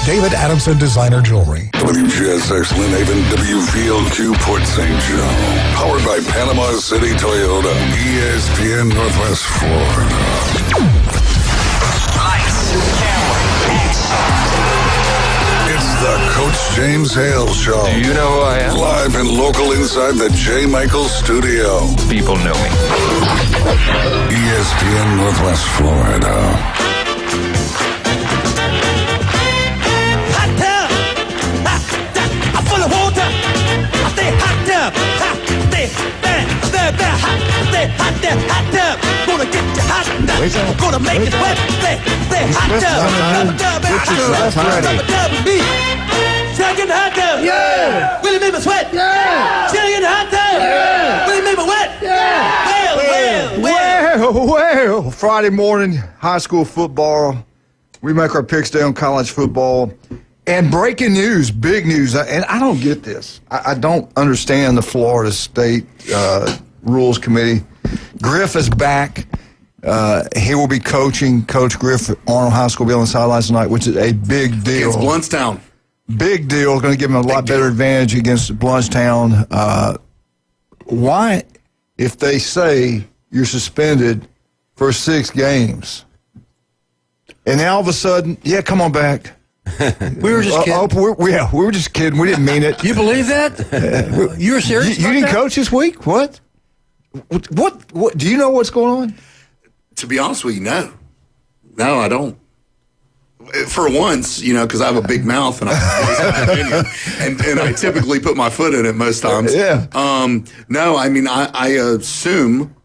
David Adamson Designer Jewelry. WGSX Lynn Haven, WVL2 Port St. Joe. Powered by Panama City Toyota. ESPN Northwest Florida. Lights, camera, action. It's the Coach James Hale Show. Do you know who I am? Live and local inside the J. Michael Studio. People know me. ESPN Northwest Florida. Gonna get you hot, gonna make it wet. Stay hot tub, me. Shaking hot tub, yeah. Will it make me sweat? Yeah. Shaking hot tub, yeah. Will it make me wet? Yeah. Well, Friday morning, high school football. We make our picks down college football. And breaking news, big news, and I don't get this. I don't understand the Florida State Rules Committee. Griff is back. He will be coaching. Coach Griff at Arnold High School will be on the sidelines tonight, which is a big deal. Against Bluntstown. Big deal. Going to give him a lot better advantage against Bluntstown. Why, if they say you're suspended for 6 games, and then all of a sudden, yeah, come on back. We were just kidding. We were just kidding. We didn't mean it. You believe that? You were serious? You didn't coach this week? What? What? Do you know what's going on? To be honest with you, no. No, I don't. For once, because I have a big mouth and and I typically put my foot in it most times. Yeah. No, I mean, I assume.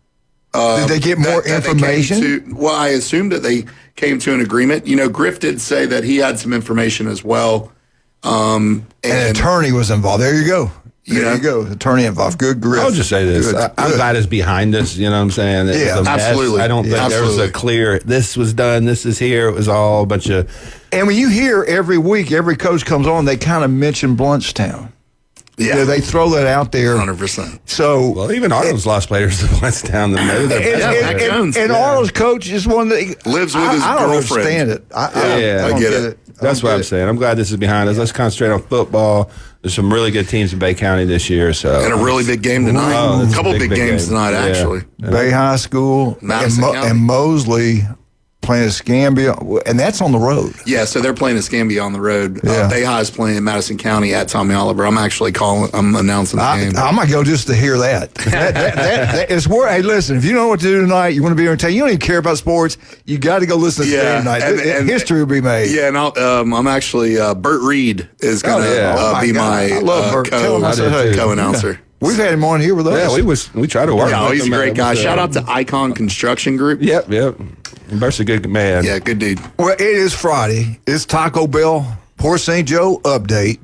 Did they get more information? I assume that they came to an agreement. Griff did say that he had some information as well. And an attorney was involved. There you go. There you go. Attorney involved. Good, Griff. I'll just say this. I'm glad it's behind us. You know what I'm saying? It was a mess. Absolutely. I don't think there was a clear, this was done, this is here. It was all a bunch of. And when you hear every week, every coach comes on, they kind of mention Bluntstown. Yeah. They throw that out there. 100%. So, well, even Arnold's lost players to Bluntstown. And Arnold's coach is one that lives with his girlfriend. I don't understand it. I get it. That's what I'm saying. I'm glad this is behind us. Let's concentrate on football. There's some really good teams in Bay County this year. And a really big game tonight. A couple big games tonight, actually. Bay High School and Mosley playing Escambia, and that's on the road. Yeah, so they're playing Escambia on the road. Bay High is playing Madison County at Tommy Oliver. I'm actually I'm announcing the game. I might go just to hear that. that is where. Hey, listen, if you know what to do tonight, you want to be entertained. You don't even care about sports. You got to go listen to the game tonight. And history will be made. Yeah, and I'm actually Bert Reed is going to be my co-announcer. Yeah. We've had him on here with us. Yeah, we try to work. Yeah, he's a great guy. Shout out to Icon Construction Group. Yep. Bert's a good man. Yeah, good dude. Well, it is Friday. It's Taco Bell Port St. Joe update.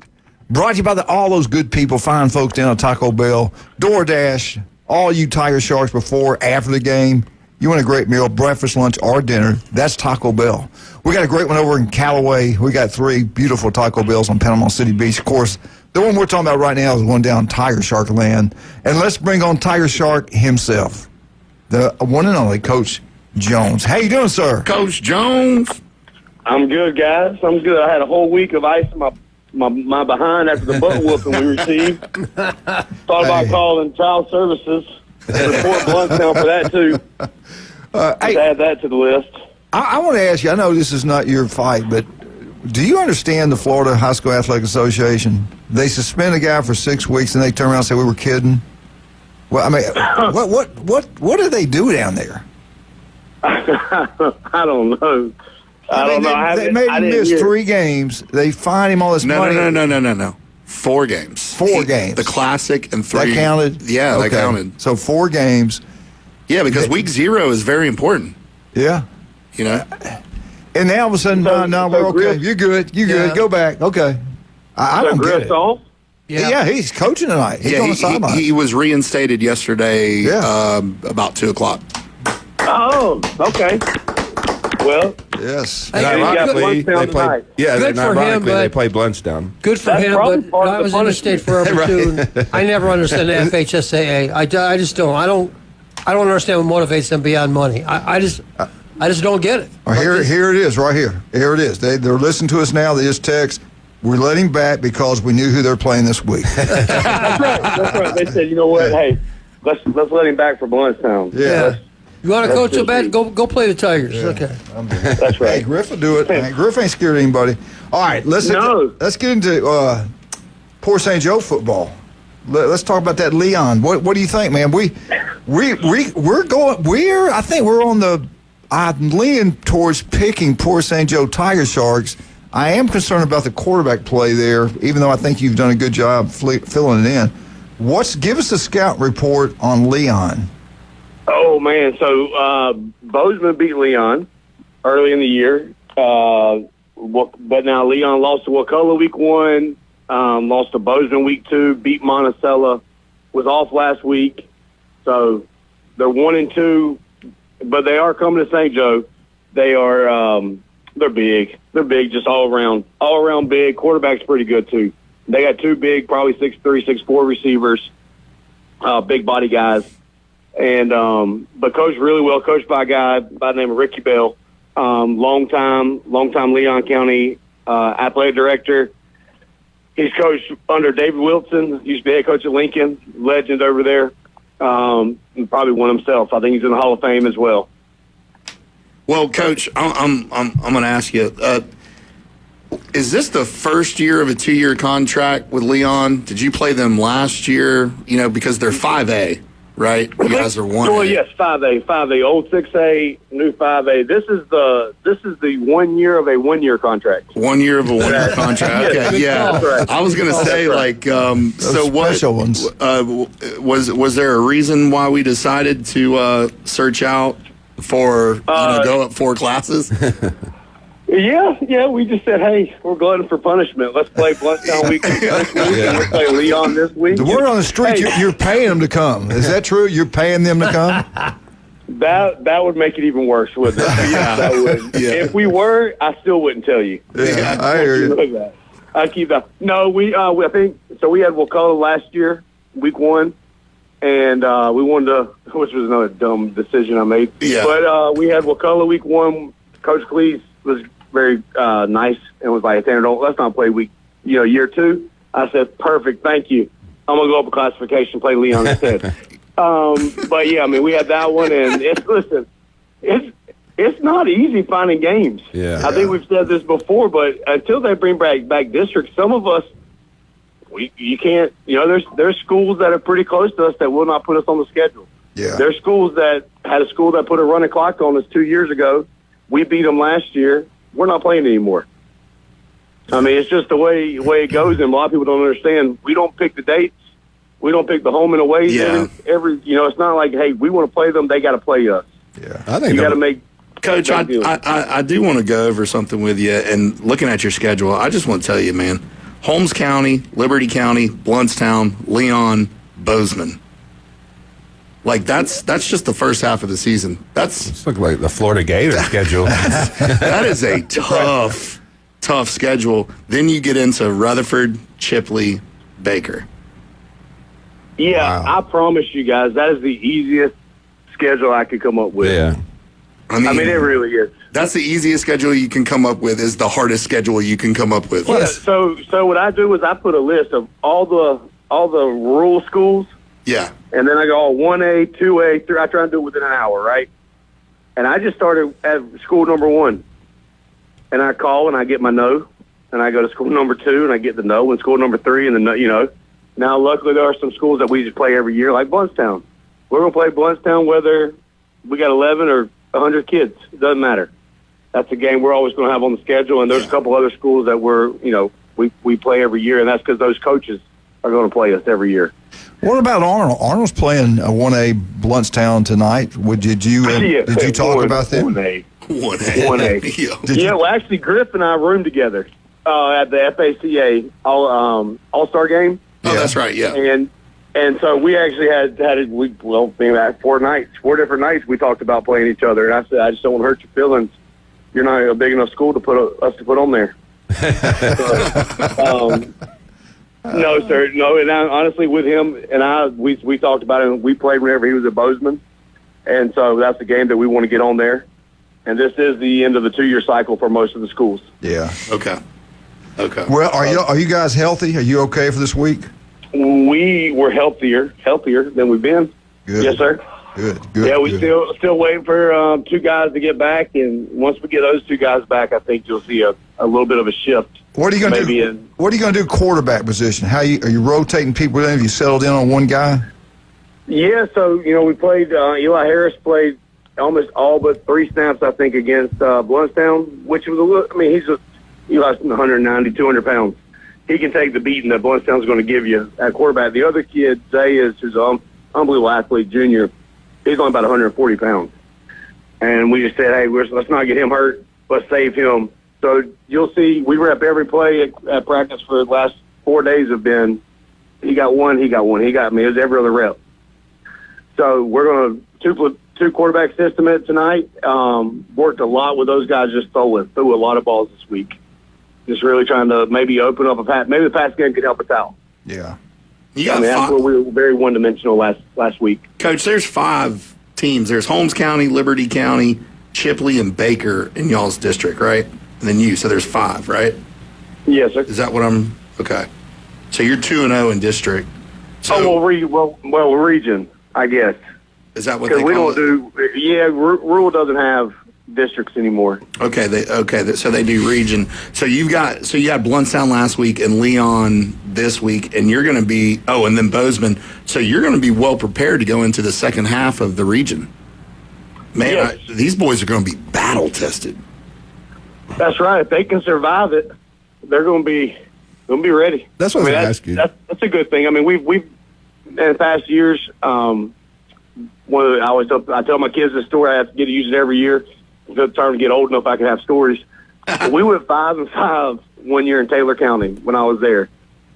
Brought to you by all those good people, fine folks down at Taco Bell. DoorDash, all you Tiger Sharks before, after the game. You want a great meal, breakfast, lunch, or dinner, that's Taco Bell. We got a great one over in Callaway. We got 3 beautiful Taco Bells on Panama City Beach. Of course, the one we're talking about right now is one down Tiger Shark land. And let's bring on Tiger Shark himself, the one and only Coach Jones. How you doing, sir? Coach Jones. I'm good, guys. I'm good. I had a whole week of ice in my behind after the butt whooping we received. Thought about calling child services and report Bluntstown for that, too. Add that to the list. I want to ask you, I know this is not your fight, but do you understand the Florida High School Athletic Association? They suspend a guy for 6 weeks and they turn around and say we were kidding. Well, I mean, what do they do down there? I don't know. I don't know. They made him miss 3 games. They fined him all this money. No. 4 games. 4 games. The Classic and 3. That counted? Yeah, that counted. So 4 games. Yeah, because week 0 is very important. Yeah. And now all of a sudden, no, we're okay. You're good. Go back. Okay. I don't get it. Off? Yeah, he's coaching tonight. He's on the sideline. He was reinstated yesterday about 2 o'clock. Oh, okay. Well, yes. And ironically, they play. Yeah, good for him, but they play Bluntstown. Good for him, but I was in the state forever too. I never understand the FHSAA. I just don't. I don't understand what motivates them beyond money. I just don't get it. Here it is, right here. Here it is. They're listening to us now. They just text, we're letting back because we knew who they're playing this week. That's right. They said, you know what? Hey, let's let him back for Bluntstown. Yeah. You want to coach so bad? Go play the Tigers. Yeah. Okay. That's right. Hey, Griff will do it. Hey, Griff ain't scared of anybody. All right, let's get into Port St. Joe football. Let's talk about that Leon. What do you think, man? I think we're on the. I'm leaning towards picking Port St. Joe Tiger Sharks. I am concerned about the quarterback play there, even though I think you've done a good job filling it in. Give us a scout report on Leon. Oh man, so Bozeman beat Leon early in the year, but now Leon lost to Wakulla week 1, lost to Bozeman week 2, beat Monticello, was off last week, so they're 1-2. But they are coming to St. Joe. They are they're big. They're big, just all around big. Quarterback's pretty good too. They got 2 big, probably 6'3", 6'4" receivers, big body guys, and but coached really well. Coached by a guy by the name of Ricky Bell, long time Leon County athletic director. He's coached under David Wilson. Used to be head coach at Lincoln, legend over there. Probably one himself. I think he's in the Hall of Fame as well. Well, Coach, I'm going to ask you: is this the first year of a 2-year contract with Leon? Did you play them last year? You know, because they're 5A, right? You guys are 1A. Well, yes, 5A, old 6A, new 5A. This is the 1 year of a 1 year contract. 1 year of a 1 year contract. Okay, yeah. Right. I was going to say, so what? Special ones. Was there a reason why we decided to search out for go up 4 classes? Yeah. We just said, hey, we're glutton for punishment. Let's play Bluntstown week this week, and let's play Leon this week. The word on the street, you're paying them to come. Is that true? You're paying them to come? That would make it even worse, wouldn't it? Yeah. That would. Yeah. If we were, I still wouldn't tell you. Yeah, I hear you. I keep that. No, I think so. We had Wakulla last year, week 1, and we wanted to, which was another dumb decision I made. Yeah. But we had Wakulla week 1. Coach Cleese was very nice and was like, let's not play year 2. I said, perfect, thank you. I'm gonna go up a classification, play Leon instead. But yeah, I mean, we had that one, and it's not easy finding games. Yeah. I think we've said this before, but until they bring back districts, some of us, you can't. You know, there's schools that are pretty close to us that will not put us on the schedule. Yeah. There's schools that had a school that put a running clock on us 2 years ago. We beat them last year. We're not playing anymore. I mean, it's just the way it goes, and a lot of people don't understand. We don't pick the dates. We don't pick the home and away. Yeah. It's not like, hey, we want to play them. They got to play us. Yeah. I think You got to make. Coach, I do want to go over something with you. And looking at your schedule, I just want to tell you, man, Holmes County, Liberty County, Bluntstown, Leon, Bozeman. Like, that's just the first half of the season. It's look like the Florida Gator schedule. That is a tough schedule. Then you get into Rutherford, Chipley, Baker. Yeah, Wow. I promise you guys, that is the easiest schedule I could come up with. Yeah. I mean, it really is. That's the easiest schedule you can come up with, is the hardest schedule you can come up with. Yeah, so what I do is I put a list of all the rural schools, Yeah. and then I go 1A, 2A, 3. I try and do it within an hour, right? And I just started at school number 1, and I call and I get my no, and I go to school number 2 and I get the no, and school number 3 and the no. You know, now luckily there are some schools that we just play every year, like Bluntstown. We're gonna play Bluntstown whether we got 11 or 100 kids. It doesn't matter. That's a game we're always going to have on the schedule, and there's a couple other schools that we play every year, and that's because those coaches are going to play us every year. What about Arnold? Arnold's playing 1A Bluntstown tonight. Did you talk about them? 1A. 1A. Yeah, well, actually, Griff and I roomed together at the FACA All-Star game. Oh, that's right, yeah. And so we actually had maybe 4 different nights we talked about playing each other. And I said, I just don't want to hurt your feelings. You're not a big enough school to put us on there. No, sir. No, and honestly, with him and I, we talked about it. And we played whenever he was at Bozeman. And so that's the game that we want to get on there. and this is the end of the 2-year cycle for most of the schools. Yeah. Okay. Well, are you guys healthy? Are you okay for this week? We were healthier than we've been. Good. Yes, sir. Good. Yeah, we good. still waiting for 2 guys to get back, and once we get those 2 guys back, I think you'll see a little bit of a shift. What are you going to do? What are you going to do quarterback position? Are you rotating people in? Have you settled in on one guy? Yeah, so we played. Eli Harris played almost all but 3 snaps, I think, against Bluntstown, which was a little. I mean, Eli's 190, 200 pounds. He can take the beating that Bluntstown's going to give you at quarterback. The other kid, Zay, who's an unbelievable athlete, junior. He's only about 140 pounds. And we just said, hey, let's not get him hurt. Let's save him. So you'll see we rep every play at practice for the last 4 days have been, he got one, he got me. It was every other rep. So we're going to two quarterback system it tonight. Worked a lot with those guys, just threw a lot of balls this week. Just really trying to maybe open up a pass. Maybe the pass game could help us out. Yeah. That's where we were very one-dimensional last week. Coach, there's 5 teams. There's Holmes County, Liberty County, Chipley, and Baker in y'all's district, right? And then you. So there's 5, right? Yes, sir. Is that what I'm – okay. So you're 2-0 in district. So, region, I guess. Is that what they call it? Because we don't do – yeah, rural doesn't have districts anymore. Okay, so they do region. So you had Bluntstown last week and Leon this week, and you're going to be and then Bozeman. So you're going to be well prepared to go into the second half of the region. Man, yes. These boys are going to be battle tested. That's right. If they can survive it, they're going to be ready. That's what I was going to ask you. That's a good thing. I mean, we've in past years. I tell my kids this story. I have to get to use it every year. It's time to get old enough I can have stories. We went 5-5 one year in Taylor County when I was there.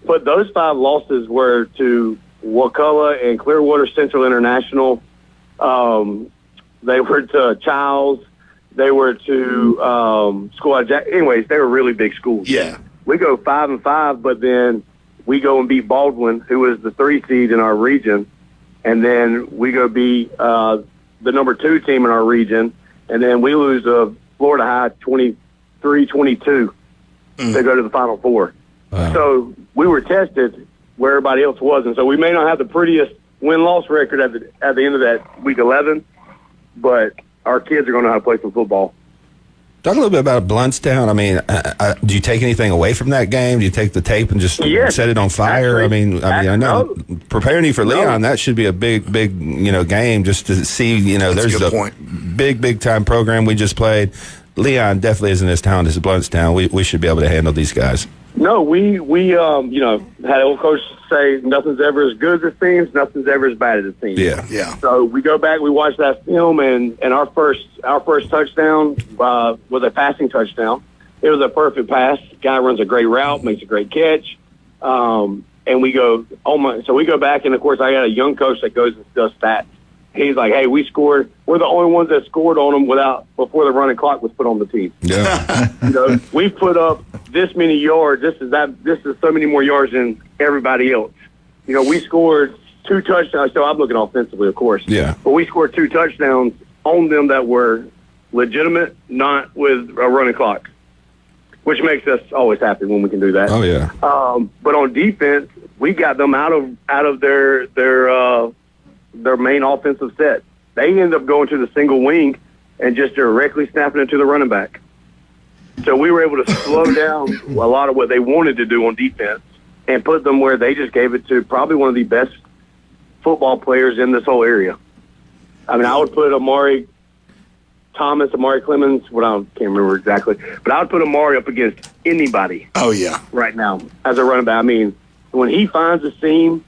But those 5 losses were to Wakulla and Clearwater Central International. They were to Childs. They were to School out of Jack. Anyways, they were really big schools. Yeah. We go 5-5, but then we go and beat Baldwin, who was the 3 seed in our region. And then we go beat the number 2 team in our region. And then we lose to Florida High 23-22 to go to the Final Four. Wow. So we were tested where everybody else wasn't. So we may not have the prettiest win-loss record at the end of that week 11, but our kids are going to know how to play some football. Talk a little bit about Bluntstown. I mean, do you take anything away from that game? Do you take the tape and just set it on fire? Actually, I know preparing you for Leon, that should be a big game just to see. There's a point. big time program we just played. Leon definitely isn't as talented as Bluntstown. We should be able to handle these guys. No, we had old coach say nothing's ever as good as it seems, nothing's ever as bad as it seems. Yeah. So we go back, we watch that film, and our first touchdown was a passing touchdown. It was a perfect pass. Guy runs a great route, makes a great catch, and we go, so we go back, and of course I got a young coach that goes and does stats. He's like, hey, we scored. We're the only ones that scored on them before the running clock was put on the team. Yeah. We put up this many yards. This is so many more yards than everybody else. We scored 2 touchdowns. So I'm looking offensively, of course. Yeah. But we scored 2 touchdowns on them that were legitimate, not with a running clock, which makes us always happy when we can do that. Oh yeah. But on defense, we got them out of their main offensive set. They ended up going to the single wing and just directly snapping it to the running back. So we were able to slow down a lot of what they wanted to do on defense and put them where they just gave it to probably one of the best football players in this whole area. I mean, I would put Amari Clemens, I can't remember exactly, but I would put Amari up against anybody. Oh, yeah. Right now as a running back. I mean, when he finds a seam,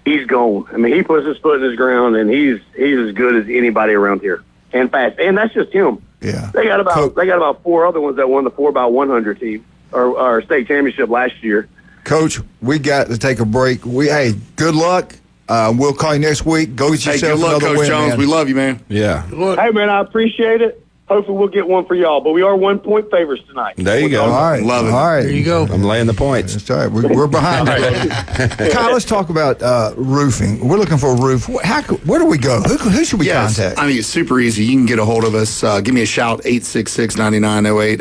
he's gone. I mean, he puts his foot in his ground, and he's as good as anybody around here, and fast. And that's just him. Yeah. They got about 4 other ones that won the 4x100 team or state championship last year. Coach, we got to take a break. Hey, good luck. We'll call you next week. Go get yourself good luck, another Coach win, Jones. man. We love you, man. Yeah. Hey, man, I appreciate it. hopefully we'll get one for y'all. But we are 1-point favorites tonight. There you go. All right. Love it. All right. There you go. I'm laying the points. That's all right. We're behind you. Kyle, let's talk about roofing. We're looking for a roof. Where do we go? Who should we contact? I mean, it's super easy. You can get a hold of us. Give me a shout, 866-9908,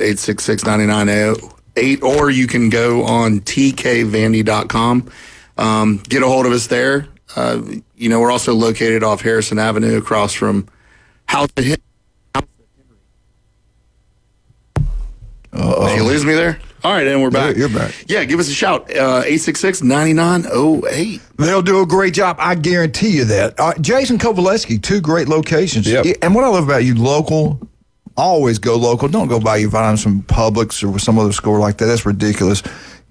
866-9908, or you can go on tkvandy.com. Get a hold of us there. We're also located off Harrison Avenue across from House of Henry. Did you lose me there? All right, and we're back. You're back. Yeah, give us a shout, 866-9908. They'll do a great job. I guarantee you that. Jason Kovaleski, 2 great locations. Yep. And what I love about you, local, always go local. Don't go buy your vines from Publix or some other store like that. That's ridiculous.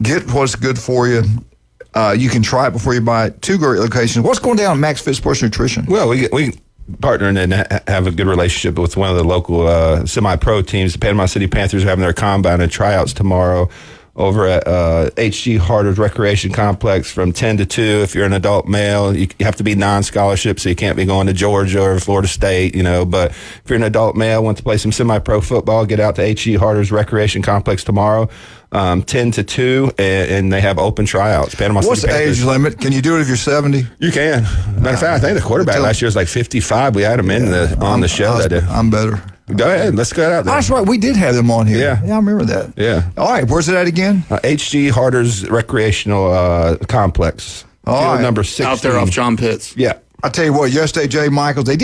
Get what's good for you. You can try it before you buy it. 2 great locations. What's going down at Max Fit Sports Nutrition? Well, we partnering and have a good relationship with one of the local semi-pro teams. The Panama City Panthers are having their combine and tryouts tomorrow over at H.G. Harder's Recreation Complex from 10 to 2. If you're an adult male, you have to be non-scholarship, so you can't be going to Georgia or Florida State, But if you're an adult male, want to play some semi-pro football, get out to H.G. Harder's Recreation Complex tomorrow. 10 to 2, and they have open tryouts. Panama What's City the Panthers. age limit? Can you do it if you're 70? You can. Matter of fact, I think the quarterback last year was like 55. We had him on the show that day. I'm better. Go ahead. Let's go out there. That's right. We did have them on here. Yeah, I remember that. Yeah. All right. Where's it at again? H.G. Harder's Recreational Complex. All Field right. number 16. Out there off John Pitts. Yeah. I tell you what, yesterday, Jay Michaels, they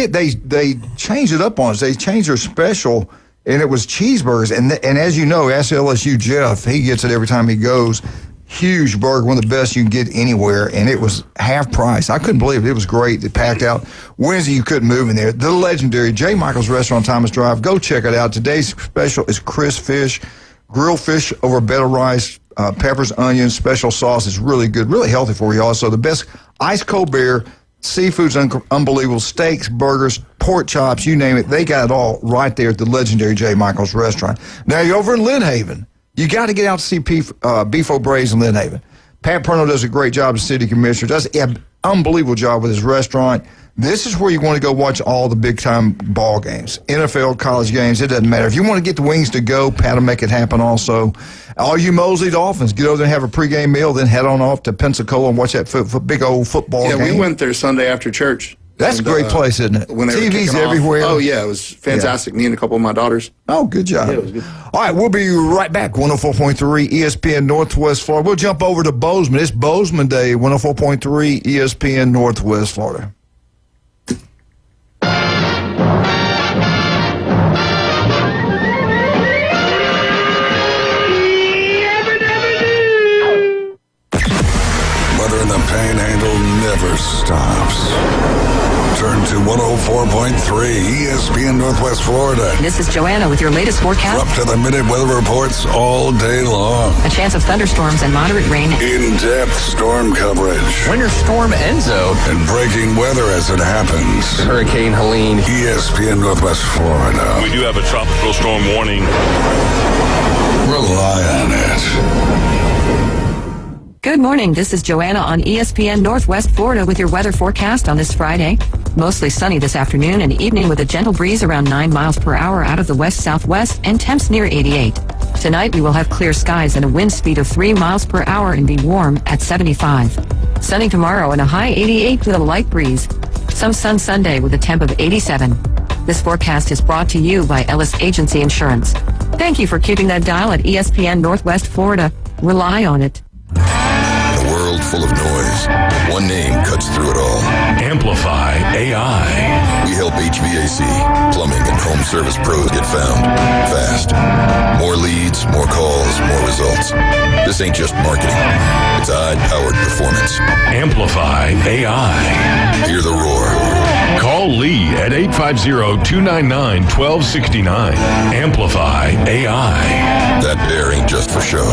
changed it up on us. They changed their special, and it was cheeseburgers. And as you know, ask LSU Jeff, he gets it every time he goes. Huge burger, one of the best you can get anywhere, and it was half price. I couldn't believe it. It was great. It packed out. Wednesday, you couldn't move in there. The legendary J. Michael's Restaurant, Thomas Drive. Go check it out. Today's special is crisp fish, grilled fish over bed of rice, peppers, onions, special sauce. It's really good, really healthy for you also. The best ice cold beer, seafood's unbelievable, steaks, burgers, pork chops, you name it. They got it all right there at the legendary J. Michael's Restaurant. Now, you're over in Lynn Haven. You got to get out to see Beef O'Brady's in Lynn Haven. Pat Perno does a great job as city commissioner. Does an unbelievable job with his restaurant. This is where you want to go watch all the big-time ball games, NFL, college games. It doesn't matter. If you want to get the wings to go, Pat will make it happen also. All you Mosley Dolphins, get over there and have a pregame meal, then head on off to Pensacola and watch that big old football game. Yeah, we went there Sunday after church. That's a great place, isn't it? When they were TVs kicking off. everywhere. Oh, yeah, it was fantastic. Me and a couple of my daughters. Oh, good job. Yeah, it was good. All right, we'll be right back. 104.3 ESPN Northwest Florida. We'll jump over to Bozeman. It's Bozeman Day, 104.3 ESPN Northwest Florida. Mother in the Panhandle never stops. Turn to 104.3 ESPN Northwest Florida. This is Joanna with your latest forecast. Up to the minute weather reports all day long. A chance of thunderstorms and moderate rain. In-depth storm coverage. Winter Storm Enzo. And breaking weather as it happens. Hurricane Helene. ESPN Northwest Florida. We do have a tropical storm warning. Rely on it. Good morning. This is Joanna on ESPN Northwest Florida with your weather forecast on this Friday. Mostly sunny this afternoon and evening with a gentle breeze around 9 miles per hour out of the west-southwest and temps near 88. Tonight we will have clear skies and a wind speed of 3 miles per hour and be warm at 75. Sunny tomorrow and a high 88 with a light breeze. Some sun Sunday with a temp of 87. This forecast is brought to you by Ellis Agency Insurance. Thank you for keeping that dial at ESPN Northwest Florida. Rely on it. A world full of noise. One name cuts through it all. Amplify AI. We help HVAC, plumbing, and home service pros get found fast. More leads, more calls, more results. This ain't just marketing. It's AI-powered performance. Amplify AI. Hear the roar. Call Lee at 850-299-1269. Amplify AI. That air ain't just for show.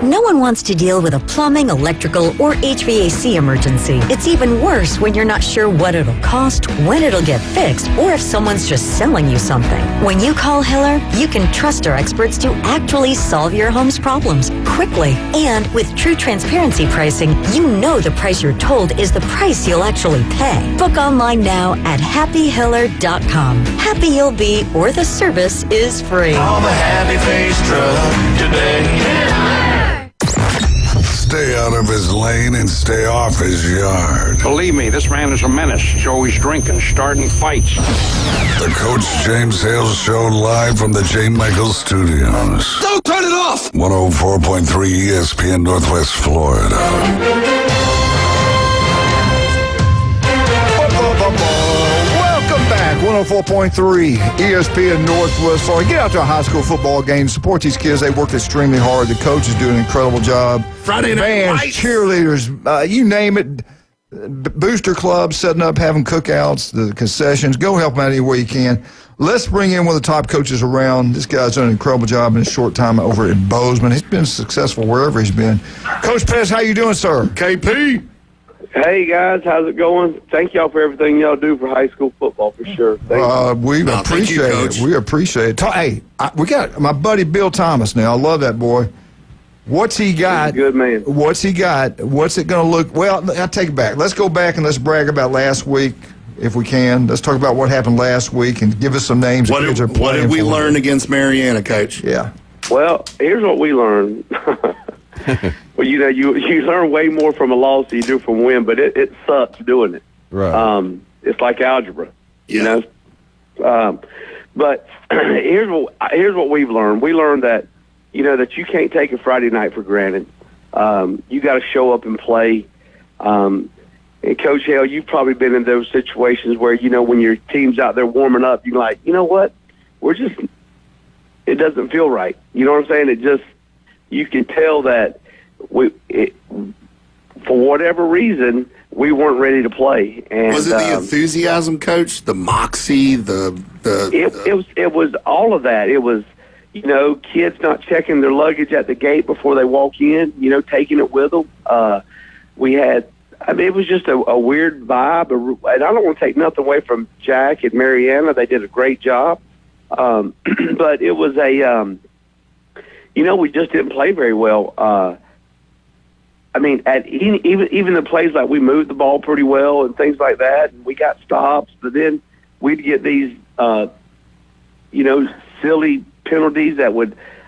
No one wants wants to deal with a plumbing, electrical, or HVAC emergency. It's even worse when you're not sure what it'll cost, when it'll get fixed, or if someone's just selling you something. When you call Hiller, you can trust our experts to actually solve your home's problems quickly. And with true transparency pricing, you know the price you're told is the price you'll actually pay. Book online now at happyhiller.com. Happy you'll be, or the service is free. Call the Happy Face Truck today. Stay out of his lane and stay off his yard. Believe me, this man is a menace. He's always drinking, starting fights. The Coach James Hale Show live from the J. Michael Studios. Don't turn it off! 104.3 ESPN Northwest Florida. Welcome back. 104.3 ESPN Northwest Florida. Get out to a high school football game. Support these kids. They work extremely hard. The coaches do an incredible job. Friday night bands, lights. cheerleaders, you name it. Booster clubs, setting up, having cookouts, the concessions. Go help them out any way you can. Let's bring in one of the top coaches around. This guy's done an incredible job in a short time over at Bozeman. He's been successful wherever he's been. Coach Pez, how you doing, sir? KP. Hey, guys, how's it going? Thank y'all for everything y'all do for high school football, for sure. We appreciate it. We appreciate it. Hey, we got my buddy Bill Thomas now. I love that boy. What's he got? He's a good man. What's he got? What's it going to look? Well, I'll take it back. Let's go back and let's brag about last week, if we can. Let's talk about what happened last week and give us some names. What did we learn against Mariana, Coach? Yeah. Well, here's what we learned. Well, you know, you learn way more from a loss than you do from a win, but it sucks doing it. Right. It's like algebra, you know. But here's what we've learned. We learned that, you know, that you can't take a Friday night for granted. You got to show up and play. And Coach Hale, you've probably been in those situations where, you know, when your team's out there warming up, you're like, you know what? It doesn't feel right. You know what I'm saying? You can tell that for whatever reason, we weren't ready to play. And was it the enthusiasm, Coach? The moxie? It was all of that. It was, you know, kids not checking their luggage at the gate before they walk in, you know, taking it with them. It was just a weird vibe. And I don't want to take nothing away from Jack and Mariana. They did a great job. But it was you know, we just didn't play very well. At even the plays, like we moved the ball pretty well and things like that, and we got stops, but then we'd get these, you know, silly penalties that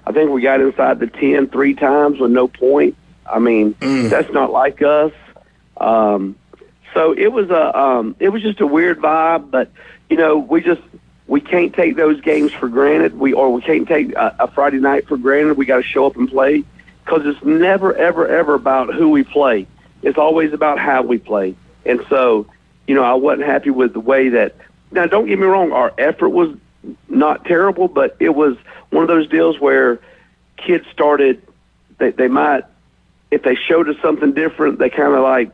I think we got inside the 10 3 times with no point. That's not like us. So it was just a weird vibe, but, you know, we can't take those games for granted. We can't take a Friday night for granted. We got to show up and play, because it's never, ever, ever about who we play. It's always about how we play. And so, you know, I wasn't happy with the way that. Now, don't get me wrong, our effort was not terrible, but it was one of those deals where kids started. They might, if they showed us something different, they kind of like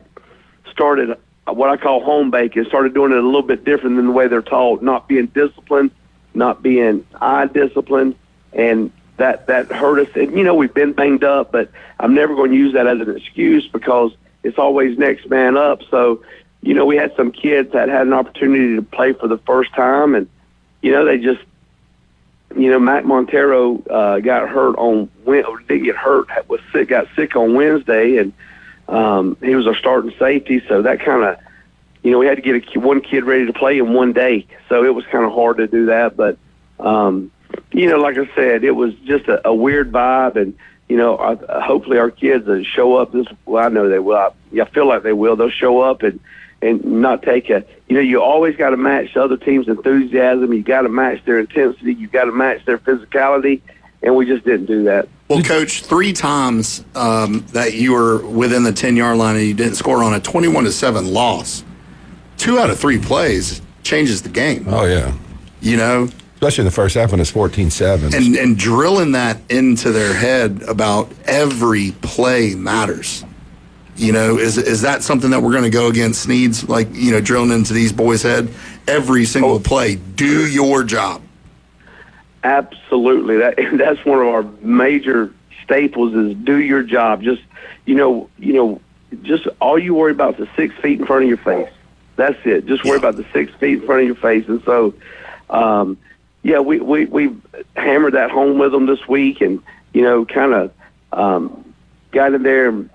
started what I call home bacon, started doing it a little bit different than the way they're taught, not being disciplined, not being eye disciplined, and that hurt us. And, you know, we've been banged up, but I'm never going to use that as an excuse, because it's always next man up. So, you know, we had some kids that had an opportunity to play for the first time, and, you know, they just, you know, Mac Montero got hurt got sick on Wednesday, and he was our starting safety, so that kind of, you know, we had to get one kid ready to play in one day, so it was kind of hard to do that. But, you know, like I said, it was just a weird vibe, and, you know, hopefully our kids will show up. I know they will. I feel like they will. They'll show up and not take you know, you always got to match the other team's enthusiasm. You got to match their intensity. You got to match their physicality, and we just didn't do that. Well, Coach, 3 times that you were within the 10-yard line and you didn't score on a 21-7 loss, 2 out of 3 plays changes the game. Oh, yeah. You know? Especially in the first half when it's 14-7. And drilling that into their head about every play matters. You know, is that something that we're going to go against Sneeds, like, you know, drilling into these boys' head? Every single play, do your job. Absolutely. That's one of our major staples is do your job. Just, just all you worry about is the 6 feet in front of your face. That's it. Just worry about the 6 feet in front of your face. And so, we hammered that home with them this week and, kind of got in there and,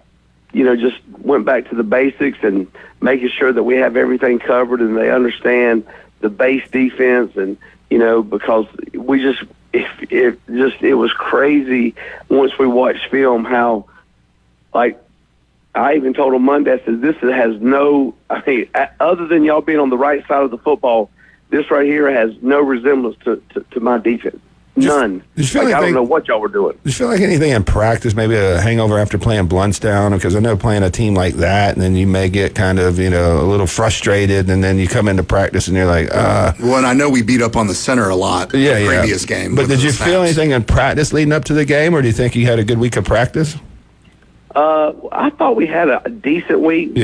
just went back to the basics and making sure that we have everything covered and they understand the base defense and, because we it was crazy once we watched film how, like, I even told them Monday, I said, other than y'all being on the right side of the football, this right here has no resemblance to my defense. None. I don't know what y'all were doing. Did you feel like anything in practice, maybe a hangover after playing Bluntstown? Because I know playing a team like that, and then you may get kind of, a little frustrated, and then you come into practice and you're like, Well, and I know we beat up on the center a lot in the previous game. But did you feel anything in practice leading up to the game, or do you think you had a good week of practice? I thought we had a decent week,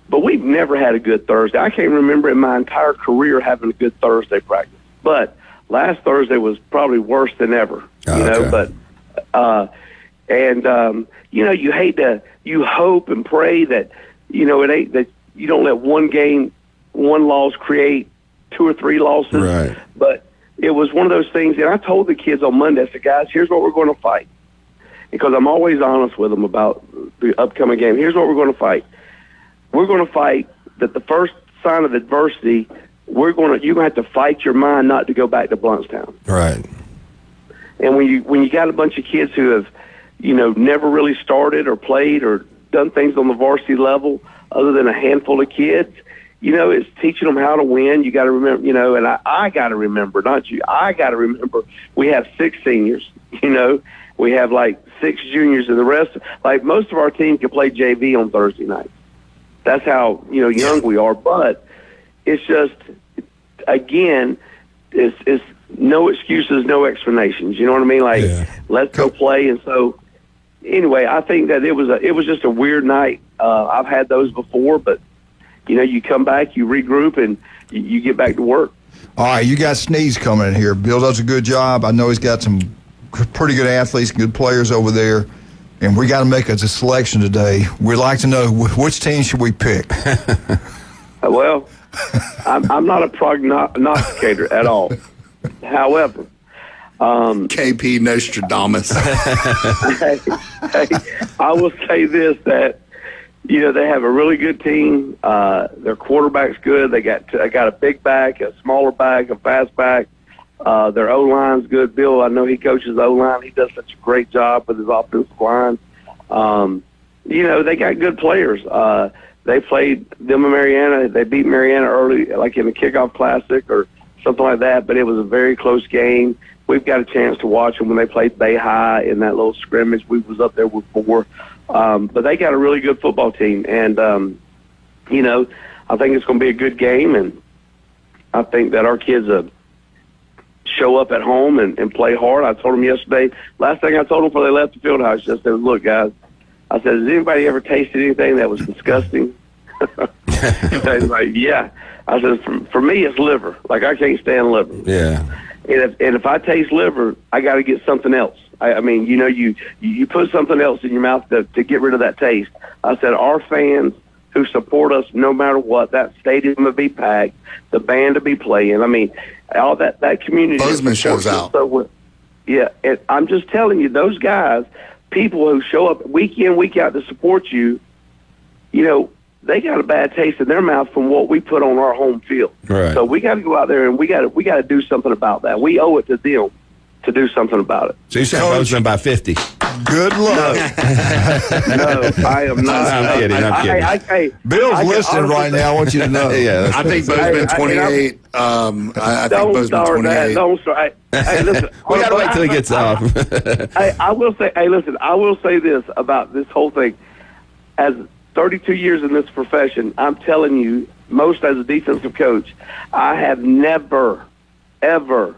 but we've never had a good Thursday. I can't remember in my entire career having a good Thursday practice. But last Thursday was probably worse than ever, but, you hate you hope and pray that, it ain't that you don't let one loss create 2 or 3 losses. Right. But it was one of those things, and I told the kids on Monday, I said, guys, here's what we're going to fight. Because I'm always honest with them about the upcoming game. Here's what we're going to fight. We're going to fight that the first sign of adversity, you're going to have to fight your mind not to go back to Bluntstown. Right. And when you got a bunch of kids who have, never really started or played or done things on the varsity level other than a handful of kids, it's teaching them how to win. You got to remember, and I got to remember, not you. I got to remember we have 6 seniors, We have like 6 juniors and the rest, like most of our team can play JV on Thursday night. That's how, young we are. But it's just, again, it's no excuses, no explanations. You know what I mean? Like, let's go play. And so, anyway, I think that it was just a weird night. I've had those before, but, you come back, you regroup, and you get back to work. All right, you got Sneeze coming in here. Bill does a good job. I know he's got some pretty good athletes, good players over there, and we got to make a selection today. We'd like to know which team should we pick. Well, I'm not a prognosticator at all. However, KP Nostradamus. I will say this, that they have a really good team. Their quarterback's good. They got a big back, a smaller back, a fast back. Their O-line's good. Bill, I know he coaches O-line. He does such a great job with his offensive line. They got good players. They played them in Mariana. They beat Mariana early, like in the kickoff classic or something like that, but it was a very close game. We've got a chance to watch them when they played Bay High in that little scrimmage we was up there before. But they got a really good football team. And, I think it's going to be a good game, and I think that our kids show up at home and play hard. I told them yesterday, last thing I told them before they left the field house, I said, look, guys, I said, has anybody ever tasted anything that was disgusting? They was like, yeah. I said, for me, it's liver. Like, I can't stand liver. Yeah. And if I taste liver, I got to get something else. I mean, you put something else in your mouth to get rid of that taste. I said, our fans who support us no matter what, that stadium will be packed, the band will be playing. I mean, all that community. Bozeman shows out. So, yeah, and I'm just telling you, those guys, people who show up week in, week out to support you, they got a bad taste in their mouth from what we put on our home field. Right. So we got to go out there and we got to do something about that. We owe it to them to do something about it. So you said Bozeman by 50. Good luck. No, I am not. I'm kidding. Bill's listening right now. I want you to know. Yeah, I think Bozeman 28. I think Bozeman 28. Don't start. Hey, listen. We got to wait till he gets off. I will say. Hey, listen. I will say this about this whole thing. As 32 years in this profession, I'm telling you, most as a defensive coach, I have never, ever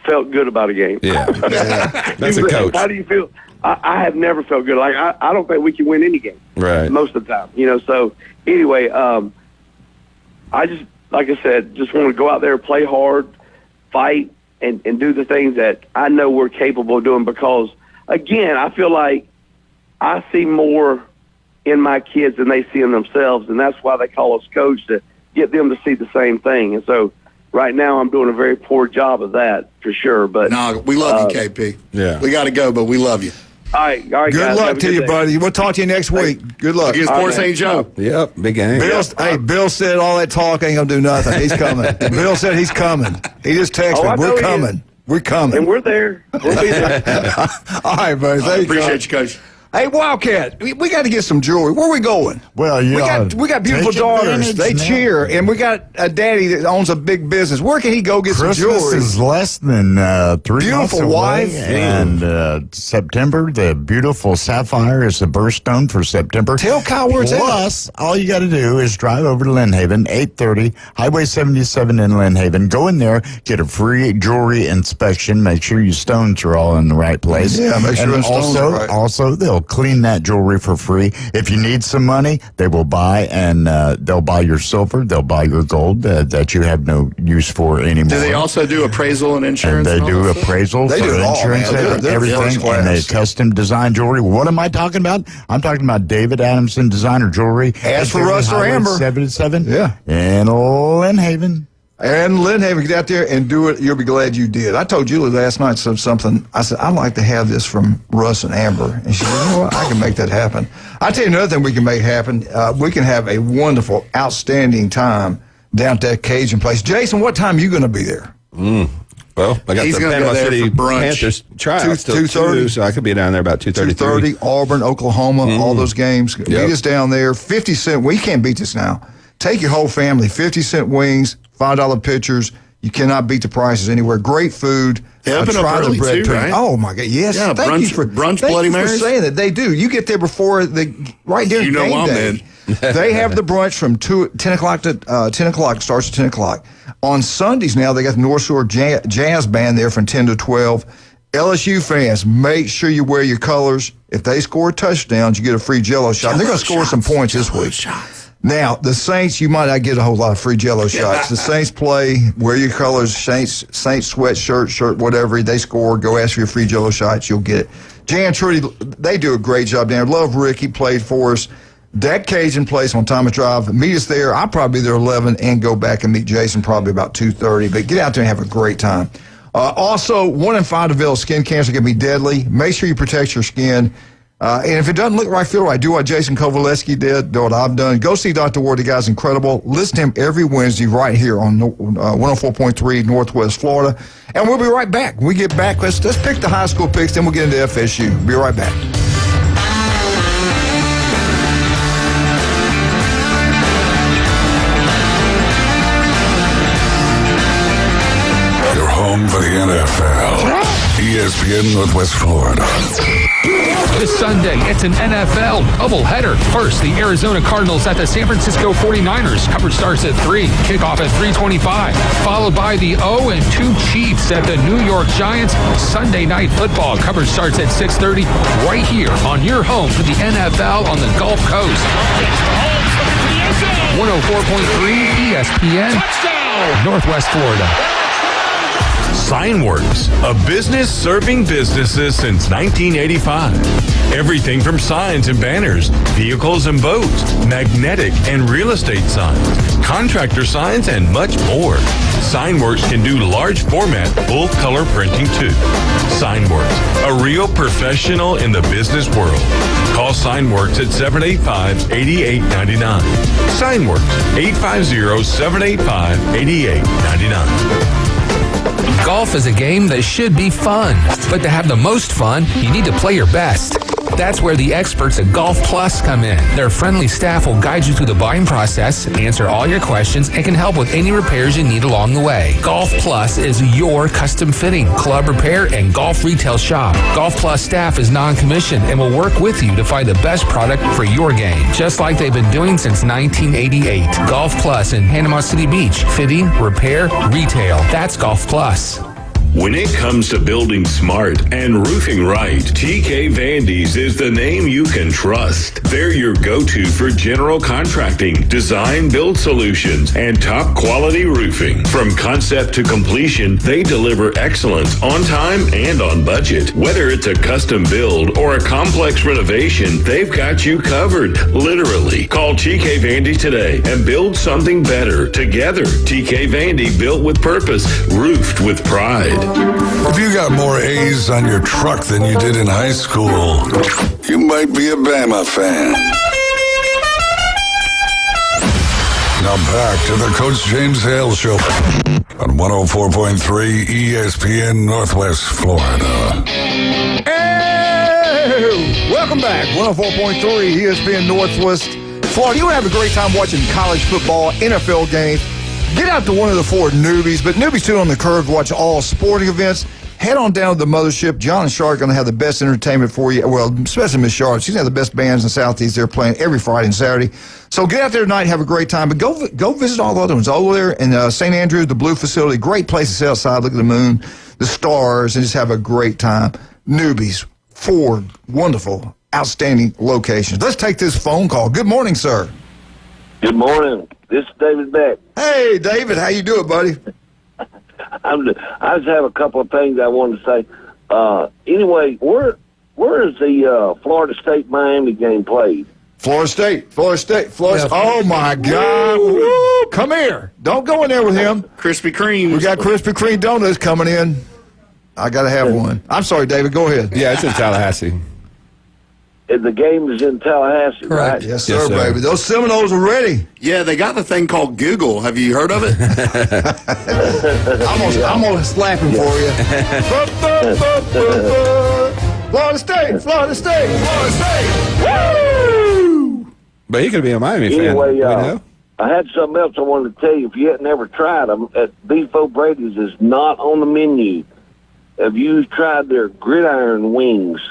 felt good about a game. Yeah. That's a coach. How do you feel? I have never felt good. Like, I don't think we can win any game. Right. Most of the time. So anyway, I just, like I said, just want to go out there, play hard, fight, and do the things that I know we're capable of doing. Because, again, I feel like I see more in my kids than they see in themselves, and that's why they call us coach, to get them to see the same thing. And so right now I'm doing a very poor job of that, for sure. But no, we love you, KP. Yeah. We got to go, but we love you. All right, Good guys. luck to you, buddy. We'll talk to you next week. Good luck. Against Port St. Joe. Yep, big game. Bill said all that talk ain't going to do nothing. He's coming. Bill said he's coming. He just texted me. We're coming. We're coming. And we're there. We'll be there. All right, buddy. Thank you. Appreciate you, Coach. Hey, Wildcat, we got to get some jewelry. Where are we going? Well, we got beautiful daughters. They cheer, and we got a daddy that owns a big business. Where can he go get some jewelry? Christmas is less than 3 months away. Wife. And September, the beautiful sapphire is the birthstone for September. Tell Kyle where it's at. Plus, all you got to do is drive over to Lynn Haven, 830, Highway 77 in Lynn Haven. Go in there, get a free jewelry inspection. Make sure your stones are all in the right place. Yeah, make sure and the stones are right. Also, they'll clean that jewelry for free. If you need some money, they will buy, and they'll buy your silver, they'll buy your gold that you have no use for anymore. Do they also do appraisal and insurance? And they do appraisal They for do it all, insurance, man. They're everything, first class. and they custom design jewelry. What am I talking about? I'm talking about David Adamson Designer Jewelry. Ask for Russ or Amber. 77 Yeah. in Lynn Haven. And Lynn Haven, get out there and do it. You'll be glad you did. I told Julie last night something. I said, I'd like to have this from Russ and Amber. And she said, you know what? I can make that happen. I'll tell you another thing we can make happen. We can have a wonderful, outstanding time down at that Cajun place. Jason, what time are you going to be there? Well, I got He's the gonna Panama go there City for brunch. Panthers tryouts till 2:30. 2, so I could be down there about 2:30. 2:30, Auburn, Oklahoma, all those games. Meet us down there. 50 cent. We can't beat this now. Take your whole family. 50-cent wings, $5 pitchers. You cannot beat the prices anywhere. Great food. They open up Try the early bread too, pudding. right? Oh my God! Yes. Yeah, thank you for brunch thank Bloody you for Marys? saying that. They do. You get there before right during You know game I'm day. in. They have the brunch from 10 o'clock to 10 o'clock. Starts at 10 o'clock. On Sundays now, they got the North Shore Jazz Band there from 10 to 12. LSU fans, make sure you wear your colors. If they score touchdowns, you get a free Jell-O shot. They're going to score some points this week. Now, the Saints, you might not get a whole lot of free Jell-O shots. The Saints play, wear your colors, Saints sweatshirt, shirt, whatever. They score, go ask for your free Jell-O shots, you'll get it. Jan Trudy, they do a great job down there. Love Rick, he played for us. That Cajun place on Thomas Drive, meet us there. I'll probably be there 11 and go back and meet Jason probably about 2:30. But get out there and have a great time. Also, 1 in 5 develop skin cancer can be deadly. Make sure you protect your skin. And if it doesn't look right, feel right, do what Jason Kovaleski did, do what I've done. Go see Dr. Ward. The guy's incredible. Listen to him every Wednesday right here on 104.3 Northwest Florida. And we'll be right back. When we get back, let's pick the high school picks, then we'll get into FSU. Be right back. Your home for the NFL. ESPN Northwest Florida. This Sunday, it's an NFL doubleheader. First, the Arizona Cardinals at the San Francisco 49ers. Coverage starts at 3. Kickoff at 3:25. Followed by the 0-2 Chiefs at the New York Giants. Sunday Night Football. Coverage starts at 6:30 right here on your home for the NFL on the Gulf Coast. 104.3 ESPN. Touchdown! Northwest Florida. Signworks, a business serving businesses since 1985. Everything from signs and banners, vehicles and boats, magnetic and real estate signs, contractor signs, and much more. Signworks can do large format, full color printing too. Signworks, a real professional in the business world. Call Signworks at 785-8899. Signworks, 850-785-8899. Golf is a game that should be fun, but to have the most fun, you need to play your best. That's where the experts at Golf Plus come in. Their friendly staff will guide you through the buying process, answer all your questions, and can help with any repairs you need along the way. Golf Plus is your custom fitting, club repair, and golf retail shop. Golf Plus staff is non-commissioned and will work with you to find the best product for your game, just like they've been doing since 1988. Golf Plus in Panama City Beach. Fitting, repair, retail. That's Golf Plus. When it comes to building smart and roofing right, TK Vandy's is the name you can trust. They're your go-to for general contracting, design, build solutions, and top quality roofing. From concept to completion, they deliver excellence on time and on budget. Whether it's a custom build or a complex renovation, they've got you covered. Literally. Call TK Vandy today and build something better together. TK Vandy, built with purpose, roofed with pride. If you got more A's on your truck than you did in high school, you might be a Bama fan. Now back to the Coach James Hale Show on 104.3 ESPN Northwest Florida. Hey, welcome back. 104.3 ESPN Northwest Florida. You have a great time watching college football, NFL games. Get out to one of the 4 newbies, but newbies too on the curve to watch all sporting events. Head on down to the mothership. John and Shark are going to have the best entertainment for you. Well, especially Miss Shark. She's going to have the best bands in the Southeast. They're playing every Friday and Saturday. So get out there tonight and have a great time. But go visit all the other ones. Over there in St. Andrew, the Blue Facility. Great place to sit outside, look at the moon, the stars, and just have a great time. Newbies, 4 wonderful, outstanding locations. Let's take this phone call. Good morning, sir. Good morning. This is David Beck. Hey, David. How you doing, buddy? I just have a couple of things I wanted to say. Anyway, where is the Florida State-Miami game played? Florida State. Yeah. Oh, my God. Woo, come here. Don't go in there with him. Krispy Kreme. We got Krispy Kreme donuts coming in. I got to have one. I'm sorry, David. Go ahead. Yeah, it's in Tallahassee. The game is in Tallahassy, right? Yes, sir, baby. Those Seminoles are ready. Yeah, they got the thing called Google. Have you heard of it? I'm gonna slap him for you. Florida State, Florida State, Florida State. Woo! But he could be a Miami fan. Anyway, I had something else I wanted to tell you. If you had never tried them, at Beef O'Brady's is not on the menu. Have you tried their gridiron wings?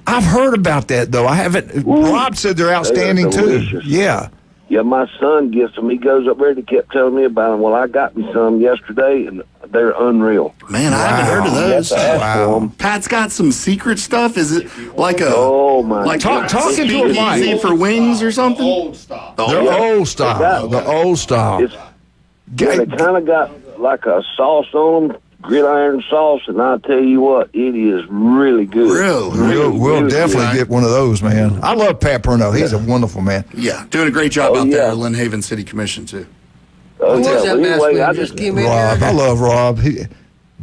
I've heard about that, though. I haven't. Rob said they're outstanding, too. Yeah. Yeah, my son gets them. He goes up there and he kept telling me about them. Well, I got me some yesterday, and they're unreal. Man, I haven't heard of those. Wow. Pat's got some secret stuff. Is it like a... Oh, my like God. Talking to a mic. Easy for wings or something? Old style. The old style. The old style. They kind of got like a sauce on them. Gridiron sauce, and I'll tell you what, it is really good. We'll definitely get one of those, man. I love Pat Perno. He's a wonderful man. Yeah, doing a great job out there at Lynn Haven City Commission, too. Oh, yeah. Well, Anyway, Rob, I love Rob.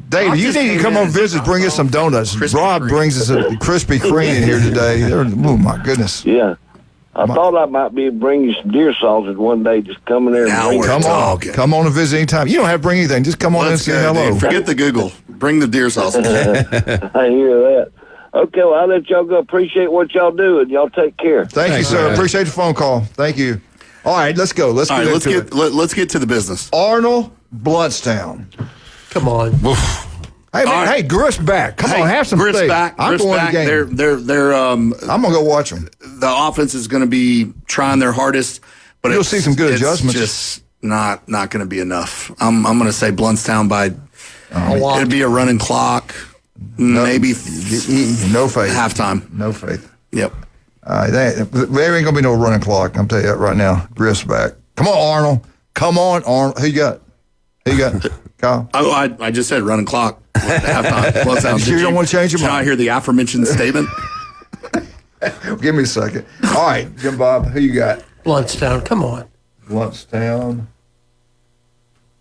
David, you need to come on visit, bring us some donuts. Rob brings us a Krispy Kreme in here today. Oh, my goodness. Yeah. I thought I might be able to bring you some deer sausage one day. Just come in there and bring it. Come on and visit anytime. You don't have to bring anything. Just come on in and say hello. Dude. Forget the Google. Bring the deer sausage. I hear that. Okay, well, I'll let y'all go. Appreciate what y'all do, and y'all take care. Thank you, sir. Appreciate the phone call. Thank you. All right, let's go. Let's get to the business. Arnold Bluntstown. Come on. Hey, man, hey, Griff's back. Come on, have some Griff's faith. back. I'm Griff's going back. to the game. I'm going to go watch them. The offense is going to be trying their hardest, but you'll see some good adjustments. It's just not going to be enough. I'm going to say Bluntstown by it'd be a running clock, maybe no faith. Halftime. No faith. Yep. There ain't going to be no running clock. I'm telling you that right now. Griff's back. Come on, Arnold. Come on, Arnold. Who you got? Kyle? I just said running clock. Halftime. You sure you don't want to change your mind? Did I hear the aforementioned statement? Give me a second. All right, Jim Bob, who you got? Bluntstown, come on. Bluntstown.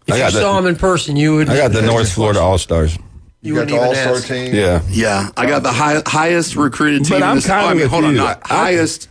If you saw him in person, you would. I got the North Florida All-Stars. You got the All-Star team? Yeah. I got the highest recruited team. But I'm kind of with you. Highest.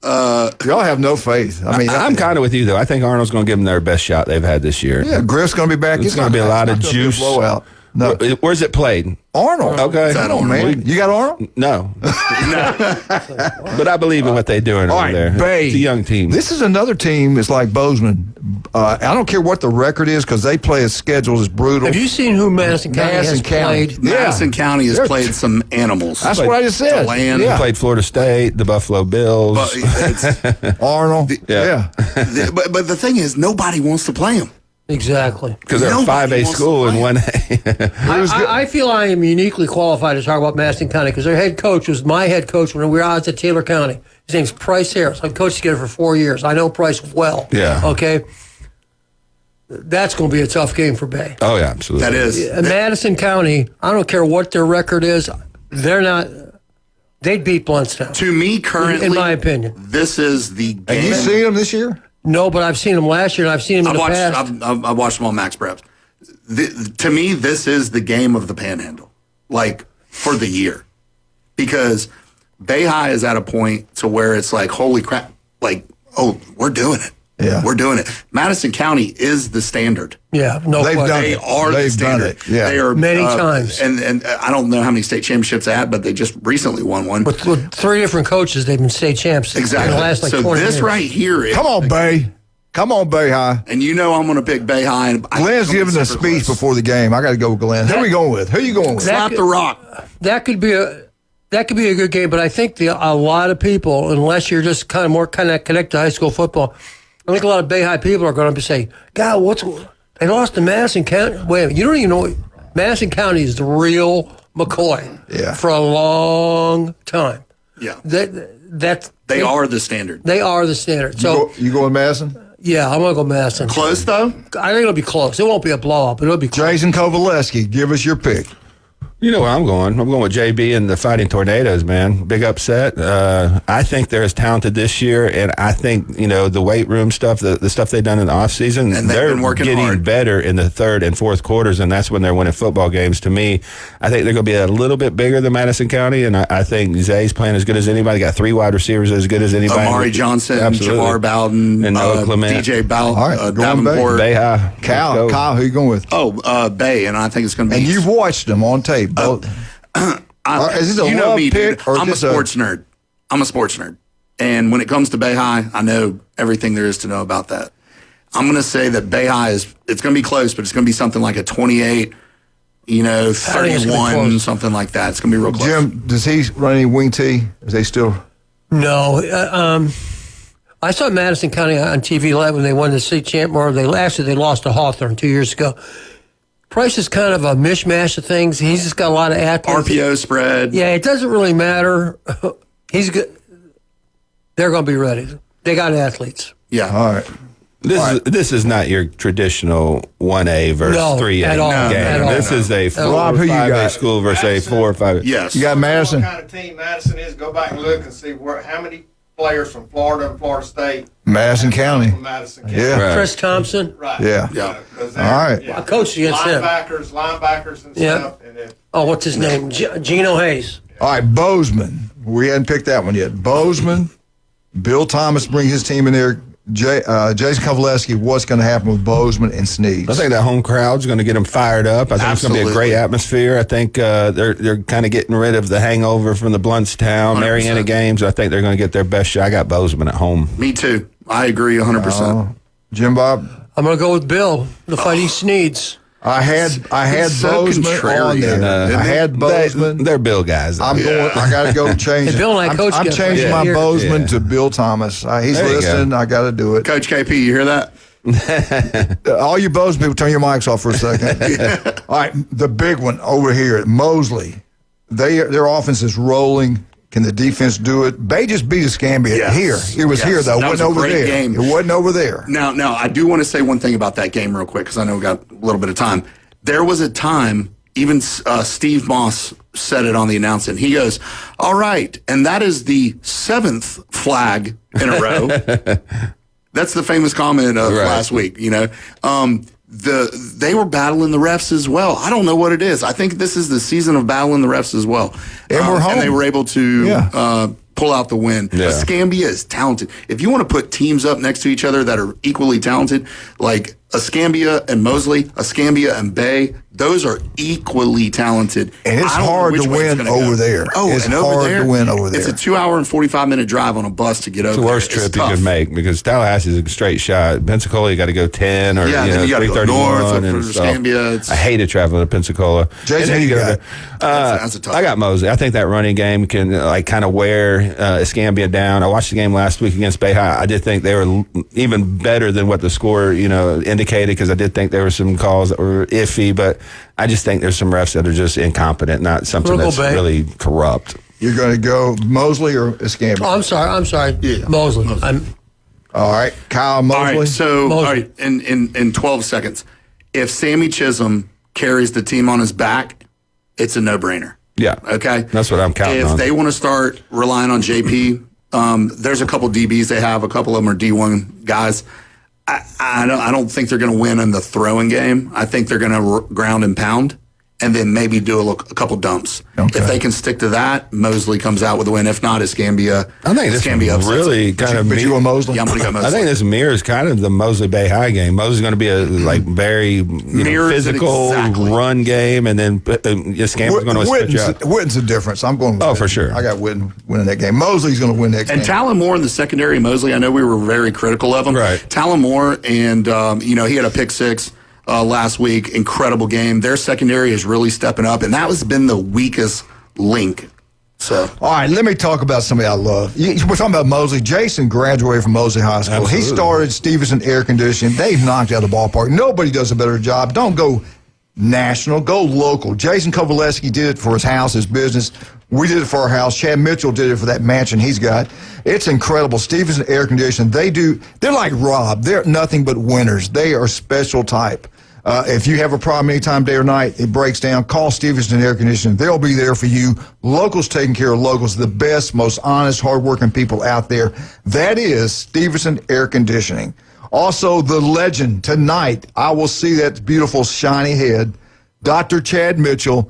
Y'all have no faith. I mean, I'm kind of with you, though. I think Arnold's going to give them their best shot they've had this year. Yeah, Griff's going to be back. It's going to be a lot of juice. Blowout. No. Where's it played? Arnold. Okay. Come on, man. You got Arnold? No. But I believe in what they're doing over there. Bay. It's a young team. This is another team. It's like Bozeman. I don't care what the record is because they play a schedule is brutal. Have you seen who Madison County has played? Madison County has played some animals. That's what I just said. He played Florida State, the Buffalo Bills. Arnold. Yeah. But the thing is, nobody wants to play him. Exactly. Because they're a 5A school and 1A. I feel I am uniquely qualified to talk about Madison County because their head coach was my head coach when we were out at Taylor County. His name's Price Harris. I've coached together for 4 years. I know Price well. Yeah. Okay. That's going to be a tough game for Bay. Oh, yeah, absolutely. That is. Madison County, I don't care what their record is, they're not. They'd beat Bluntstown. To me, currently, in my opinion, this is the game. Have you seen them this year? No, but I've seen them last year, and I've seen them in the past. I watched them on Max Preps. To me, this is the game of the Panhandle, like for the year, because Bay High is at a point to where it's like, holy crap, like, oh, we're doing it. Yeah, we're doing it. Madison County is the standard. Yeah, no They've question. done They it. are They've the standard. done it. Yeah, they are many times. And I don't know how many state championships they had, but they just recently won one. With 3 different coaches, they've been state champs. Exactly. In the last, so 20 this years. right here is come on, Bay. Come on, Bay High. And you know I'm going to pick Bay High. And Glenn's giving a speech before the game. I got to go with Glenn. Who are we going with? Who are you going with? Slap the rock. That could be a good game, but I think a lot of people, unless you're just kind of connected to high school football, I think a lot of Bay High people are going to be saying, God, they lost to Madison County. Wait a minute, you don't even know. Madison County is the real McCoy for a long time. Yeah. They are the standard. They are the standard. So you going Madison? Yeah, I'm going to go Madison. Close, though? I think it'll be close. It won't be a blowout, but it'll be close. Jason Kovaleski, give us your pick. You know where I'm going. I'm going with JB and the Fighting Tornadoes, man. Big upset. I think they're as talented this year, and I think, the weight room stuff, the stuff they've done in the offseason, and they're been working getting hard. better in the third and fourth quarters, and that's when they're winning football games. To me, I think they're going to be a little bit bigger than Madison County, and I think Zay's playing as good as anybody. Got 3 wide receivers as good as anybody. Amari Johnson, Absolutely. Javar Bowden, and Noah Clement. DJ Bell, All right, Davenport. Bay High. Kyle, who you going with? Bay, and I think it's going to be. And you've watched them on tape. Is this a you know love me, pick, dude. or I'm a just sports nerd. I'm a sports nerd. And when it comes to Bay High, I know everything there is to know about that. I'm going to say that Bay High it's going to be close, but it's going to be something like a 28, 31, something like that. It's going to be real close. Jim, does he run any wing T? Is they still? No. I saw Madison County on TV Live when they won the state champ, or they lost to Hawthorne 2 years ago. Price is kind of a mishmash of things. He's just got a lot of athletes. RPO spread. Yeah, it doesn't really matter. He's good. They're going to be ready. They got athletes. Yeah. All right. This is not your traditional 1A versus 3A at all, game. at all. This is a 4 Rob, or who you 5A got? school versus a 4 or 5A. Yes. You got Madison? What kind of team Madison is, go back and look and see how many players from Florida and Florida State. Madison County. From Madison County. Yeah. Right. Chris Thompson. Right. Yeah. All right. I coached against him. Linebackers and stuff. And then, What's his name? Gino Hayes. All right, Bozeman. We hadn't picked that one yet. Bozeman. Bill Thomas brings his team in there. Jason Kovaleski, what's going to happen with Bozeman and Sneeds? I think that home crowd's going to get them fired up. I think it's going to be a great atmosphere. I think they're kind of getting rid of the hangover from the Bluntstown, 100%. Marietta games. I think they're going to get their best shot. I got Bozeman at home. Me too. I agree 100%. Jim Bob? I'm going to go with Bill, the Fighting Sneeds. I had so Bozeman on there. I had Bozeman. They're Bill guys. I'm going. I got to go change. And Bill and I coached I'm together. changing my Yeah. Bozeman to Bill Thomas. He's There you listening. I got to do it. Coach KP, you hear that? All you Bozeman people, turn your mics off for a second. All right, the big one over here at Mosley. Their offense is rolling. Can the defense do it? Bay just beat Escambia here. It was here, though. It wasn't over there. Game. It wasn't over there. Now, I do want to say one thing about that game real quick because I know we got a little bit of time. There was a time, even Steve Moss said it on the announcement. He goes, all right, and that is the 7th flag in a row. That's the famous comment of last week, They were battling the refs as well. I don't know what it is. I think this is the season of battling the refs as well. And we're home. And they were able to pull out the win. Yeah. Escambia is talented. If you want to put teams up next to each other that are equally talented, like Escambia and Mosley, Escambia and Bay, Those are equally talented. And it's hard to win over there. Oh, it's and hard to win over there. It's a 2-hour and 45-minute drive on a bus to get over It's the worst there. trip you could make because Tallahassee is a straight shot. Pensacola, you got to go 10 or then you got to go 331. north and or Escambia. I hated traveling to Pensacola. Jason, And then who you got? That's a tough I got Mosley. I think that running game can kind of wear Escambia down. I watched the game last week against Bay High. I did think they were even better than what the score indicated because I did think there were some calls that were iffy, but I just think there's some refs that are just incompetent, not something that's really corrupt. You're going to go Mosley or Escambia? Oh, I'm sorry. Yeah. Mosley. All right, Kyle Mosley. All right, so Mosley. all right, in 12 seconds, if Sammy Chisholm carries the team on his back, it's a no-brainer. Yeah. Okay? That's what I'm counting on. If they want to start relying on JP, there's a couple DBs they have. A couple of them are D1 guys. I don't think they're going to win in the throwing game. I think they're going to ground and pound and then maybe do a couple dumps. Okay. If they can stick to that, Mosley comes out with a win. If not, Escambia. I think this really kind of. But you go Mosley? Yeah, I'm going to go Mosley. I think this mirrors kind of the Mosley Bay High game. Mosley's going to be a very physical run game, and then Escambia's going to switch out. Witten's the difference. I'm going. With for sure. I got Witten winning that game. Mosley's going to win that game. And Talon Moore in the secondary, Mosley. I know we were very critical of him. Right. Talon Moore, and he had a pick six. Last week, incredible game. Their secondary is really stepping up, and that has been the weakest link. So, all right, let me talk about somebody I love. We're talking about Mosley. Jason graduated from Mosley High School. Absolutely. He started Stevenson Air Conditioning. They've knocked out the ballpark. Nobody does a better job. Don't go national, go local. Jason Kovaleski did it for his house, his business. We did it for our house. Chad Mitchell did it for that mansion he's got. It's incredible. Stevenson Air Conditioning, they're like Rob. They're nothing but winners. They are special type. If you have a problem anytime, day or night, it breaks down, call Stevenson Air Conditioning. They'll be there for you. Locals taking care of locals, the best, most honest, hardworking people out there. That is Stevenson Air Conditioning. Also, the legend tonight, I will see that beautiful shiny head, Dr. Chad Mitchell.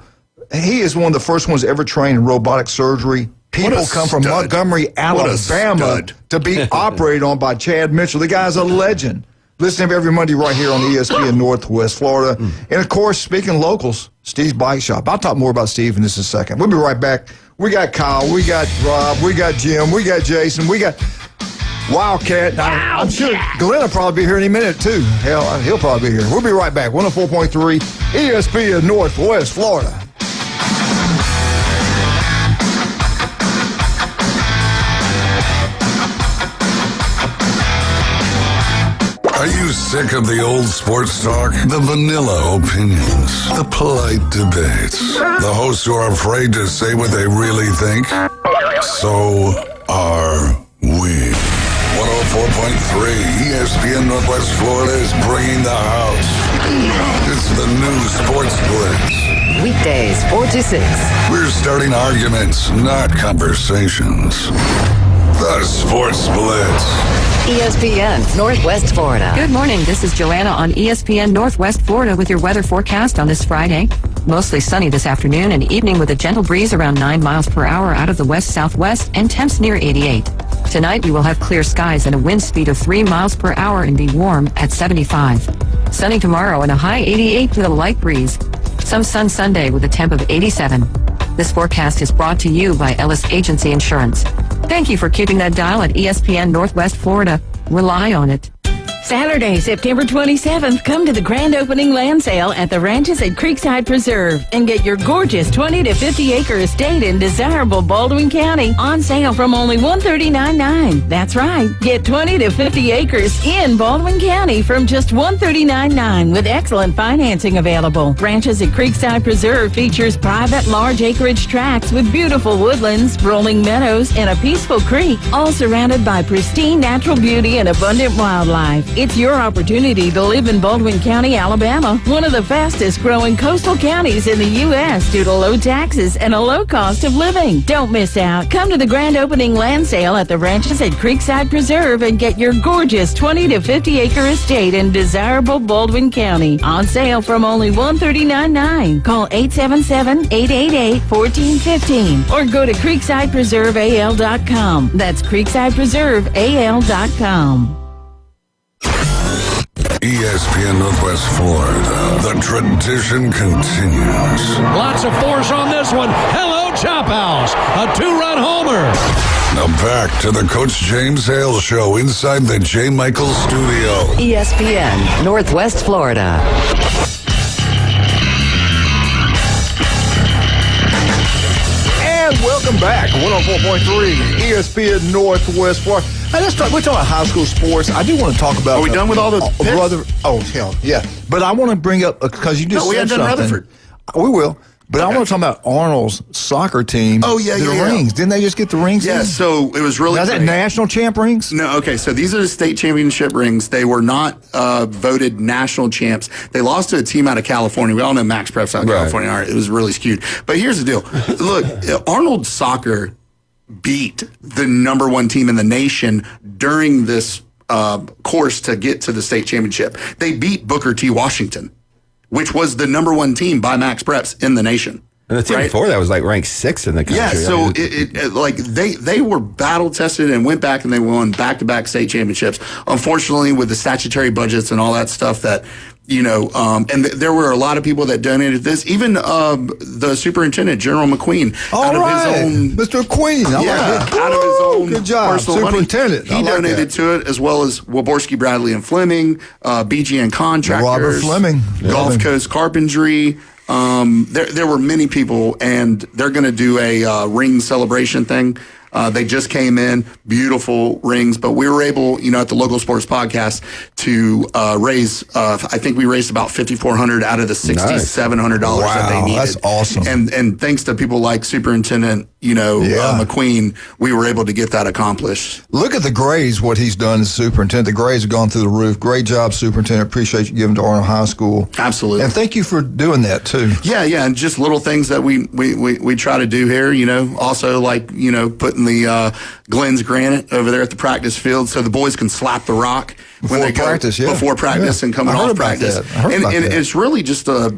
He is one of the first ones ever trained in robotic surgery. People come from Montgomery, Alabama to be operated on by Chad Mitchell. The guy's a legend. Listen to him every Monday right here on ESPN Northwest Florida. And, of course, speaking of locals, Steve's Bike Shop. I'll talk more about Steve in just a second. We'll be right back. We got Kyle. We got Rob. We got Jim. We got Jason. We got Wildcat. I'm sure Glenn will probably be here any minute, too. Hell, he'll probably be here. We'll be right back. 104.3 ESPN Northwest Florida. Are you sick of the old sports talk? The vanilla opinions? The polite debates? The hosts who are afraid to say what they really think? So are we. 104.3 ESPN Northwest Florida is bringing the house. It's the new Sports Blitz. Weekdays, 4 to 6. We're starting arguments, not conversations. The Sports Blitz. ESPN Northwest Florida. Good morning. This is Joanna on ESPN Northwest Florida with your weather forecast on this Friday. Mostly sunny this afternoon and evening with a gentle breeze around 9 miles per hour out of the west-southwest and temps near 88. Tonight we will have clear skies and a wind speed of 3 miles per hour and be warm at 75. Sunny tomorrow and a high 88 with a light breeze. Some sun Sunday with a temp of 87. This forecast is brought to you by Ellis Agency Insurance. Thank you for keeping that dial at ESPN Northwest Florida. Rely on it. Saturday, September 27th, come to the grand opening land sale at the ranches at Creekside Preserve and get your gorgeous 20 to 50 acre estate in desirable Baldwin County on sale from only $139.9. That's right. Get 20 to 50 acres in Baldwin County from just $139.9 with excellent financing available. Ranches at Creekside Preserve features private large acreage tracts with beautiful woodlands, rolling meadows, and a peaceful creek, all surrounded by pristine natural beauty and abundant wildlife. It's your opportunity to live in Baldwin County, Alabama, one of the fastest growing coastal counties in the U.S. due to low taxes and a low cost of living. Don't miss out. Come to the grand opening land sale at the ranches at Creekside Preserve and get your gorgeous 20 to 50 acre estate in desirable Baldwin County on sale from only $139.9. Call 877-888-1415 or go to creeksidepreserveal.com. That's creeksidepreserveal.com. ESPN Northwest Florida. The tradition continues. Lots of force on this one. Hello, Chop House. A 2-run homer. Now back to the Coach James Hale Show inside the J. Michael Studio. ESPN, Northwest Florida. And welcome back. 104.3 ESPN Northwest Florida. Hey, let's talk. We're talking about high school sports. I do want to talk about. Are we done with all the picks? brother? Oh hell, yeah. But I want to bring up because you just No, we said hadn't done something. Rutherford. We will. But I want to talk about Arnold's soccer team. Oh, yeah, the yeah. rings. Didn't they just get the rings? Yeah, in? so it was really Now, is that great. national champ rings? No, okay, so these are the state championship rings. They were not voted national champs. They lost to a team out of California. We all know Max Prep's out of California. All right, it was really skewed. But here's the deal. Look, Arnold Soccer beat the number one team in the nation during this course to get to the state championship. They beat Booker T. Washington, which was the number one team by Max Preps in the nation. And the team before that was like ranked 6th in the country. Yeah, so like they were battle tested and went back and they won back-to-back state championships. Unfortunately, with the statutory budgets and all that stuff that, and there were a lot of people that donated this. Even the superintendent, General McQueen, out of his own, Mr. Queen. out of his own good job, personal money, superintendent. he donated to it, as well as Waborski, Bradley, and Fleming, BGN Contractors, Robert Fleming, Gulf Coast Carpentry. There were many people, and they're going to do a ring celebration thing. They just came in, beautiful rings, but we were able, at the Local Sports Podcast to raise. I think we raised about $5,400 out of the $6,700 that they needed. That's awesome. And thanks to people like Superintendent, McQueen, we were able to get that accomplished. Look at the grades, what he's done as superintendent. The grades have gone through the roof. Great job, superintendent. Appreciate you giving to Arnold High School. Absolutely. And thank you for doing that, too. Yeah, and just little things that we try to do here, Also, like, putting the Glenn's granite over there at the practice field so the boys can slap the rock when they practice, go before practice and coming off practice. And it's really just a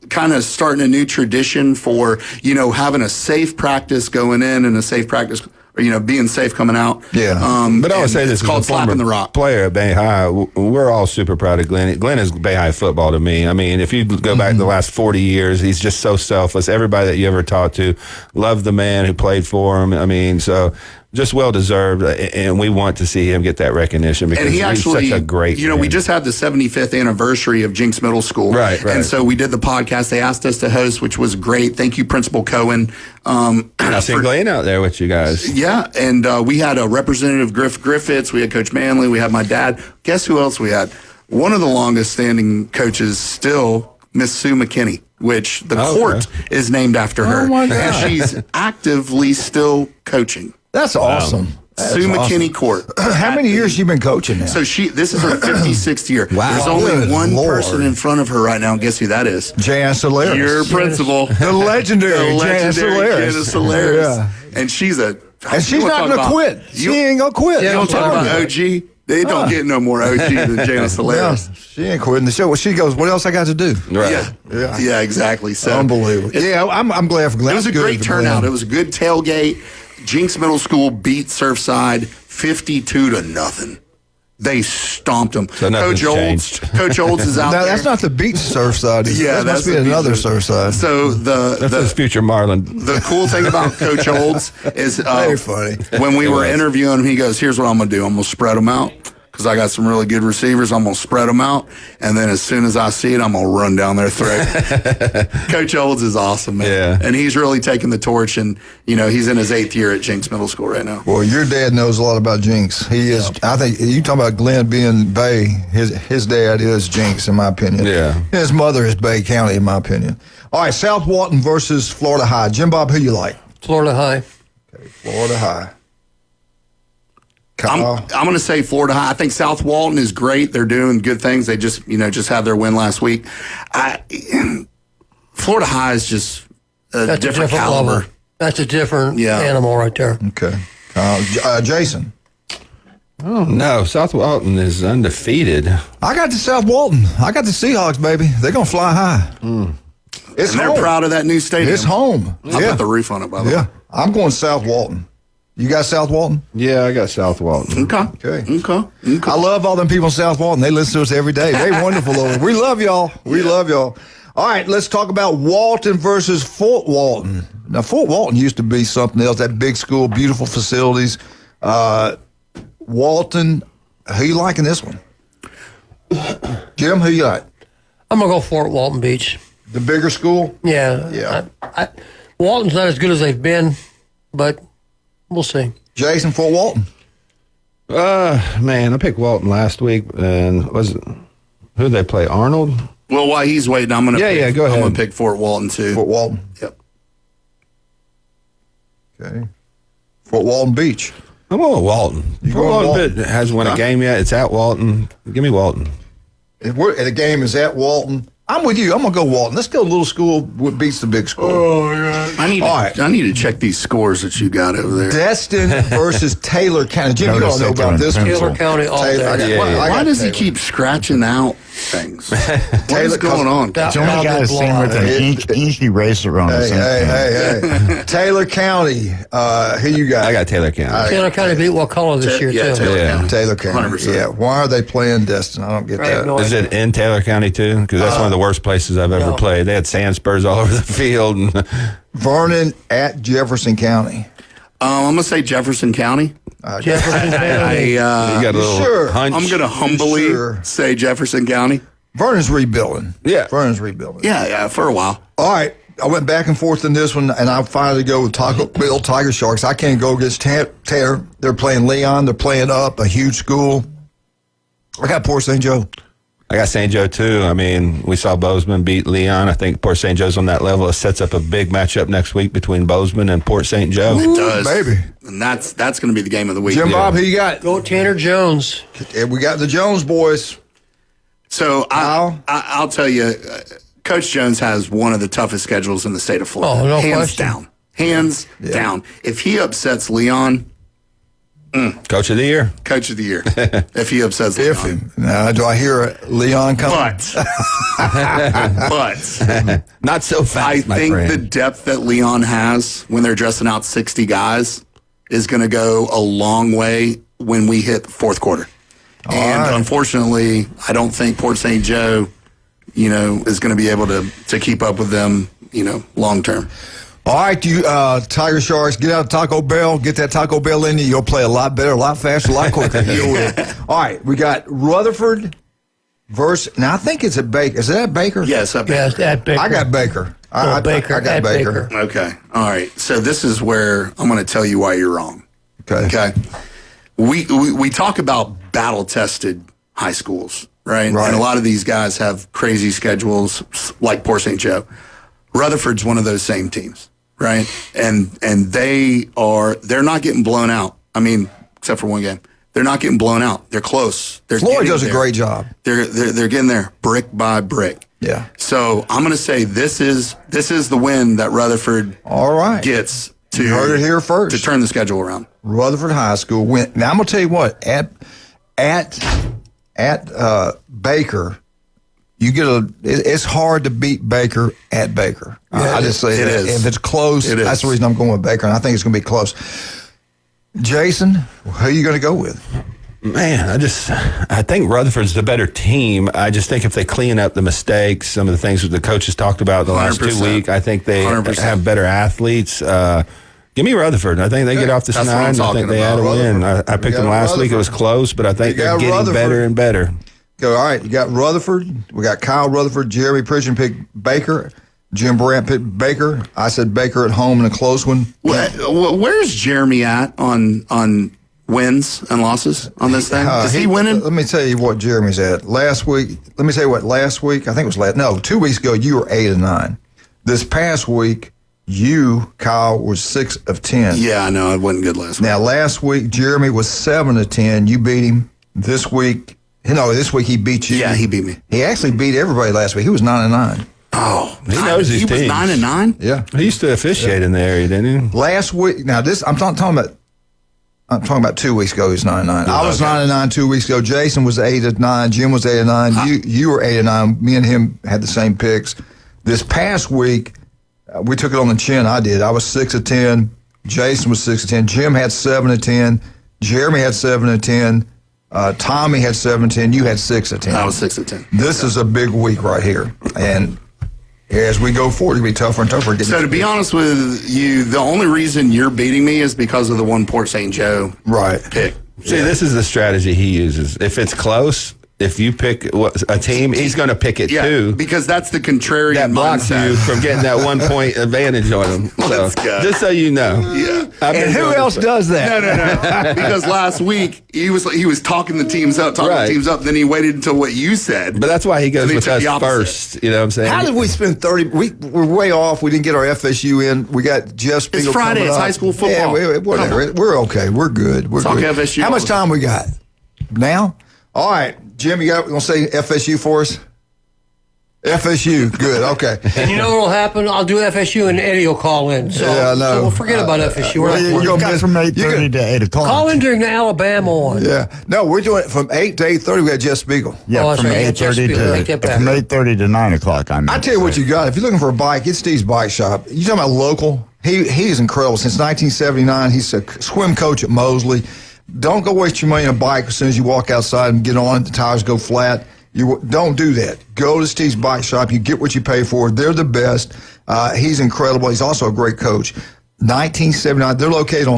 kind of starting a new tradition for, having a safe practice going in and a safe practice, or, being safe coming out. Yeah. But I would say this it's called is a former slapping the rock. Player at Bay High. We're all super proud of Glenn. Glenn is Bay High football to me. I mean, if you go back the last 40 years, he's just so selfless. Everybody that you ever talked to loved the man who played for him. I mean, so just well deserved, and we want to see him get that recognition because he's such a great man. We just had the 75th anniversary of Jinx Middle School. Right. And so we did the podcast. They asked us to host, which was great. Thank you, Principal Cohen. I see Glenn out there with you guys. Yeah, and we had a Representative Griffiths. We had Coach Manley. We had my dad. Guess who else we had? One of the longest standing coaches still, Miss Sue McKinney, which the court is named after her. Oh, my God. And she's actively still coaching. That's awesome. Sue McKinney Court. How many years has she been coaching now? So this is her 56th year. Wow. There's only Good one Lord. person in front of her right now, and guess who that is? Jan Solaris. Your principal. The legendary Jan Solaris. Janice Solaris. Yeah. And she's a... And she's not going to quit. She ain't going to quit. You don't talk about OG. They don't get no more OG than Janice Solaris. No, she ain't quitting the show. She goes, what else I got to do? Right. Yeah, exactly. So Unbelievable. Yeah, I'm glad for Glenn. It was a Good great for turnout. Glenn. It was a good tailgate. Jinx Middle School beat Surfside 52-0. They stomped them. So Coach Olds is out No, there. that's not the beach Surfside. Yeah, that must be the another beach Surfside. So That's his future Marlin. the cool thing about Coach Olds is Very funny. when we were interviewing him, he goes, here's what I'm going to do. I'm going to spread them out because I got some really good receivers. I'm going to spread them out. And then as soon as I see it, I'm going to run down their throat. Coach Olds is awesome, man. Yeah. And he's really taking the torch. And, he's in his 8th year at Jinx Middle School right now. Well, your dad knows a lot about Jinx. He is. I think you talking about Glenn being Bay. His dad is Jinx, in my opinion. Yeah. His mother is Bay County, in my opinion. All right, South Walton versus Florida High. Jim Bob, who you like? Florida High. Okay, Florida High. I'm going to say Florida High. I think South Walton is great. They're doing good things. They just had their win last week. Florida High is just a different caliber. level. That's a different animal right there. Okay. Jason. Oh, no. South Walton is undefeated. I got the South Walton. I got the Seahawks, baby. They're going to fly high. They're proud of that new stadium. It's home. I put the roof on it, by the way. Yeah. I'm going South Walton. You got South Walton? Yeah, I got South Walton. Okay. I love all them people in South Walton. They listen to us every day. They're wonderful over there. We love y'all. We love y'all. All right, let's talk about Walton versus Fort Walton. Now, Fort Walton used to be something else, that big school, beautiful facilities. Walton, who you liking this one? Jim, who you like? I'm going to go Fort Walton Beach. The bigger school? Yeah. Yeah. Walton's not as good as they've been, but we'll see. Jason, Fort Walton? Man, I picked Walton last week, and who did they play? Arnold? Well, while he's waiting, I'm going to go ahead. I'm going to pick Fort Walton, too. Fort Walton? Yep. Okay. Fort Walton Beach. I'm going with Walton. Fort Walton hasn't won a game yet. It's at Walton. Give me Walton. If the game is at Walton, I'm with you. I'm going to go Walton. Let's go little school beats the big school. Oh, yeah. I need to check these scores that you got over there. Destin versus Taylor County. Jim, you don't know about this. Taylor County all day. Why does he keep scratching out things? What is going on? It's only got a thing with an inky eraser on it. Hey. Taylor County. Who you got? I got Taylor County. Taylor County beat Wakulla this year, too. Taylor County. 100%. Yeah. Why are they playing Destin? I don't get that. Is it in Taylor County, too? Because that's one of the worst places I've ever played. They had sand spurs all over the field. Vernon at Jefferson County. I'm going to say Jefferson County. Jefferson County. You got a little hunch? I'm going to humbly say Jefferson County. Vernon's rebuilding. Yeah. Vernon's rebuilding. Yeah, for a while. All right. I went back and forth in this one, and I finally go with Taco Bill Tiger Sharks. I can't go against Taylor. They're playing Leon. They're playing up, a huge school. I got Port St. Joe. I got St. Joe, too. I mean, we saw Bozeman beat Leon. I think Port St. Joe's on that level. It sets up a big matchup next week between Bozeman and Port St. Joe. It does. Baby. And that's going to be the game of the week. Jim Bob, who you got? Go Tanner Jones. We got the Jones boys. So I'll tell you, Coach Jones has one of the toughest schedules in the state of Florida. Oh, no Hands question. down. Hands down. If he upsets Leon, Coach of the year. Coach of the year. If he upsets Leon. Now, do I hear Leon coming? But not so fast. I think the depth that Leon has when they're dressing out 60 guys is going to go a long way when we hit the fourth quarter. Unfortunately, I don't think Port St. Joe, is going to be able to keep up with them, long term. All right, you Tiger Sharks, get out of Taco Bell. Get that Taco Bell in you. You'll play a lot better, a lot faster, a lot quicker. You'll win. All right, we got Rutherford versus. Now I think it's at Baker. Is it at Baker? Yes, at Baker. Yes, at Baker. I got Baker. I got Baker. Okay. All right. So this is where I'm going to tell you why you're wrong. Okay. We talk about battle tested high schools, right? And a lot of these guys have crazy schedules, like Port St. Joe. Rutherford's one of those same teams, right? And they're not getting blown out. I mean, except for one game. They're not getting blown out. They're close. Floyd does a great job. They're getting there brick by brick. Yeah. So I'm going to say this is the win that Rutherford gets to. You heard it here first. To turn the schedule around. Rutherford High School win. Now I'm going to tell you what, at Baker, you get it's hard to beat Baker at Baker. I just say that. If it's close, that's the reason I'm going with Baker, and I think it's going to be close. Jason, who are you going to go with? Man, I think Rutherford's the better team. I just think if they clean up the mistakes, some of the things that the coaches talked about the last 2 weeks, I think they 100%. Have better athletes. Give me Rutherford. I think they get off the snide. I think they add a win. I picked them last week. It was close, but I think they're getting better and better. All right, you got Rutherford. We got Kyle Rutherford. Jeremy Pridgeon picked Baker. Jim Brandt picked Baker. I said Baker at home in a close one. Where's Jeremy at on wins and losses on this thing? Is he winning? Let me tell you what Jeremy's at. Last week, I think it was 2 weeks ago, you were 8-9. This past week, you, Kyle, was 6 of 10. Yeah, I know. It wasn't good last week. Now, last week, Jeremy was 7 of 10. You beat him. This week he beat you. Yeah, he beat me. He actually beat everybody last week. He was 9-9. Oh, he knows his teams. He was 9-9? Yeah. He used to officiate in the area, didn't he? Last week, now this, I'm talking about 2 weeks ago, he was 9-9. I was 9-9 2 weeks ago. Jason was 8-9. Jim was 8-9. You were 8-9. Me and him had the same picks. This past week, we took it on the chin. I did. I was 6 of 10. Jason was 6 of 10. Jim had 7 of 10. Jeremy had 7 of 10. Tommy had 7 of 10. You had 6 of 10. I was 6 of 10. This is a big week right here. And as we go forward, it'll be tougher and tougher. So to be honest with you, the only reason you're beating me is because of the one Port St. Joe pick. See, this is the strategy he uses. If it's close, if you pick a team, he's going to pick it too. Because that's the contrarian that blocks mindset. you from getting that 1 point advantage on him. So, just so you know. Yeah. And who else does that? No. Because last week he was talking the teams up, then he waited until what you said. But that's why he goes with us first. You know what I'm saying? How did we spend 30? We're way off. We didn't get our FSU in. We got Jeff Spiegel. It's Friday. Coming It's up. high school football. Yeah, whatever. We're okay. We're good. We're Talk good. FSU. How much time we got? Now? All right. Jim, you going to say FSU for us? FSU. Good. Okay. And you know what will happen? I'll do FSU and Eddie will call in. So, Yeah, I know. so we'll forget about FSU. We're You've got from 8:30 to 8 o'clock. Call in during the Alabama one. Yeah. No, we're doing it from 8 to 8:30. We got Jeff Spiegel. Yeah, from 8:30 to 9 o'clock. I tell you what you got. If you're looking for a bike, it's Steve's Bike Shop. You talking about local? He's incredible. Since 1979, he's a swim coach at Mosley. Don't go waste your money on a bike as soon as you walk outside and get on it. The tires go flat. You don't do that. Go to Steve's Bike Shop. You get what you pay for. They're the best. He's incredible. He's also a great coach. 1979. They're located on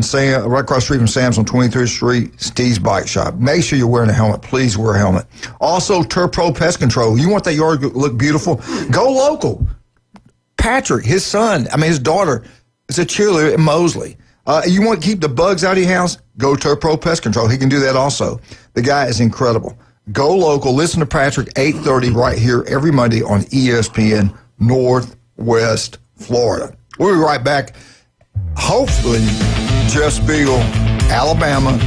right across the street from Sam's on 23rd Street. Steve's Bike Shop. Make sure you're wearing a helmet. Please wear a helmet. Also, Turpro Pest Control. You want that yard to look beautiful? Go local. Patrick, his daughter, is a cheerleader at Mosley. You want to keep the bugs out of your house? Go to Turpro Pest Control. He can do that also. The guy is incredible. Go local. Listen to Patrick, 8:30 right here every Monday on ESPN Northwest Florida. We'll be right back. Hopefully, Jeff Spiegel, Alabama,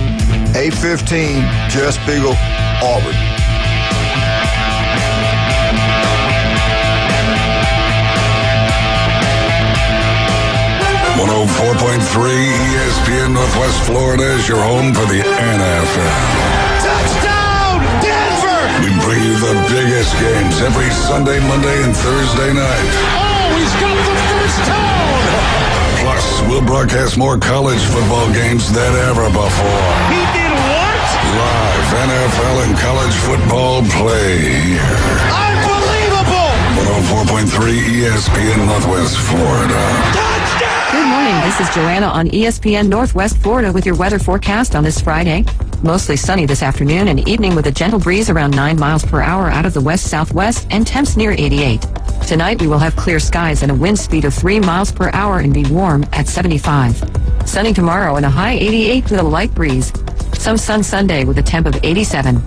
8:15, Jeff Spiegel, Auburn. ESPN Northwest Florida is your home for the NFL. Touchdown, Denver! We bring you the biggest games every Sunday, Monday, and Thursday night. Oh, he's got the first down! Plus, we'll broadcast more college football games than ever before. He did what? Live NFL and college football play here. Unbelievable! 104.3 ESPN Northwest Florida. Good morning. This is Joanna on ESPN Northwest Florida with your weather forecast on this Friday. Mostly sunny this afternoon and evening with a gentle breeze around 9 miles per hour out of the west-southwest and temps near 88. Tonight we will have clear skies and a wind speed of 3 miles per hour and be warm at 75. Sunny tomorrow and a high 88 with a light breeze. Some sun Sunday with a temp of 87.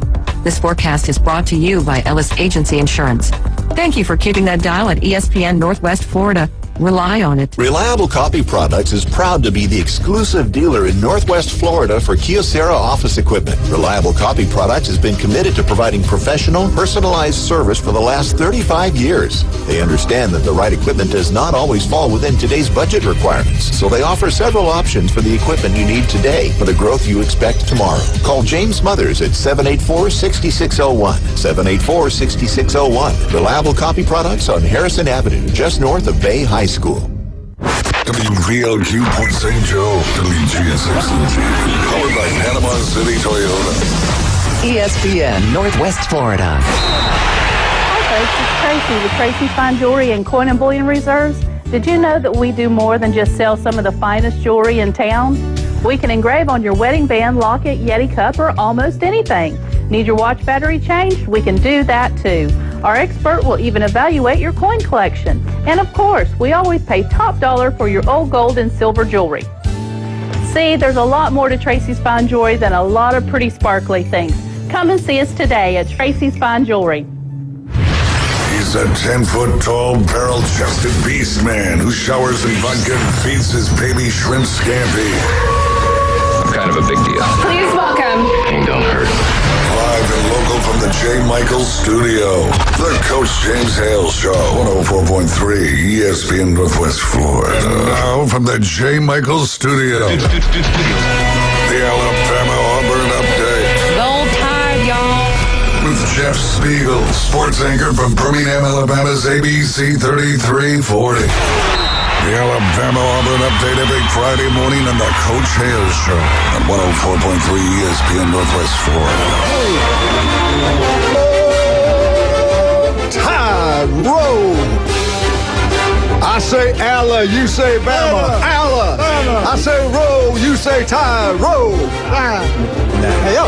This forecast is brought to you by Ellis Agency Insurance. Thank you for keeping that dial at ESPN Northwest Florida. Rely on it. Reliable Copy Products is proud to be the exclusive dealer in Northwest Florida for Kyocera office equipment. Reliable Copy Products has been committed to providing professional, personalized service for the last 35 years. They understand that the right equipment does not always fall within today's budget requirements, so they offer several options for the equipment you need today for the growth you expect tomorrow. Call James Mothers at 784-6601. 784-6601. Reliable Copy Products on Harrison Avenue, just north of Bay High School. WVLQ Port St. Joe, WGSX, powered by Panama City Toyota. ESPN Northwest Florida. Hi folks, it's Tracy with Tracy's Fine Jewelry and Coin and Bullion Reserves. Did you know that we do more than just sell some of the finest jewelry in town? We can engrave on your wedding band, locket, Yeti cup, or almost anything. Need your watch battery changed? We can do that too. Our expert will even evaluate your coin collection. And of course, we always pay top dollar for your old gold and silver jewelry. See, there's a lot more to Tracy's Fine Jewelry than a lot of pretty sparkly things. Come and see us today at Tracy's Fine Jewelry. He's a 10-foot-tall, barrel-chested beast man who showers in vodka and feeds his baby shrimp scampi. I'm kind of a big deal. Please welcome. Pain don't hurt. Live and local from the J. Michaels Studio, the Coach James Hale Show, 104.3 ESPN Northwest Florida. And now from the J. Michaels Studio, the Alabama Auburn Update. Roll Tide, y'all. With Jeff Spiegel, sports anchor from Birmingham, Alabama's ABC 3340. The Alabama-Auburn update every Friday morning on the Coach Hale Show on 104.3 ESPN Northwest Florida. Tyrone. I say Allah, you say Bama. Allah. I say roll, you say Tyrone. Hey, yo,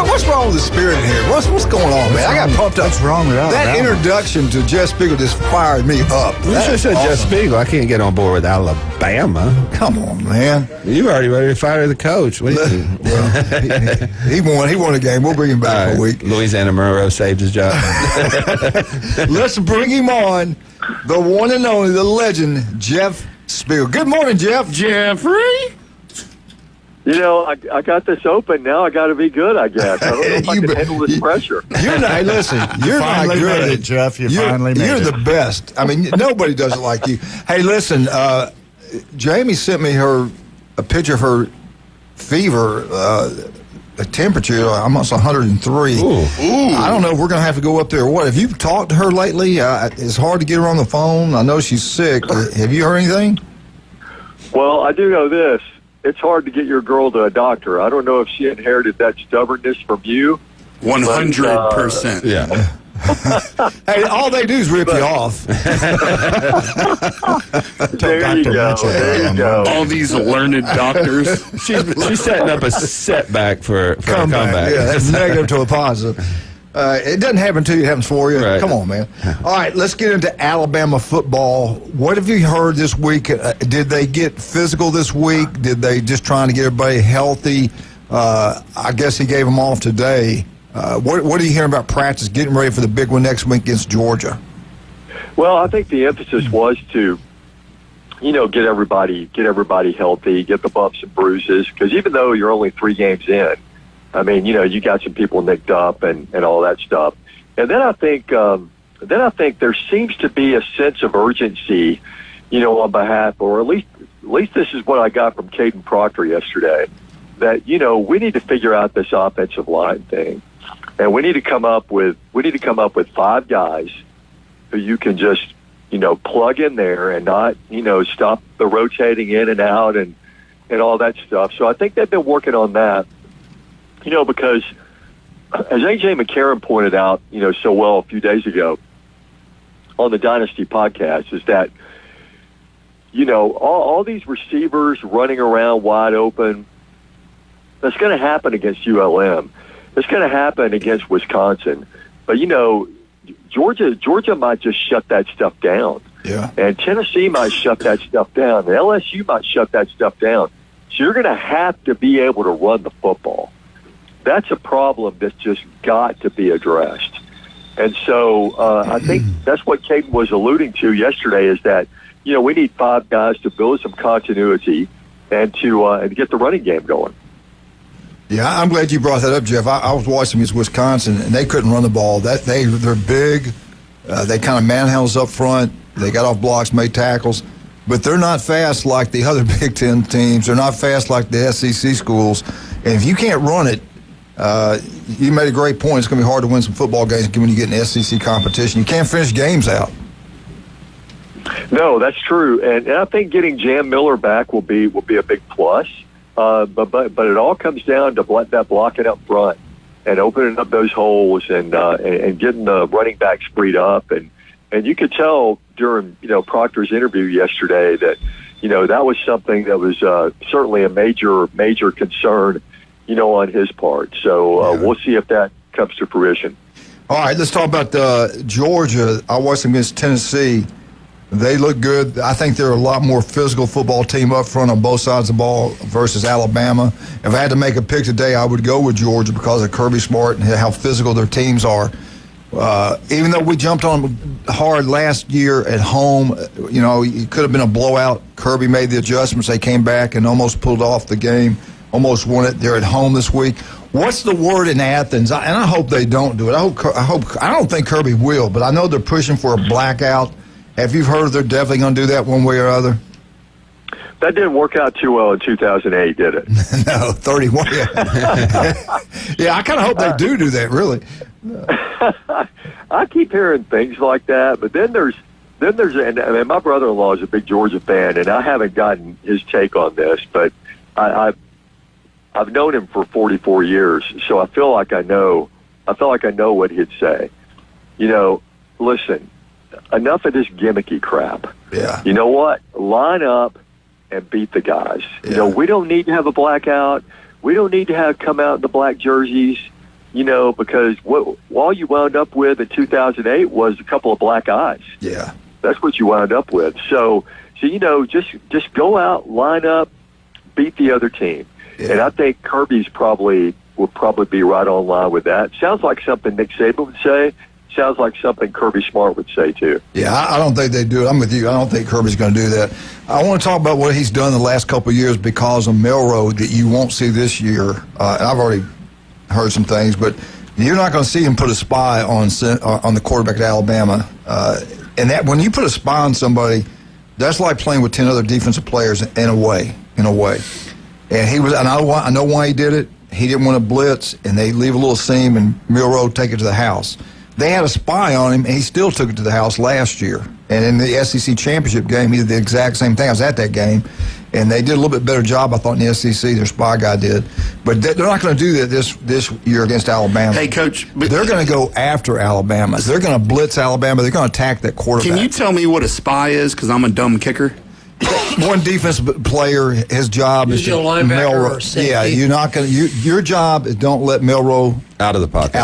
what's wrong with the spirit in here? What's going on, man? I got pumped up. What's wrong with that introduction to Jeff Spiegel just fired me up. You should have said Jeff Spiegel. I can't get on board with Alabama. Come on, man. You already ready to fire the coach. What do you think? Well, he won a game. We'll bring him back for a week. Louisiana Monroe saved his job. Let's bring him on. The one and only, the legend, Jeff Spiegel. Good morning, Jeff. Jeffrey. You know, I got this open. Now I got to be good, I guess. I don't know if I can handle this pressure. You're not, hey, listen, you're not finally good made it, Jeff. You finally made You're it. the best. I mean, nobody does it like you. Hey, listen, Jamie sent me a picture of her fever, the temperature, almost 103. Ooh. I don't know if we're going to have to go up there or what. Have you talked to her lately? It's hard to get her on the phone. I know she's sick. Have you heard anything? Well, I do know this. It's hard to get your girl to a doctor. I don't know if she inherited that stubbornness from you. 100%. Yeah. Hey, all they do is rip you off. There you go. There you go. All these learned doctors. She's setting up a setback for a comeback. Yeah, that's negative to a positive. It doesn't happen to you, it happens for you. Right. Come on, man. All right, let's get into Alabama football. What have you heard this week? Did they get physical this week? Did they just trying to get everybody healthy? I guess he gave them off today. What are you hearing about practice, getting ready for the big one next week against Georgia? Well, I think the emphasis was to, get everybody healthy, get the bumps and bruises. Because even though you're only 3 games in, I mean, you got some people nicked up and all that stuff. And then I think there seems to be a sense of urgency, on behalf, or at least this is what I got from Caden Proctor yesterday, that we need to figure out this offensive line thing, and we need to come up with 5 guys who you can just plug in there and not stop the rotating in and out and all that stuff. So I think they've been working on that. Because as A.J. McCarron pointed out, so well a few days ago on the Dynasty podcast, is that, all these receivers running around wide open, that's going to happen against ULM. It's going to happen against Wisconsin. But, Georgia might just shut that stuff down. Yeah. And Tennessee might shut that stuff down. And LSU might shut that stuff down. So you're going to have to be able to run the football. That's a problem that's just got to be addressed. And so I think that's what Caden was alluding to yesterday, is that, we need 5 guys to build some continuity and to get the running game going. Yeah, I'm glad you brought that up, Jeff. I was watching against Wisconsin, and they couldn't run the ball. They're big. They kind of manhandles up front. They got off blocks, made tackles. But they're not fast like the other Big Ten teams. They're not fast like the SEC schools. And if you can't run it, you made a great point. It's going to be hard to win some football games when you get in SEC competition. You can't finish games out. No, that's true, and I think getting Jam Miller back will be a big plus. But it all comes down to that blocking up front and opening up those holes and getting the running backs freed up. And you could tell during Proctor's interview yesterday that that was something that was certainly a major concern on his part. So we'll see if that comes to fruition. All right, let's talk about Georgia. I watched them against Tennessee. They look good. I think they're a lot more physical football team up front on both sides of the ball versus Alabama. If I had to make a pick today, I would go with Georgia because of Kirby Smart and how physical their teams are. Even though we jumped on them hard last year at home, it could have been a blowout. Kirby made the adjustments. They came back and almost pulled off the game. Almost won it. They're at home this week. What's the word in Athens? And I hope they don't do it. I don't think Kirby will, but I know they're pushing for a blackout. Have you heard they're definitely going to do that one way or other? That didn't work out too well in 2008, did it? No, 31. Yeah, I kind of hope they do that, really. I keep hearing things like that, but then there's then there's and my brother-in-law is a big Georgia fan, and I haven't gotten his take on this, but I've known him for 44 years, so I feel like I know what he'd say. Listen, enough of this gimmicky crap. Yeah. You know what? Line up and beat the guys. Yeah. We don't need to have a blackout. We don't need to have come out in the black jerseys. Because all you wound up with in 2008 was a couple of black eyes. Yeah. That's what you wound up with. So just go out, line up, beat the other team. Yeah. And I think Kirby's will probably be right on line with that. Sounds like something Nick Saban would say. Sounds like something Kirby Smart would say, too. Yeah, I don't think they do it. I'm with you. I don't think Kirby's going to do that. I want to talk about what he's done the last couple of years because of Milroe that you won't see this year. And I've already heard some things, but you're not going to see him put a spy on the quarterback at Alabama. And that when you put a spy on somebody, that's like playing with 10 other defensive players in a way. And I know why he did it. He didn't want to blitz, and they leave a little seam, and Milroe take it to the house. They had a spy on him, and he still took it to the house last year. And in the SEC championship game, he did the exact same thing. I was at that game, and they did a little bit better job, I thought, in the SEC. Their spy guy did. But they're not going to do that this year against Alabama. Hey, Coach. They're going to go after Alabama. They're going to blitz Alabama. They're going to attack that quarterback. Can you tell me what a spy is? Because I'm a dumb kicker. One defensive player, his job is to linebacker or safety. Yeah, you're not going to. Your job is don't let Milroe out of the pocket.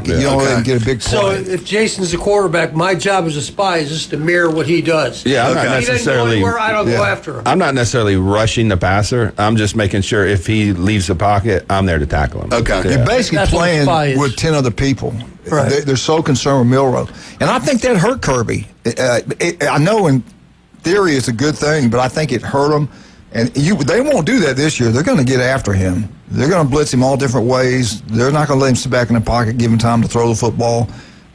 Yeah. You don't let him get a big play. So if Jason's the quarterback, my job as a spy is just to mirror what he does. Yeah, I'm not necessarily. He doesn't go anywhere, I don't go after him. I'm not necessarily rushing the passer. I'm just making sure if he leaves the pocket, I'm there to tackle him. Okay. Yeah. You're basically playing with 10 other people. Right. They're so concerned with Milroe, and I think that hurt Kirby. I know in theory it's a good thing, but I think it hurt him. And they won't do that this year. They're going to get after him. They're going to blitz him all different ways. They're not going to let him sit back in the pocket, give him time to throw the football.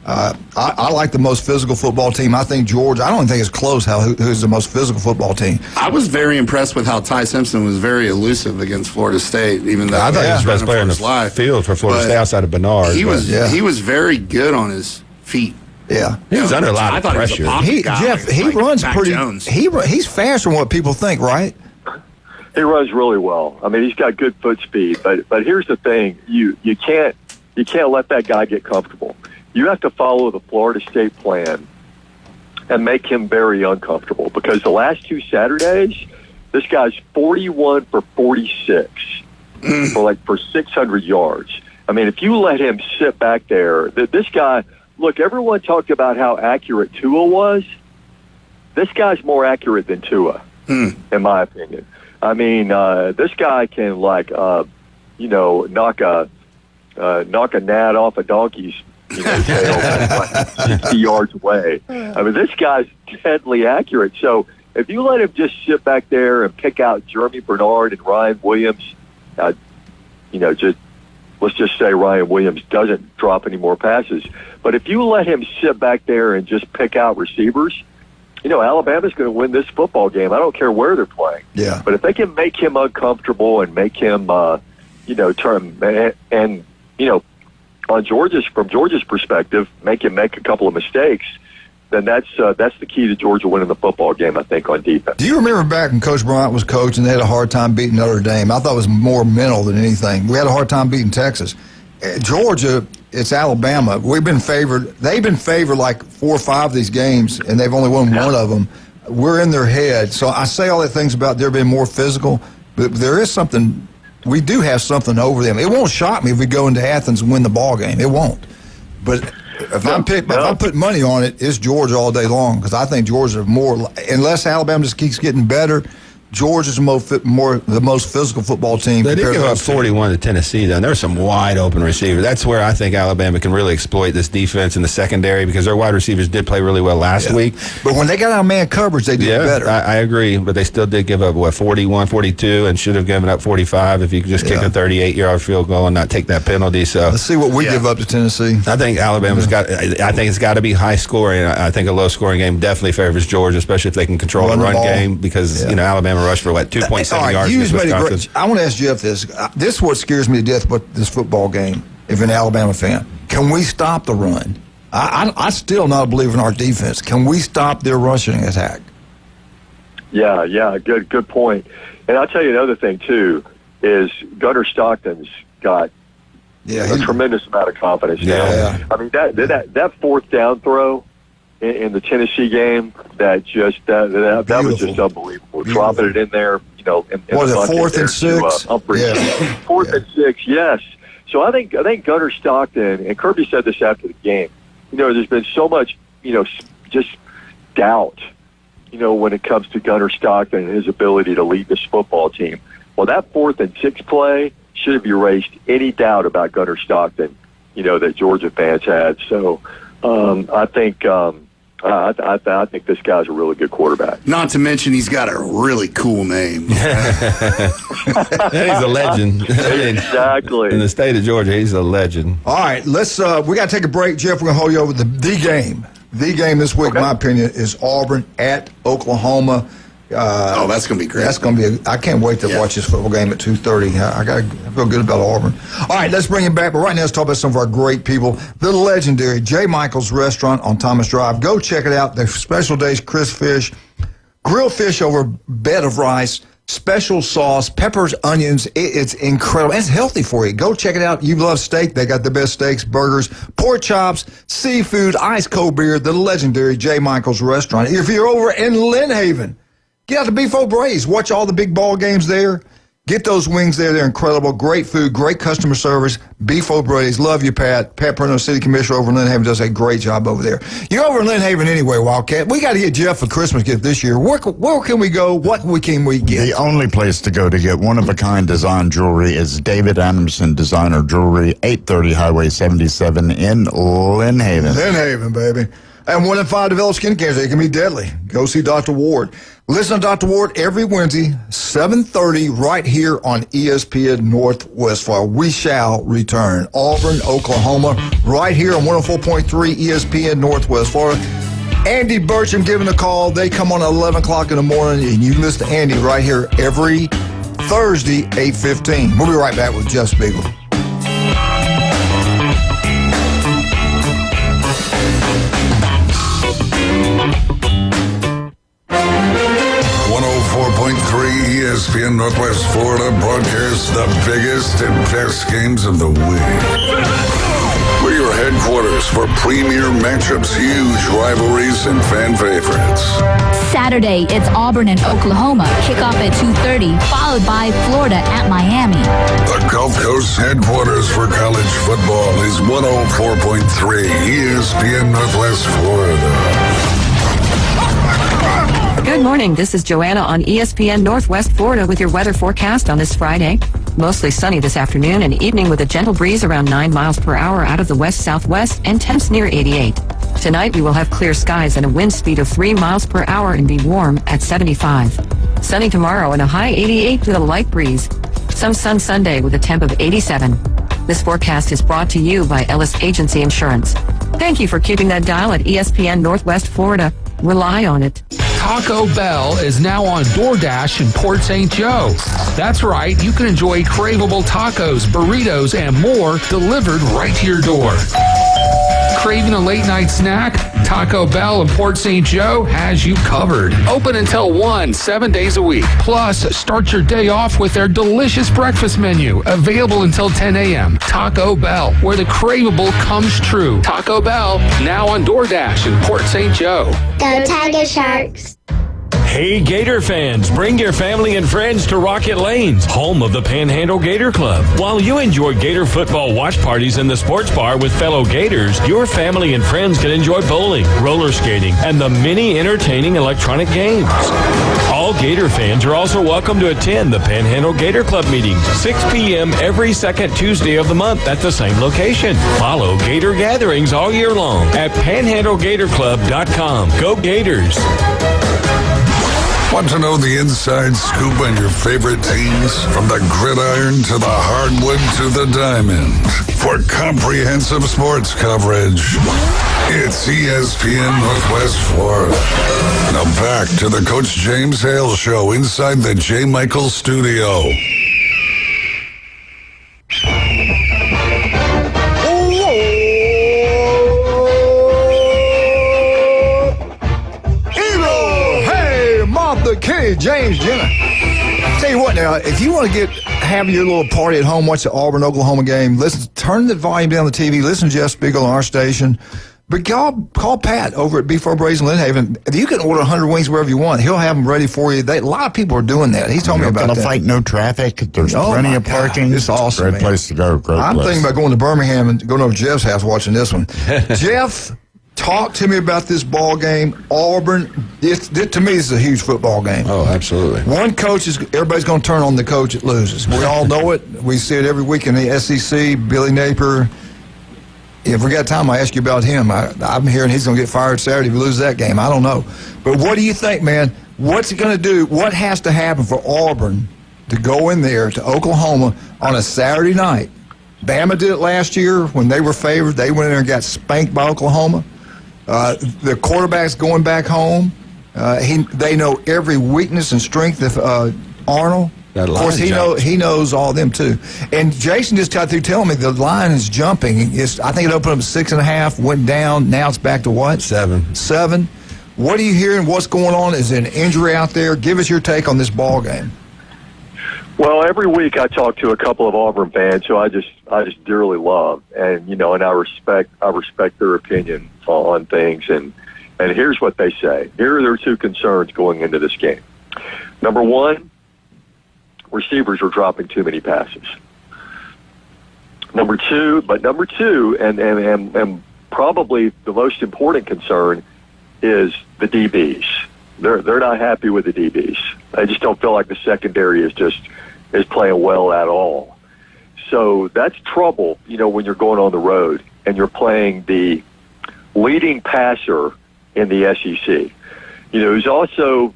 I like the most physical football team. I think Georgia. I don't think it's close who's the most physical football team. I was very impressed with how Ty Simpson was very elusive against Florida State, even though I thought he was the best player in the field for Florida State outside of Bernard. He was very good on his feet. Yeah, he was under a lot of pressure. He runs pretty. He's faster than what people think, right? He runs really well. I mean, he's got good foot speed. But here's the thing: you can't let that guy get comfortable. You have to follow the Florida State plan and make him very uncomfortable. Because the last two Saturdays, this guy's 41 for 46 for 600 yards. I mean, if you let him sit back there, this guy. Look, everyone talked about how accurate Tua was. This guy's more accurate than Tua, in my opinion. I mean, this guy can knock a gnat off a donkey's tail 60 yards away. I mean, this guy's deadly accurate. So if you let him just sit back there and pick out Jeremy Bernard and Ryan Williams, let's just say Ryan Williams doesn't drop any more passes. But if you let him sit back there and just pick out receivers, Alabama's going to win this football game. I don't care where they're playing. Yeah. But if they can make him uncomfortable and make him, from Georgia's perspective, make him make a couple of mistakes, then that's the key to Georgia winning the football game, I think, on defense. Do you remember back when Coach Bryant was coach and they had a hard time beating Notre Dame? I thought it was more mental than anything. We had a hard time beating Texas. Georgia, it's Alabama. We've been favored. They've been favored like 4 or 5 of these games, and they've only won one of them. We're in their head. So I say all the things about there being more physical, but there is something. We do have something over them. It won't shock me if we go into Athens and win the ball game. It won't. But if I put money on it, it's Georgia all day long because I think Georgia more. Unless Alabama just keeps getting better, Georgia's the most physical football team. They did give up 41 to Tennessee, though. And there's some wide open receivers. That's where I think Alabama can really exploit this defense in the secondary because their wide receivers did play really well last week. But when they got out man coverage, they did better. I agree. But they still did give up, 41, 42, and should have given up 45 if you could just kick a 38-yard field goal and not take that penalty. So let's see what we give up to Tennessee. I think Alabama's I think it's got to be high scoring. I think a low scoring game definitely favors Georgia, especially if they can control the run game because Alabama rushed for 2.7 yards against Wisconsin. I want to ask Jeff this. This is what scares me to death about this football game, if you're an Alabama fan. Can we stop the run? I still not believe in our defense. Can we stop their rushing attack? Yeah, good point. And I'll tell you another thing, too, is Gunnar Stockton's got a tremendous amount of confidence now. Yeah. I mean, that fourth down throw in the Tennessee game, that was just unbelievable. Dropping it in there, in was the it bucket 4th and 6? Yeah. 4th and 6, yes. So I think Gunnar Stockton, and Kirby said this after the game, there's been so much, just doubt, when it comes to Gunnar Stockton and his ability to lead this football team. Well, that 4th and 6 play should have erased any doubt about Gunnar Stockton, that Georgia fans had. So I think I think this guy's a really good quarterback. Not to mention he's got a really cool name. He's a legend. Exactly. In the state of Georgia, he's a legend. All right, let's. We got to take a break, Jeff. We're gonna hold you over the game. The game this week, in my opinion, is Auburn at Oklahoma. That's going to be great. That's going to be. I can't wait to watch this football game at 2:30. I feel good about Auburn. All right, let's bring it back. But right now, let's talk about some of our great people. The legendary J. Michael's Restaurant on Thomas Drive. Go check it out. Their special days: crisp fish, grilled fish over bed of rice, special sauce, peppers, onions. It's incredible. It's healthy for you. Go check it out. You love steak. They got the best steaks, burgers, pork chops, seafood, ice cold beer. The legendary J. Michael's Restaurant. If you're over in Lynn Haven, get out to Beef O'Brady's. Watch all the big ball games there. Get those wings there. They're incredible. Great food, great customer service. Beef O'Brady's. Love you, Pat. Pat Perno, City Commissioner over in Lynn Haven, does a great job over there. You're over in Lynn Haven anyway, Wildcat. We got to get Jeff a Christmas gift this year. Where can we go? What can we get? The only place to go to get one-of-a-kind design jewelry is David Adamson Designer Jewelry, 830 Highway 77 in Lynn Haven. Lynn Haven, baby. And 1 in 5 develop skin cancer. It can be deadly. Go see Dr. Ward. Listen to Dr. Ward every Wednesday, 7:30, right here on ESPN Northwest Florida. We shall return. Auburn, Oklahoma, right here on 104.3 ESPN Northwest Florida. Andy Burcham giving a call. They come on at 11 o'clock in the morning, and you listen to Andy right here every Thursday, 8:15. We'll be right back with Jeff Spiegel. 104.3 ESPN Northwest Florida broadcasts the biggest and best games of the week. We're your headquarters for premier matchups, huge rivalries, and fan favorites. Saturday, it's Auburn and Oklahoma. Kickoff at 2:30, followed by Florida at Miami. The Gulf Coast headquarters for college football is 104.3 ESPN Northwest Florida. Good morning. This is Joanna on ESPN Northwest Florida with your weather forecast on this Friday. Mostly sunny this afternoon and evening with a gentle breeze around 9 miles per hour out of the west-southwest and temps near 88. Tonight we will have clear skies and a wind speed of 3 miles per hour and be warm at 75. Sunny tomorrow and a high 88 with a light breeze. Some sun Sunday with a temp of 87. This forecast is brought to you by Ellis Agency Insurance. Thank you for keeping that dial at ESPN Northwest Florida. Rely on it. Taco Bell is now on DoorDash in Port St. Joe. That's right, you can enjoy craveable tacos, burritos, and more delivered right to your door. Craving a late night snack? Taco Bell in Port St. Joe has you covered. Open until 1, 7 days a week. Plus, start your day off with their delicious breakfast menu, available until 10 a.m. Taco Bell, where the craveable comes true. Taco Bell, now on DoorDash in Port St. Joe. Go Tiger Sharks! Hey Gator fans, bring your family and friends to Rocket Lanes, home of the Panhandle Gator Club. While you enjoy Gator football watch parties in the sports bar with fellow Gators, your family and friends can enjoy bowling, roller skating, and the many entertaining electronic games. All Gator fans are also welcome to attend the Panhandle Gator Club meetings, 6 p.m. every second Tuesday of the month at the same location. Follow Gator gatherings all year long at panhandlegatorclub.com. Go Gators! Want to know the inside scoop on your favorite teams? From the gridiron to the hardwood to the diamond. For comprehensive sports coverage, it's ESPN Northwest Florida. Now back to the Coach James Hale Show inside the J. Michael Studio. James Jenner. Tell you what now, if you want to have your little party at home, watch the Auburn-Oklahoma game, turn the volume down on the TV, listen to Jeff Spiegel on our station. But call Pat over at Beef Brazen Lynn Haven. You can order 100 wings wherever you want. He'll have them ready for you. A lot of people are doing that. He told me about that. Going to fight no traffic. There's plenty of parking. It's awesome, Great place to go. I'm thinking about going to Birmingham and going over to Jeff's house watching this one. Jeff, talk to me about this ball game. Auburn, to me, this is a huge football game. Oh, absolutely. One coach everybody's going to turn on the coach that loses. We all know it. We see it every week in the SEC. Billy Napier. If we got time, I'll ask you about him. I'm hearing he's going to get fired Saturday if he loses that game. I don't know. But what do you think, man? What's he going to do? What has to happen for Auburn to go in there to Oklahoma on a Saturday night? Bama did it last year when they were favored. They went in there and got spanked by Oklahoma. The quarterback's going back home. They know every weakness and strength of Arnold. Of course, he knows all of them, too. And Jason just got through telling me the line is jumping. I think it opened up at 6.5, went down. Now it's back to what? 7. 7. What are you hearing? What's going on? Is there an injury out there? Give us your take on this ball game. Well, every week I talk to a couple of Auburn fans who I just dearly love, and and I respect their opinion on things. And here's what they say. Here are their two concerns going into this game. Number one, receivers are dropping too many passes. Number two, and probably the most important concern is the DBs. They're not happy with the DBs. I just don't feel like the secondary is playing well at all. So that's trouble, when you're going on the road and you're playing the leading passer in the SEC. Who's also,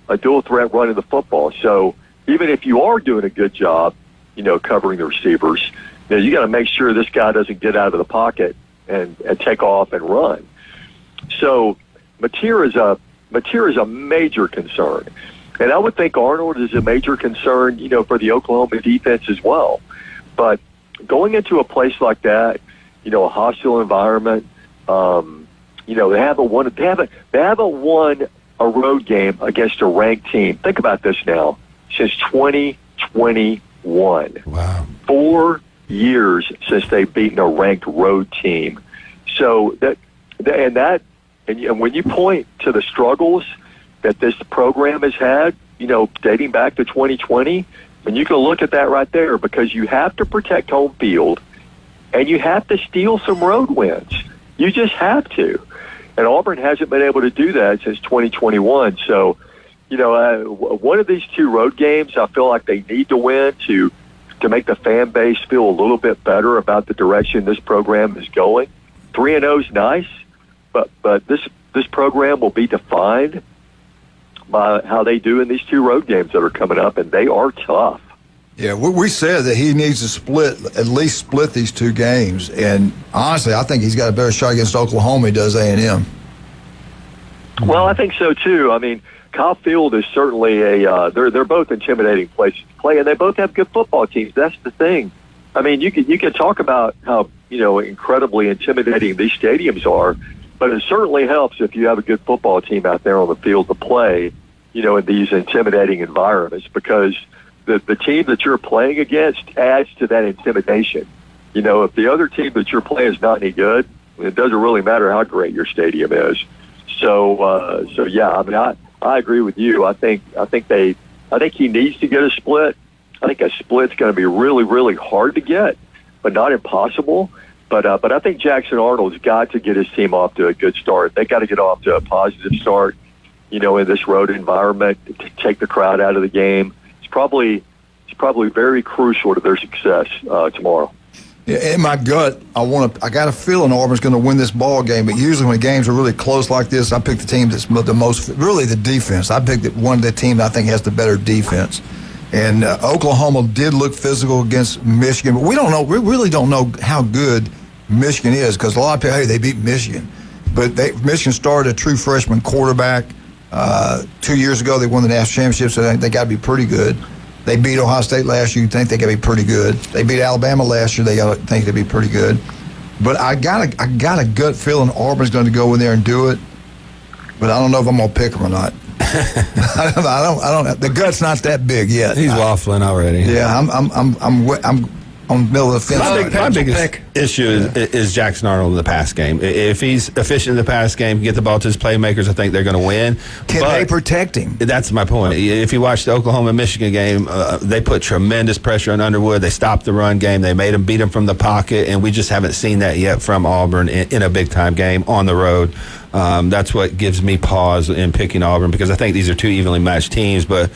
a dual threat running the football. So even if you are doing a good job, covering the receivers, you got to make sure this guy doesn't get out of the pocket and take off and run. So Mateer is a major concern. And I would think Arnold is a major concern, for the Oklahoma defense as well. But going into a place like that, a hostile environment, they haven't won a road game against a ranked team. Think about this now. Since 2021. Wow. 4 years since they've beaten a ranked road team. So and when you point to the struggles that this program has had, dating back to 2020, and you can look at that right there, because you have to protect home field and you have to steal some road wins. You just have to. And Auburn hasn't been able to do that since 2021. So, one of these two road games, I feel like they need to win to make the fan base feel a little bit better about the direction this program is going. 3-0 is nice, but this program will be defined by how they do in these two road games that are coming up, and they are tough. Yeah, we said that he needs to at least split these two games, and honestly, I think he's got a better shot against Oklahoma than he does A&M. Well, I think so too. I mean, Kyle Field is certainly they're both intimidating places to play, and they both have good football teams. That's the thing. I mean, you can talk about how incredibly intimidating these stadiums are, but it certainly helps if you have a good football team out there on the field to play, in these intimidating environments, because the team that you're playing against adds to that intimidation. If the other team that you're playing is not any good, it doesn't really matter how great your stadium is. So yeah, I mean, I agree with you. I think he needs to get a split. I think a split's going to be really, really hard to get, but not impossible. But I think Jackson Arnold's got to get his team off to a good start. They got to get off to a positive start, in this road environment, to take the crowd out of the game. It's probably very crucial to their success tomorrow. Yeah, in my gut, I got a feeling Auburn's going to win this ball game. But usually when games are really close like this, I pick the team that's the most, really the defense. I picked one of the teams I think has the better defense. And Oklahoma did look physical against Michigan, but we don't know. We really don't know how good Michigan is, because a lot of people, hey, they beat Michigan, but Michigan started a true freshman quarterback 2 years ago. They won the national championship, so they got to be pretty good. They beat Ohio State last year. You think they got to be pretty good. They beat Alabama last year. They got to think they'd be pretty good. But I got a gut feeling Auburn's going to go in there and do it. But I don't know if I'm going to pick them or not. I don't. The gut's not that big yet. He's waffling already. Yeah, I'm on the middle of the fence. My biggest issue is Jackson Arnold in the pass game. If he's efficient in the pass game, get the ball to his playmakers, I think they're going to win. Can they protect him? That's my point. If you watch the Oklahoma-Michigan game, they put tremendous pressure on Underwood. They stopped the run game. They made him beat him from the pocket, and we just haven't seen that yet from Auburn in a big-time game on the road. That's what gives me pause in picking Auburn, because I think these are two evenly matched teams, but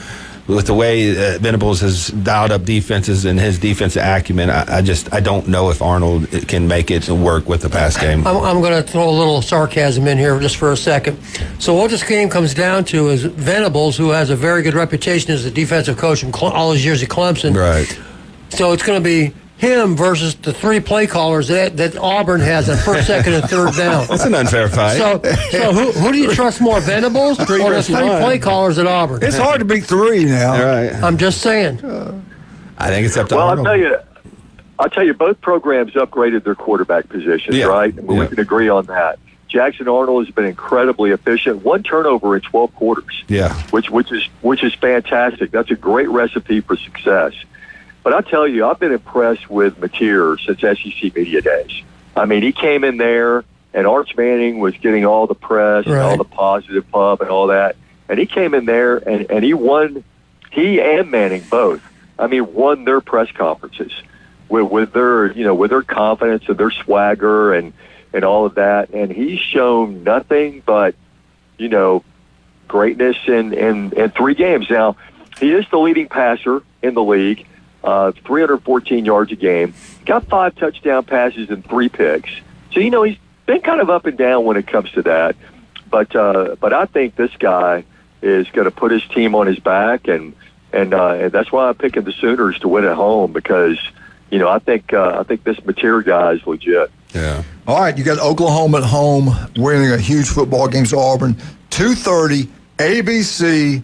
with the way Venables has dialed up defenses and his defensive acumen, I don't know if Arnold can make it work with the pass game. I'm going to throw a little sarcasm in here just for a second. So what this game comes down to is Venables, who has a very good reputation as a defensive coach in all his years at Clemson. Right. So it's going to be him versus the three play callers that Auburn has on first, second, and third down. That's an unfair fight. So who do you trust more, Venables or the three play callers at Auburn? It's hard to beat three now. Right. I'm just saying. I think it's up to Well, Arnold. I'll tell you, both programs upgraded their quarterback positions, right? And we can agree on that. Jackson Arnold has been incredibly efficient. 1 turnover in 12 quarters. Yeah. Which is fantastic. That's a great recipe for success. But I tell you, I've been impressed with Mateer since SEC Media Days. I mean, he came in there, and Arch Manning was getting all the press and all the positive pub and all that. And he came in there, and he won, he and Manning both, won their press conferences with their confidence and their swagger and all of that. And he's shown nothing but, greatness in 3 games. Now, he is the leading passer in the league. 314 yards a game, got 5 touchdown passes and 3 picks. So, he's been kind of up and down when it comes to that. But I think this guy is going to put his team on his back, and that's why I'm picking the Sooners to win at home, because, I think this Mateer guy is legit. Yeah. All right, you got Oklahoma at home, winning a huge football against Auburn, 2:30, ABC.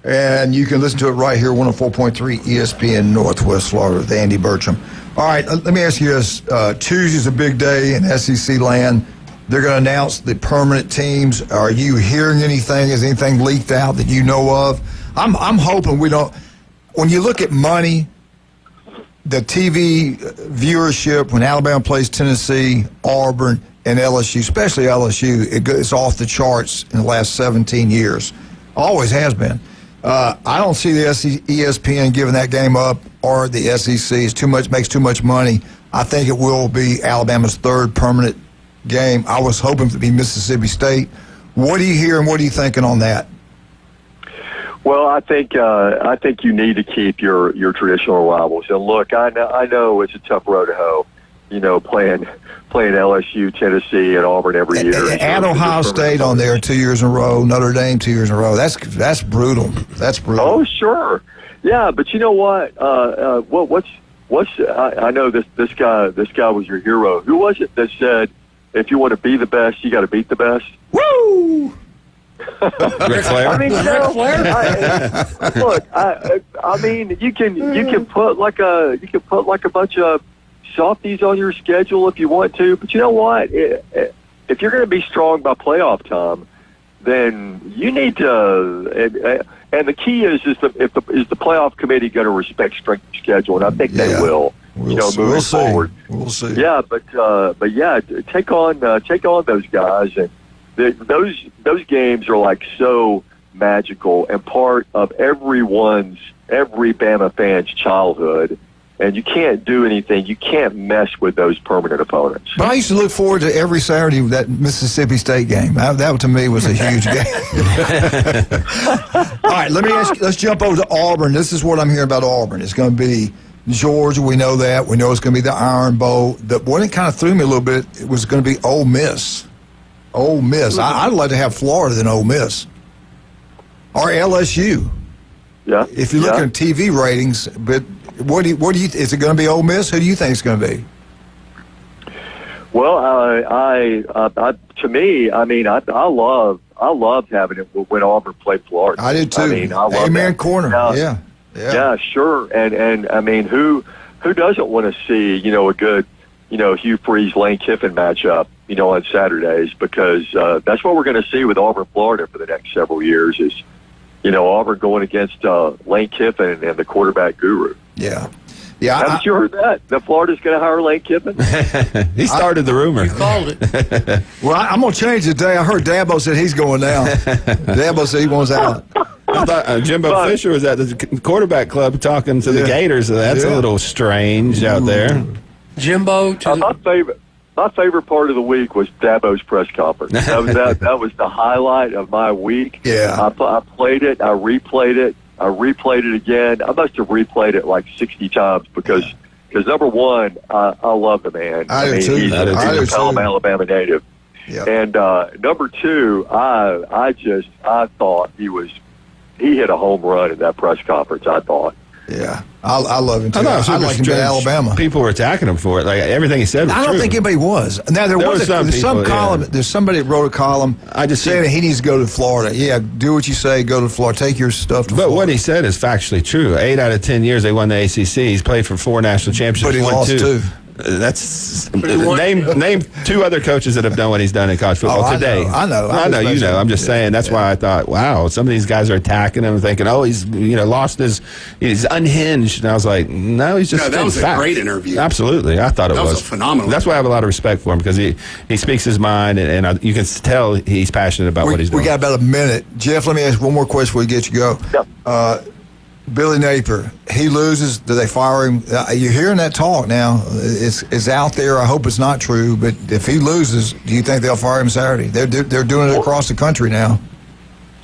And you can listen to it right here, 104.3 ESPN Northwest Florida with Andy Bertram. All right, let me ask you this. Tuesday's a big day in SEC land. They're going to announce the permanent teams. Are you hearing anything? Is anything leaked out that you know of? I'm hoping we don't. When you look at money, the TV viewership, when Alabama plays Tennessee, Auburn, and LSU, especially LSU, it's off the charts in the last 17 years. Always has been. I don't see the ESPN giving that game up, or the SEC. Makes too much money. I think it will be Alabama's 3rd permanent game. I was hoping to be Mississippi State. What are you hearing? What are you thinking on that? Well, I think you need to keep your traditional rivals. And look, I know it's a tough road to hoe. Playing LSU, Tennessee, and Auburn every year. And Ohio State on there 2 years in a row, Notre Dame 2 years in a row. That's brutal. That's brutal. Oh, sure. Yeah, but you know what? I know this guy was your hero. Who was it that said, if you want to be the best, you got to beat the best? Woo! Ric Flair? You can put like a bunch of softies on your schedule if you want to, but you know what? If you're going to be strong by playoff time, then you need to. And the key is the playoff committee going to respect strength of schedule, and I think they will. Moving forward. We'll see. Yeah, but take on those guys, and those games are like so magical and part of every Bama fan's childhood. And you can't do anything. You can't mess with those permanent opponents. But I used to look forward to every Saturday that Mississippi State game. That to me was a huge game. All right, let's jump over to Auburn. This is what I'm hearing about Auburn. It's going to be Georgia. We know that. We know it's going to be the Iron Bowl. The one that kind of threw me a little bit, it was going to be Ole Miss. Ole Miss. I'd like to have Florida than Ole Miss. Or LSU. Yeah. If you look at TV ratings, but what do you? Is it going to be Ole Miss? Who do you think it's going to be? Well, to me, I loved having it when Auburn played Florida. I did too. I love Amen that. corner. Now, yeah, sure. And who doesn't want to see a good Hugh Freeze Lane Kiffin matchup on Saturdays, because that's what we're going to see with Auburn Florida for the next several years. Auburn going against Lane Kiffin and the quarterback guru. Yeah. Haven't you heard that? That Florida's going to hire Lane Kiffin? He started the rumor. You called it. Well, I'm going to change it today. I heard Dabo said he's going down. Dabo said he wants out. I thought Jimbo Fisher was at the quarterback club talking to the Gators, so that's a little strange out there. Jimbo. My favorite part of the week was Dabo's press conference. That was the highlight of my week. Yeah. I played it. I replayed it. I replayed it again. I must have replayed it like 60 times because number one, I love the man. I do too. He's a Pelham, Alabama native. Yep. And number two, I thought he hit a home run in that press conference. I thought. Yeah, I love him too. I like him in Alabama. People were attacking him for it. Like everything he said was I don't true. think anybody was. Now there's some column. Yeah. There's somebody that wrote a column. I just saying that he needs to go to Florida. Yeah, do what you say. Go to Florida. Take your stuff to Florida. But what he said is factually true. 8 out of 10 years they won the ACC. He's played for 4 national championships. But he won lost 2. 2. That's name 2 other coaches that have done what he's done in college football today. I know. I'm just saying. That's why I thought, wow, some of these guys are attacking him, thinking, oh, he's lost he's unhinged. And I was like, no, he's just. No, that was a great interview. Absolutely, I thought it was phenomenal. That's why I have a lot of respect for him because he speaks his mind and you can tell he's passionate about what he's doing. We got about a minute, Jeff. Let me ask one more question before we get you go. Yep. Billy Napier, he loses. Do they fire him? You're hearing that talk now. It's out there. I hope it's not true. But if he loses, do you think they'll fire him Saturday? They're doing it across the country now.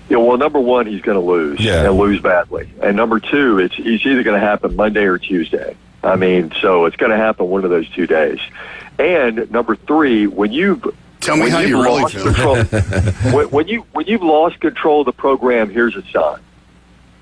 Yeah. Well, number one, he's going to lose and lose badly. And number two, it's either going to happen Monday or Tuesday. I mean, so it's going to happen one of those 2 days. And number three, when you've tell me how you really feel. when you've lost control of the program, here's a sign.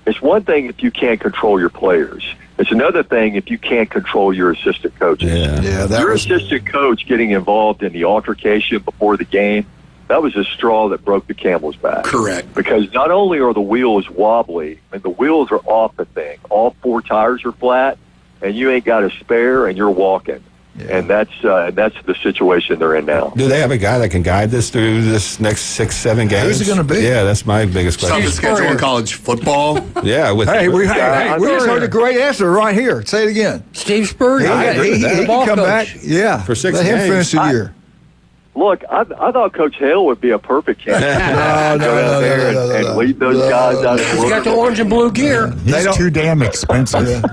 It's one thing if you can't control your players. It's another thing if you can't control your assistant coaches. Your assistant coach getting involved in the altercation before the game, that was a straw that broke the camel's back. Correct. Because not only are the wheels wobbly, and the wheels are off the thing, all 4 tires are flat, and you ain't got a spare, and you're walking. Yeah. And that's the situation they're in now. Do they have a guy that can guide this through this next 6-7 games? Who's it going to be? Yeah, that's my biggest question. Toughest schedule in college football. Yeah. We just heard a great answer right here. Say it again. Steve Spurrier. He can come back. Yeah. For 6 Let games. him finish the year. Look, I thought Coach Hale would be a perfect candidate. No. And lead those guys out. He's got the orange and blue gear. He's too damn expensive.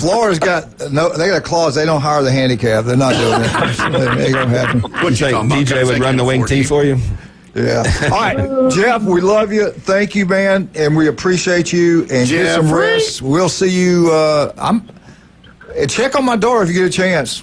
Florida's got they got a clause. They don't hire the handicap. They're not doing it. It ain't gonna happen. What you think? DJ would run the wing tee for you? Yeah. All right, Jeff, we love you. Thank you, man, and we appreciate you. And get some rest. We'll see you. Check on my door if you get a chance.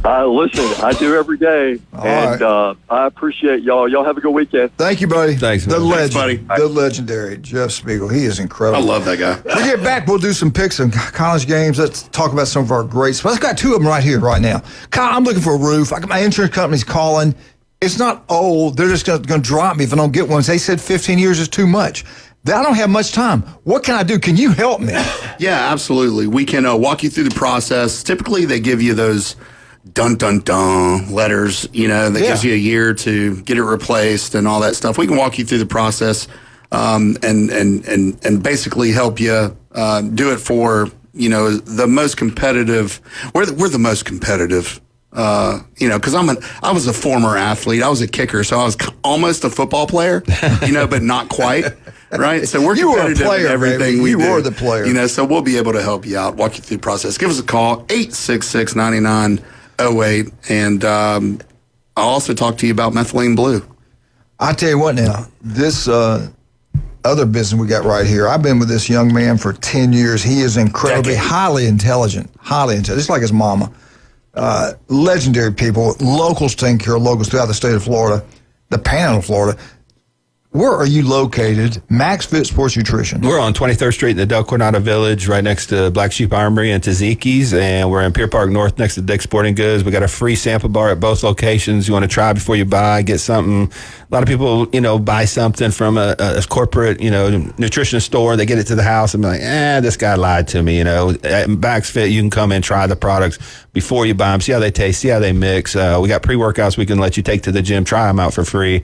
Listen, I do every day, I appreciate y'all. Y'all have a good weekend. Thank you, buddy. Thanks, the man. legend, the legendary Jeff Spiegel. He is incredible. I love that guy. When we get back, we'll do some picks in college games. Let's talk about some of our greats. Let's got 2 of them right here, right now. Kyle, I'm looking for a roof. My insurance company's calling. It's not old. They're just going to drop me if I don't get one. They said 15 years is too much. I don't have much time. What can I do? Can you help me? Yeah, absolutely. We can walk you through the process. Typically, they give you those dun-dun-dun letters, that gives you a year to get it replaced and all that stuff. We can walk you through the process and basically help you do it for, the most competitive. We're the most competitive, because I was a former athlete. I was a kicker, so I was almost a football player, but not quite. Right, so we're competitive in everything we do. You were the player. So we'll be able to help you out, walk you through the process. Give us a call, 866-9908, and I'll also talk to you about methylene blue. I tell you what now, this other business we got right here, I've been with this young man for 10 years. He is incredibly highly intelligent, just like his mama. Legendary people, locals taking care of locals throughout the state of Florida, the Panhandle of Florida. Where are you located? Max Fit Sports Nutrition. We're on 23rd Street in the Del Coronado Village, right next to Black Sheep Armory and Tzatziki's, and we're in Pier Park North next to Dick's Sporting Goods. We got a free sample bar at both locations. You want to try before you buy, get something. A lot of people, buy something from a corporate, nutrition store. They get it to the house and be like, this guy lied to me. At Max Fit, you can come and try the products before you buy them, see how they taste, see how they mix. We got pre-workouts we can let you take to the gym, try them out for free.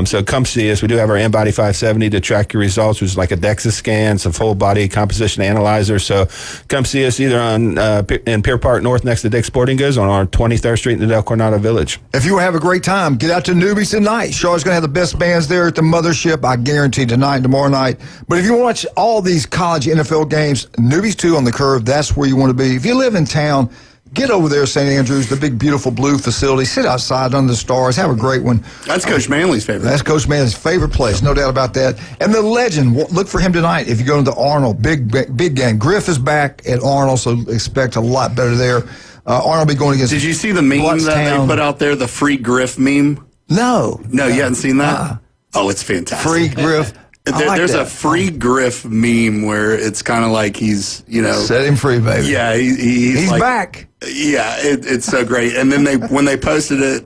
So come see us. We do have our InBody 570 to track your results, which is like a DEXA scan. It's a full body composition analyzer. So come see us either in Pier Park North next to Dick's Sporting Goods on our 23rd Street in the Del Coronado Village. If you want to have a great time, get out to Newbies tonight. Charlotte's going to have the best bands there at the Mothership, I guarantee, tonight and tomorrow night. But if you watch all these college NFL games, Newbies 2 on the Curve, that's where you want to be. If you live in town, get over there, St. Andrews, the big, beautiful blue facility. Sit outside under the stars. Have a great one. That's Coach Manley's favorite. That's Coach Manley's favorite place, no doubt about that. And the legend, look for him tonight if you go to the Arnold. Big game. Griff is back at Arnold, so expect a lot better there. Arnold will be going against. Did you see the meme that they put out there, the free Griff meme? No. You hadn't seen that? Oh, it's fantastic. Free Griff. There's a free Griff meme where it's kind of like he's, set him free, baby. Yeah, he's like, back. Yeah, it's so great. And then when they posted it,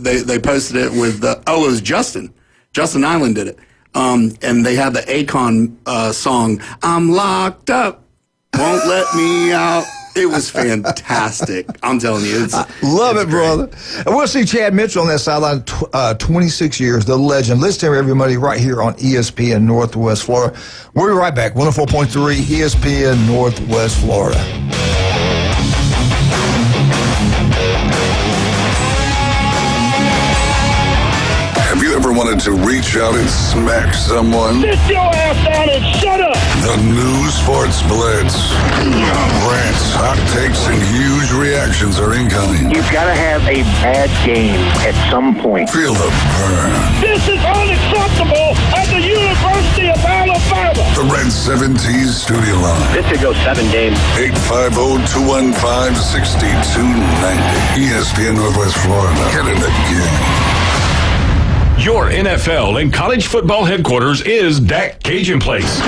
they posted it with it was Justin Island did it. And they had the Akon song, "I'm locked up, won't let me out." It was fantastic. I'm telling you. Love it, brother. And we'll see Chad Mitchell on that sideline, 26 years, the legend. Listen to everybody right here on ESPN Northwest Florida. We'll be right back. 104.3 ESPN Northwest Florida. Have you ever wanted to reach out and smack someone? Sit your ass down and shut up! The new Sports Blitz. Rants, hot takes, and huge reactions are incoming. You've got to have a bad game at some point. Feel the burn. This is unacceptable at the University of Alabama! The Red 70s studio line. This could go 7 games. 850-215-6290. ESPN Northwest Florida. Get in the game. Your NFL and college football headquarters is Dak Cajun Place.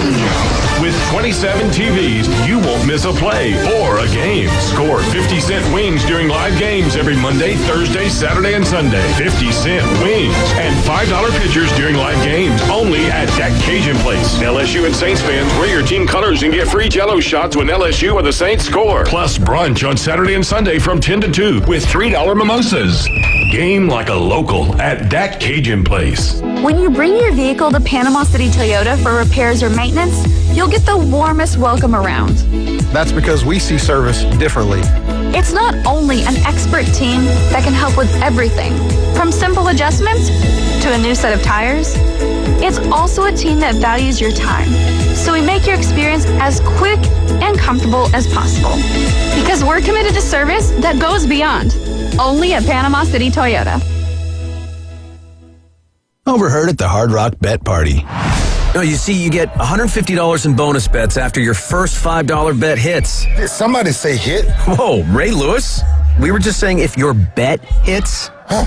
With 27 TVs, you won't miss a play or a game. Score 50-cent wings during live games every Monday, Thursday, Saturday, and Sunday. 50-cent wings and $5 pitchers during live games only at Dak Cajun Place. LSU and Saints fans, wear your team colors and get free Jell-O shots when LSU or the Saints score. Plus brunch on Saturday and Sunday from 10 to 2 with $3 mimosas. Game like a local at Dak Cajun Place. When you bring your vehicle to Panama City Toyota for repairs or maintenance, you'll get the warmest welcome around. That's because we see service differently. It's not only an expert team that can help with everything, from simple adjustments to a new set of tires. It's also a team that values your time, so we make your experience as quick and comfortable as possible. Because we're committed to service that goes beyond. Only at Panama City Toyota. Overheard at the Hard Rock Bet Party. No, you see, you get $150 in bonus bets after your first $5 bet hits. Did somebody say hit? Whoa, Ray Lewis? We were just saying if your bet hits. Huh?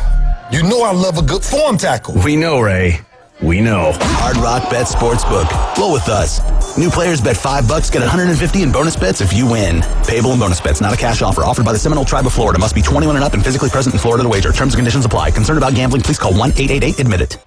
You know I love a good form tackle. We know, Ray. We know. Hard Rock Bet Sportsbook. Roll with us. New players bet $5, get $150 in bonus bets if you win. Payable in bonus bets, not a cash offer. Offered by the Seminole Tribe of Florida. Must be 21 and up and physically present in Florida to wager. Terms and conditions apply. Concerned about gambling? Please call 1-888-ADMIT-IT.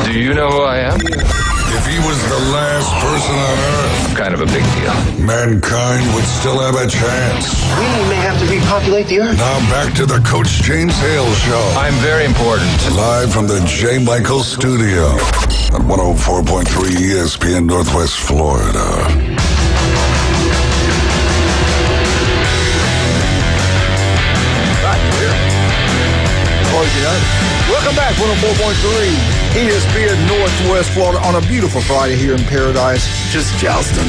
Do you know who I am? If he was the last person on Earth, I'm kind of a big deal. mankind would still have a chance. We may have to repopulate the earth. Now back to the Coach James Hale Show. I'm very important. Live from the J. Michael Studio at 104.3 ESPN Northwest Florida. Welcome back, 104.3 ESPN Northwest Florida on a beautiful Friday here in Paradise. Just jousting.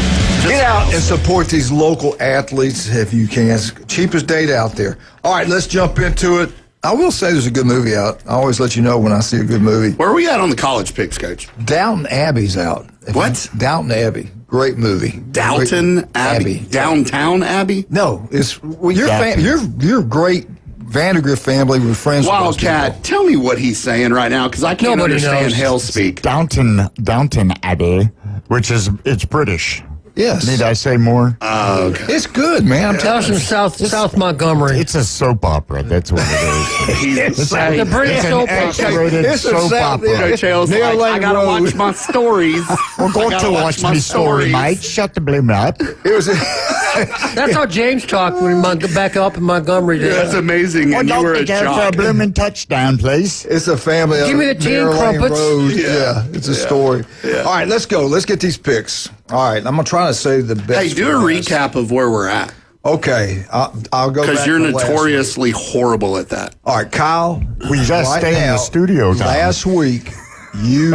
Get out and support these local athletes if you can. It's the cheapest date out there. All right, let's jump into it. I will say there's a good movie out. I always let you know when I see a good movie. Where are we at on the college picks, Coach? Downton Abbey's out. Downton Abbey. Great movie. Downton Abbey. Downtown Abbey? No, it's you're great Vandergrift family with friends. Wildcat, tell me what he's saying right now because I can't understand Hale speak. Downton Abbey, which is it's British. Yes. Need I say more? Okay. It's good, man. Tell us from South Montgomery. It's a soap opera. That's what it is. It's the British soap opera. It's soap opera. Coach Hale's like, I gotta watch my stories. We're going to watch my story, mate. Shut the bloom up. It was. That's how James talked when he back up in Montgomery. That's amazing. And you were a for a jock. blooming touchdown, please. It's a family. Give me the team Mary Lane crumpets. Road. Yeah, it's a story. Yeah. All right, let's go. Let's get these picks. All right, I'm going to try to save the best. Hey, do a for last. recap of where we're at. Okay, I'll go Because back you're to last week. notoriously horrible at that. All right, Kyle. We just right stay in now, the studio, Tom. Last week, you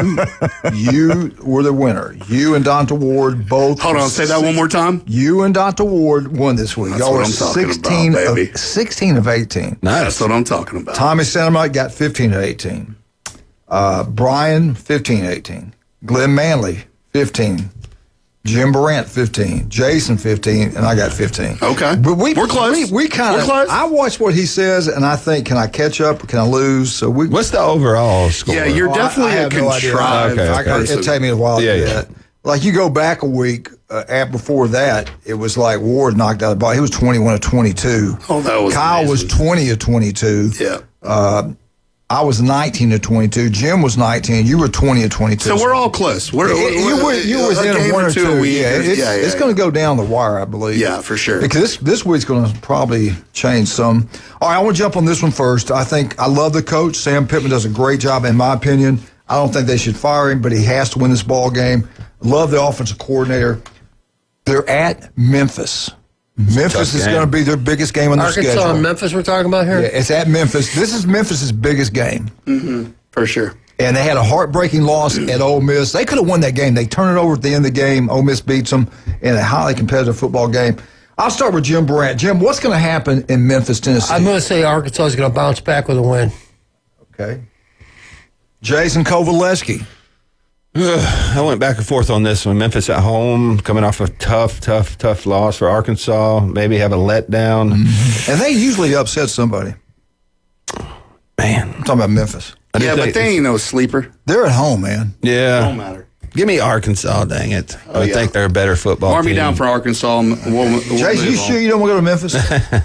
were the winner. You and Dr. Ward both. Hold on, say that one more time. You and Dr. Ward won this week. That's Y'all what were I'm talking 16 about, baby. 16 of 18. That's what I'm talking about. Tommy Santamite got 15 of 18. Brian, 15 of 18. Glenn Manley, 15. Jim Brandt, 15. Jason, 15. And I got 15. Okay. But we're close. We kind We're of. close. I watch what he says, and I think, can I catch up or can I lose? So we. What's the overall score? Yeah, you're definitely I a have no idea. contrived Okay, okay. It'll take me a while to do that. Like you go back a week before that, it was like Ward knocked out the ball. He was 21 of 22. Oh, that was Kyle amazing. was 20 of 22. Yeah. I was 19 of 22. Jim was 19. You were 20 of 22. So we're all close. You was in game one or two a two. week. Yeah, it's going to go down the wire, I believe. Yeah, for sure. Because this week's going to probably change some. All right, I want to jump on this one first. I love the coach. Sam Pittman does a great job, in my opinion. I don't think they should fire him, but he has to win this ball game. Love the offensive coordinator. They're at Memphis. Memphis is going to be their biggest game on their Arkansas schedule. and Memphis we're talking about here? Yeah, it's at Memphis. This is Memphis' biggest game. Mm-hmm. For sure. And they had a heartbreaking loss at Ole Miss. They could have won that game. They turn it over at the end of the game. Ole Miss beats them in a highly competitive football game. I'll start with Jim Brandt. Jim, what's going to happen in Memphis, Tennessee? I'm going to say Arkansas is going to bounce back with a win. Okay. Jason Kovaleski. I went back and forth on this one. Memphis at home, coming off a tough loss for Arkansas. Maybe have a letdown. And they usually upset somebody. Man. I'm talking about Memphis. Yeah, but they ain't no sleeper. They're at home, man. Yeah. Don't matter. Give me Arkansas, dang it. I yeah. think they're a better football Mark team. me down for Arkansas. We'll Jason, you sure you don't want to go to Memphis?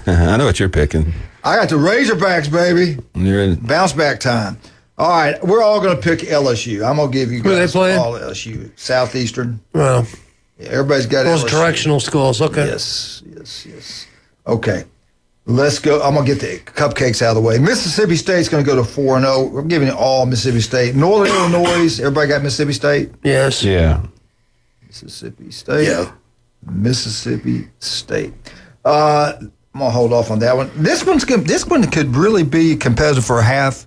I know what you're picking. I got the Razorbacks, baby. You're in. Bounce back time. All right, we're all going to pick LSU. I'm going to give you Who are they guys playing? all LSU. Southeastern. Well, Yeah, everybody's got those LSU. correctional schools. Okay. Yes. Okay. Let's go. I'm going to get the cupcakes out of the way. Mississippi State's going to go to 4-0. We're giving you all Mississippi State. Northern Illinois, everybody got Mississippi State? Yes. Yeah. Mississippi State. Yeah. Mississippi State. I'm going to hold off on that one. This one could really be competitive for a half.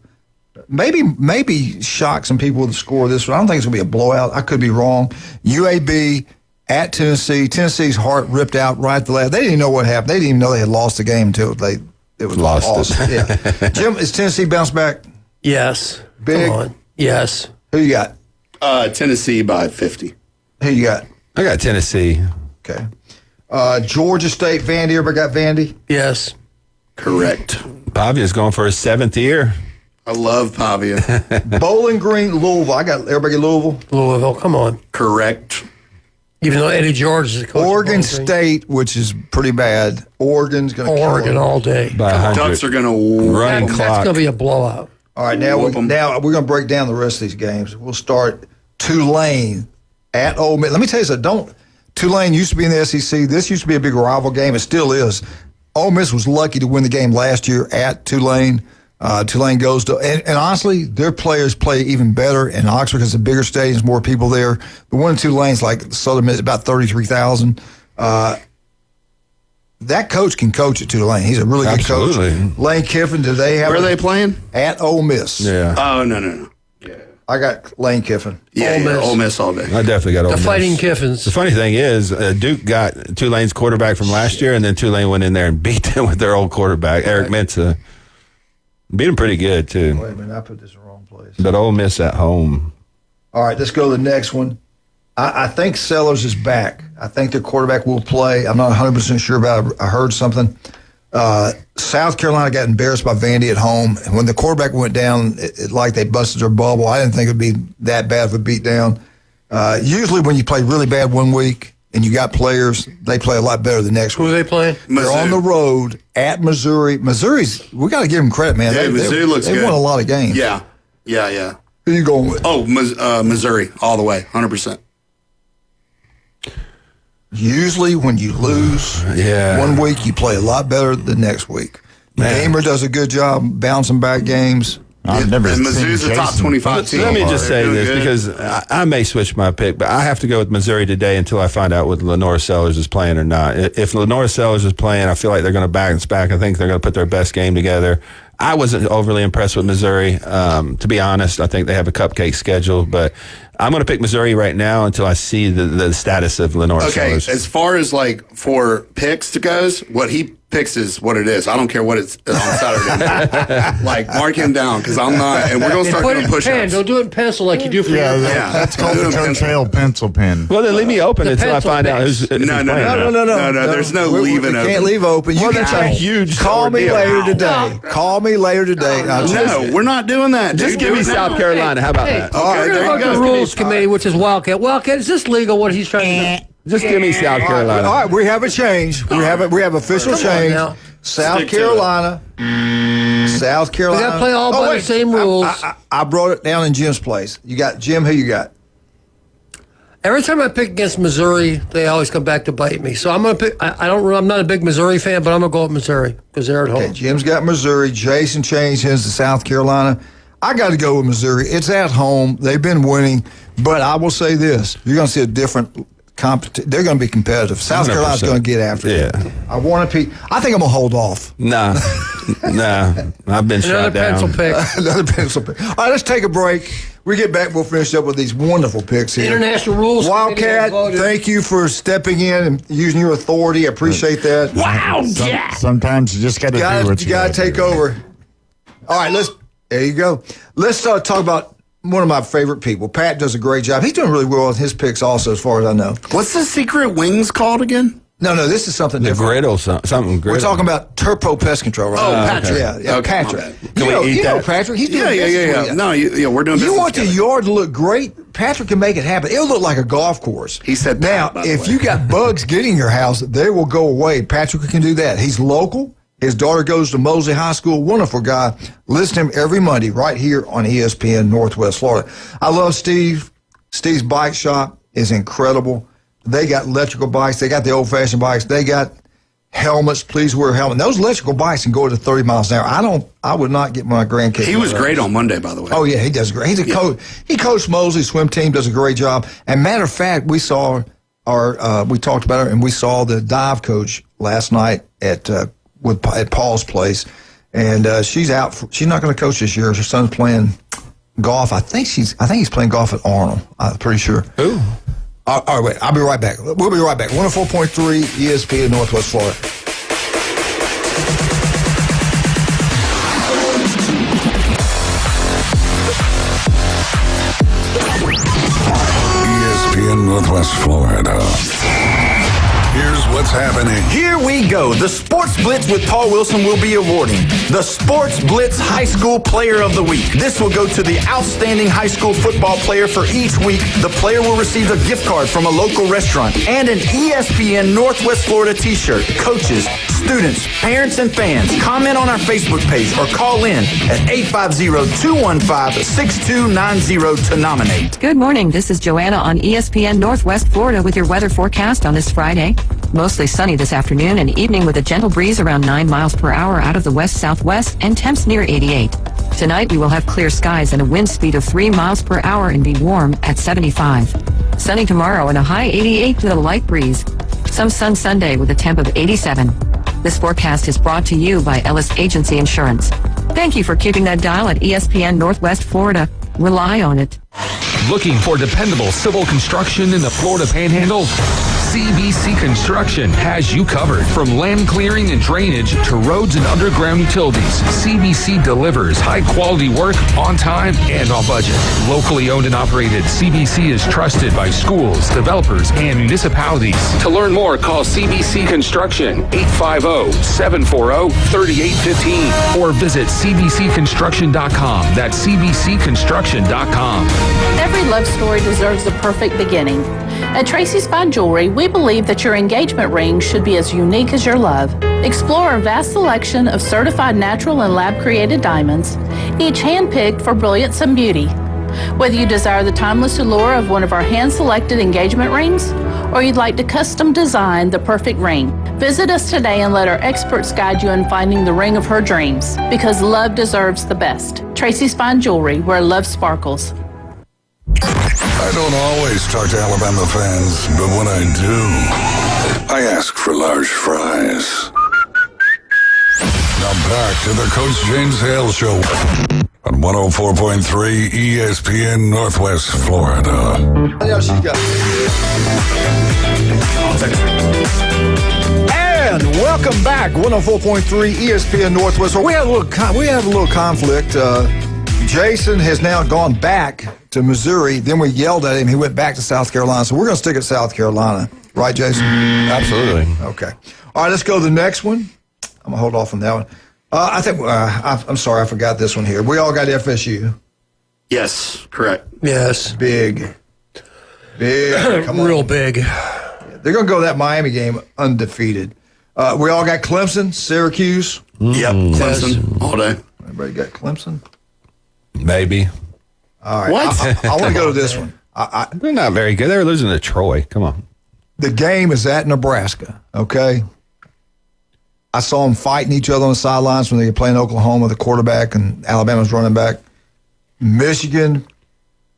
Maybe shock some people with the score of this one. I don't think it's going to be a blowout. I could be wrong. UAB at Tennessee. Tennessee's heart ripped out right at the last. They didn't even know what happened. They didn't even know they had lost the game until it was Lost awesome. Yeah. Jim, is Tennessee bounce back? Yes. Big? Come on. Yes. Who you got? Tennessee by 50. Who you got? I got Tennessee. Okay. Georgia State, Vandy. Everybody got Vandy? Yes. Correct. Pavia's going for his 7th year. I love Pavia. Bowling Green, Louisville. Everybody get Louisville? Louisville. Come on. Correct. Even though Eddie George is the coach. Oregon State, which is pretty bad. Oregon's going to kill Oregon them. all day. By 100. Ducks are going to Running That's clock. going to be a blowout. All right, now we're going to break down the rest of these games. We'll start Tulane at Ole Miss. Let me tell you something. Tulane used to be in the SEC. This used to be a big rival game. It still is. Ole Miss was lucky to win the game last year at Tulane. Tulane goes to, and honestly, their players play even better in Oxford because it's a bigger stadium, there's more people there. The one in Tulane's like Southern Miss, about 33,000. That coach can coach at Tulane. He's a really good coach. Lane Kiffin, do they have? Where are they playing? At Ole Miss. Yeah. Oh, no. I got Lane Kiffin. Yeah, Ole Miss all day. I definitely got Ole The Miss. Fighting Kiffins. The funny thing is, Duke got Tulane's quarterback from last year, and then Tulane went in there and beat them with their old quarterback, Eric Mensah. Beat him pretty good, too. Wait a minute, I put this in the wrong place. But Ole Miss at home. All right, let's go to the next one. I think Sellers is back. I think their quarterback will play. I'm not 100% sure about it. I heard something. South Carolina got embarrassed by Vandy at home. And when the quarterback went down, it like they busted their bubble. I didn't think it would be that bad of a beatdown. Usually when you play really bad one week and you got players, they play a lot better the next week. Who are they playing? They're on the road at Missouri. Missouri's, we got to give them credit, man. Yeah, Missouri looks good. They won a lot of games. Yeah. Who you going with? Oh, Missouri, all the way, 100%. Usually when you lose, one week you play a lot better the next week. Gamer does a good job bouncing back games. I've never and seen Mizzou's a top Jason. 25 team. Let me just say this, good. because I may switch my pick, but I have to go with Missouri today until I find out whether Lenora Sellers is playing or not. If Lenora Sellers is playing, I feel like they're going to bounce back. I think they're going to put their best game together. I wasn't overly impressed with Missouri. To be honest, I think they have a cupcake schedule, but I'm going to pick Missouri right now until I see the status of Lenora Sellers. As far as like for picks goes, what he picks is what it is. I don't care what it's on Saturday. Like, mark him down, because I'm not. And we're going to start doing push-ups. Don't do it in pencil like you do for your that's called the Coach Hale pencil pen. Well, then leave me open until I find out who's No. There's no leaving open. Can't leave open. You Well, can that's a huge call me ordeal. later today. Call me later today. No, we're not doing that. Just give me South Carolina. How about that? All right, We're there going you to go. the rules committee, which is Wildcat. Wildcat, is this legal, what he's trying to do? Just give me South Carolina. All right, we have a change. We have official Come on change. now. South Stick to Carolina. South Carolina. We got to play all by the same rules. I brought it down in Jim's place. You got Jim. Who you got? Every time I pick against Missouri, they always come back to bite me. So I'm going to pick. I'm not a big Missouri fan, but I'm going to go with Missouri because they're at home. Okay, Jim's got Missouri. Jason changed his to South Carolina. I got to go with Missouri. It's at home. They've been winning, but I will say this: you're going to see a different competition. They're going to be competitive. South 100%. Carolina's going to get after it. Yeah. I want to. I think I'm going to hold off. Nah. I've been shot down. Pencil pick. Another pencil pick. All right, let's take a break. We get back, we'll finish up with these wonderful picks here. International rules. Wildcat, thank you for stepping in and using your authority. I appreciate that. Sometimes you just got to do what you got to take over. All right, there you go. Let's talk about one of my favorite people. Pat does a great job. He's doing really well with his picks also, as far as I know. What's the secret wings called again? No, this is something The different. griddle, something griddle. We're talking about Turpo Pest Control, right? Oh, Patrick. Yeah, Okay, Patrick. my bad. Can we eat that? Patrick. He's doing Yeah. No, we're doing You business want the together. yard to look great? Patrick can make it happen. It'll look like a golf course. He said now, that, by the if way. you got bugs getting your house, they will go away. Patrick can do that. He's local. His daughter goes to Mosley High School. Wonderful guy. Listen to him every Monday right here on ESPN Northwest Florida. I love Steve. Steve's bike shop is incredible. They got electrical bikes. They got the old-fashioned bikes. They got helmets. Please wear a helmet. Those electrical bikes can go to 30 miles an hour. I would not get my grandkids. He was great on Monday, by the way. Oh, yeah, he does great. He's a coach. He coached Mosley's swim team, does a great job. And matter of fact, we saw we talked about her, and we saw the dive coach last night at Paul's place. And she's out. She's not going to coach this year. Her son's playing golf. I think he's playing golf at Arnold. I'm pretty sure. Ooh. All right, wait. I'll be right back. We'll be right back. 104.3 ESPN Northwest Florida. ESPN Northwest Florida. Here's what's happening. Here we go. The Sports Blitz with Paul Wilson will be awarding the Sports Blitz High School Player of the Week. This will go to the outstanding high school football player for each week. The player will receive a gift card from a local restaurant and an ESPN Northwest Florida t-shirt. Coaches, students, parents, and fans, comment on our Facebook page or call in at 850-215-6290 to nominate. Good morning. This is Joanna on ESPN Northwest Florida with your weather forecast on this Friday. Mostly sunny this afternoon and evening with a gentle breeze around 9 miles per hour out of the west-southwest and temps near 88. Tonight we will have clear skies and a wind speed of 3 miles per hour and be warm at 75. Sunny tomorrow and a high 88 with a light breeze. Some sun Sunday with a temp of 87. This forecast is brought to you by Ellis Agency Insurance. Thank you for keeping that dial at ESPN Northwest Florida. Rely on it. Looking for dependable civil construction in the Florida Panhandle? CBC Construction has you covered. From land clearing and drainage to roads and underground utilities, CBC delivers high-quality work on time and on budget. Locally owned and operated, CBC is trusted by schools, developers, and municipalities. To learn more, call CBC Construction 850-740-3815 or visit cbcconstruction.com. That's cbcconstruction.com. Every love story deserves a perfect beginning. At Tracy's Fine Jewelry, we believe that your engagement ring should be as unique as your love. Explore our vast selection of certified natural and lab-created diamonds, each hand-picked for brilliance and beauty. Whether you desire the timeless allure of one of our hand-selected engagement rings or you'd like to custom design the perfect ring, visit us today and let our experts guide you in finding the ring of her dreams, because love deserves the best. Tracy's Fine Jewelry, where love sparkles. I don't always talk to Alabama fans, but when I do, I ask for large fries. Now back to the Coach James Hale Show on 104.3 ESPN Northwest Florida. And welcome back, 104.3 ESPN Northwest. Well, we had a little conflict. Jason has now gone back to Missouri. Then we yelled at him. He went back to South Carolina. So we're going to stick at South Carolina. Right, Jason? Absolutely. Okay. All right, let's go to the next one. I'm going to hold off on that one. I'm sorry, I forgot this one here. We all got FSU. Yes, correct. Yes. Big. Come on. Real big. They're going to go to that Miami game undefeated. We all got Clemson, Syracuse. Yep, Clemson all day. Everybody got Clemson? Maybe. All right. What? I want to go to this one. They're not very good. They were losing to Troy. Come on. The game is at Nebraska, okay? I saw them fighting each other on the sidelines when they were playing Oklahoma, the quarterback, and Alabama's running back. Michigan,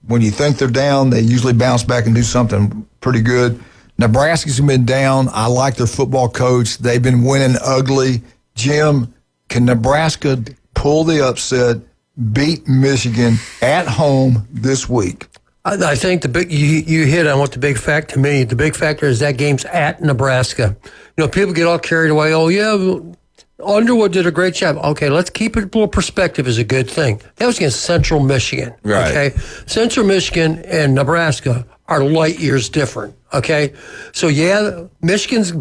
when you think they're down, they usually bounce back and do something pretty good. Nebraska's been down. I like their football coach. They've been winning ugly. Jim, can Nebraska pull the upset, beat Michigan at home this week? I think you hit on what the big fact to me. The big factor is that game's at Nebraska. You know, people get all carried away. Oh, yeah, Underwood did a great job. Okay, let's keep it a little perspective is a good thing. That was against Central Michigan. Right. Okay, Central Michigan and Nebraska are light years different. Okay, so yeah, Michigan's.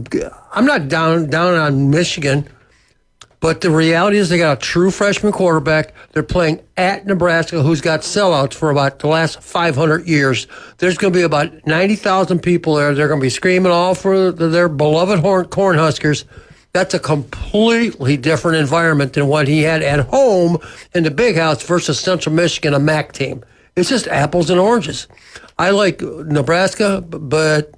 I'm not down on Michigan. But the reality is they got a true freshman quarterback. They're playing at Nebraska, who's got sellouts for about the last 500 years. There's going to be about 90,000 people there. They're going to be screaming all for their beloved Cornhuskers. That's a completely different environment than what he had at home in the Big House versus Central Michigan, a MAC team. It's just apples and oranges. I like Nebraska, but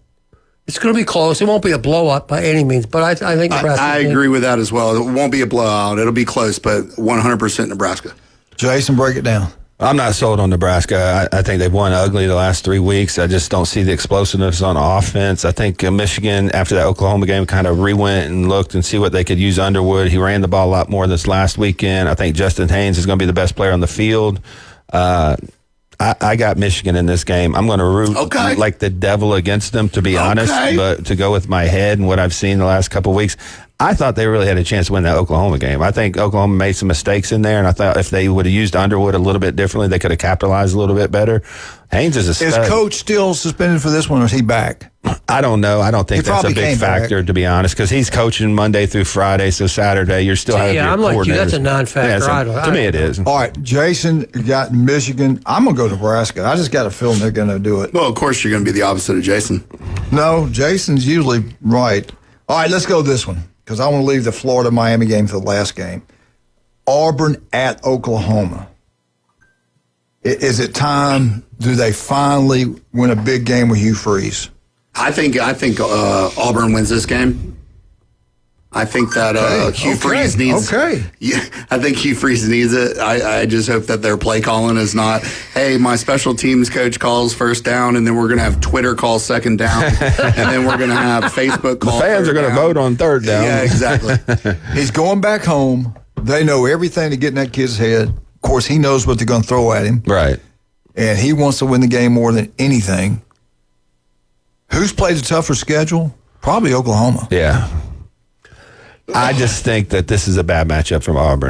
it's going to be close. It won't be a blowout by any means, but I think Nebraska. I agree with that as well. It won't be a blowout. It'll be close, but 100% Nebraska. Jason, break it down. I'm not sold on Nebraska. I think they've won ugly the last 3 weeks. I just don't see the explosiveness on offense. I think Michigan, after that Oklahoma game, kind of re-went and looked and see what they could use Underwood. He ran the ball a lot more this last weekend. I think Justin Haynes is going to be the best player on the field. I got Michigan in this game. I'm going to root like the devil against them, to be honest, but to go with my head and what I've seen the last couple of weeks, I thought they really had a chance to win that Oklahoma game. I think Oklahoma made some mistakes in there, and I thought if they would have used Underwood a little bit differently, they could have capitalized a little bit better. Haynes is a stud. Is Coach still suspended for this one, or is he back? I don't know. I don't think that's a big factor, to be honest, because he's coaching Monday through Friday, so Saturday you're still having your I'm like you. That's a non-factor. Yeah, to me, it is. All right, Jason got Michigan. I'm going to go Nebraska. I just got a feeling they're going to do it. Well, of course you're going to be the opposite of Jason. No, Jason's usually right. All right, let's go this one, because I want to leave the Florida-Miami game for the last game. Auburn at Oklahoma. Is it time? Do they finally win a big game with Hugh Freeze? I think Auburn wins this game. I think that Hugh Freeze needs. Yeah, I think Hugh Freeze needs it. I just hope that their play calling is not, hey, my special teams coach calls first down, and then we're going to have Twitter call second down, and then we're going to have Facebook call. The fans are going to vote on third down. Yeah, exactly. He's going back home. They know everything to get in that kid's head. Of course, he knows what they're going to throw at him. Right. And he wants to win the game more than anything. Who's played a tougher schedule? Probably Oklahoma. Yeah. I just think that this is a bad matchup from Auburn.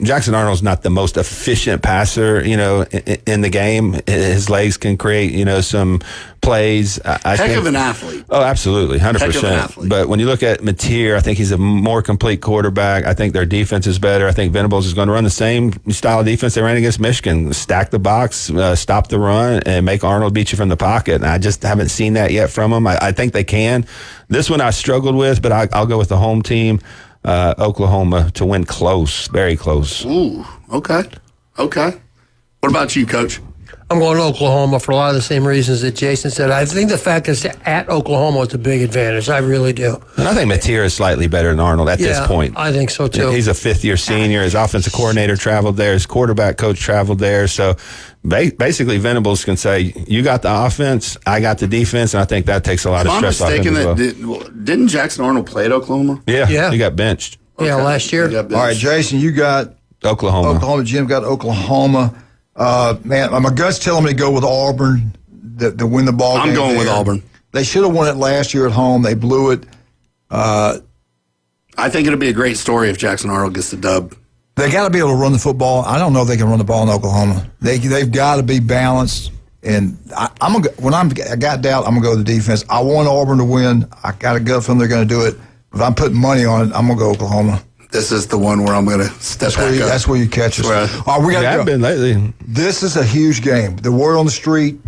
Jackson Arnold's not the most efficient passer, in the game. His legs can create, some plays. I think, of an athlete. Oh, absolutely, 100%. Heck of an athlete. But when you look at Mateer, I think he's a more complete quarterback. I think their defense is better. I think Venables is going to run the same style of defense they ran against Michigan. Stack the box, stop the run, and make Arnold beat you from the pocket. And I just haven't seen that yet from them. I think they can. This one I struggled with, but I'll go with the home team, Oklahoma, to win close, very close. Ooh, okay. What about you, Coach? I'm going to Oklahoma for a lot of the same reasons that Jason said. I think the fact that it's at Oklahoma is a big advantage. I really do. And I think Mateer is slightly better than Arnold at this point. I think so, too. He's a fifth-year senior. His offensive coordinator traveled there. His quarterback coach traveled there. So basically, Venables can say, you got the offense, I got the defense, and I think that takes a lot of stress off him as well. Didn't Jackson Arnold play at Oklahoma? Yeah, he got benched. Yeah, last year. All right, Jason, you got Oklahoma. Jim got Oklahoma. Man, my gut's telling me to go with Auburn to win the ball game. I'm going with Auburn. They should have won it last year at home. They blew it. I think it'll be a great story if Jackson Arnold gets the dub. They got to be able to run the football. I don't know if they can run the ball in Oklahoma. They've got to be balanced. And I got doubt, I'm gonna go with the defense. I want Auburn to win. I got a gut feeling they're going to do it. If I'm putting money on it, I'm going to go Oklahoma. This is the one where I'm going to step back up. That's where you catch us. Right. All right, we got to go. been lately. This is a huge game. The word on the street,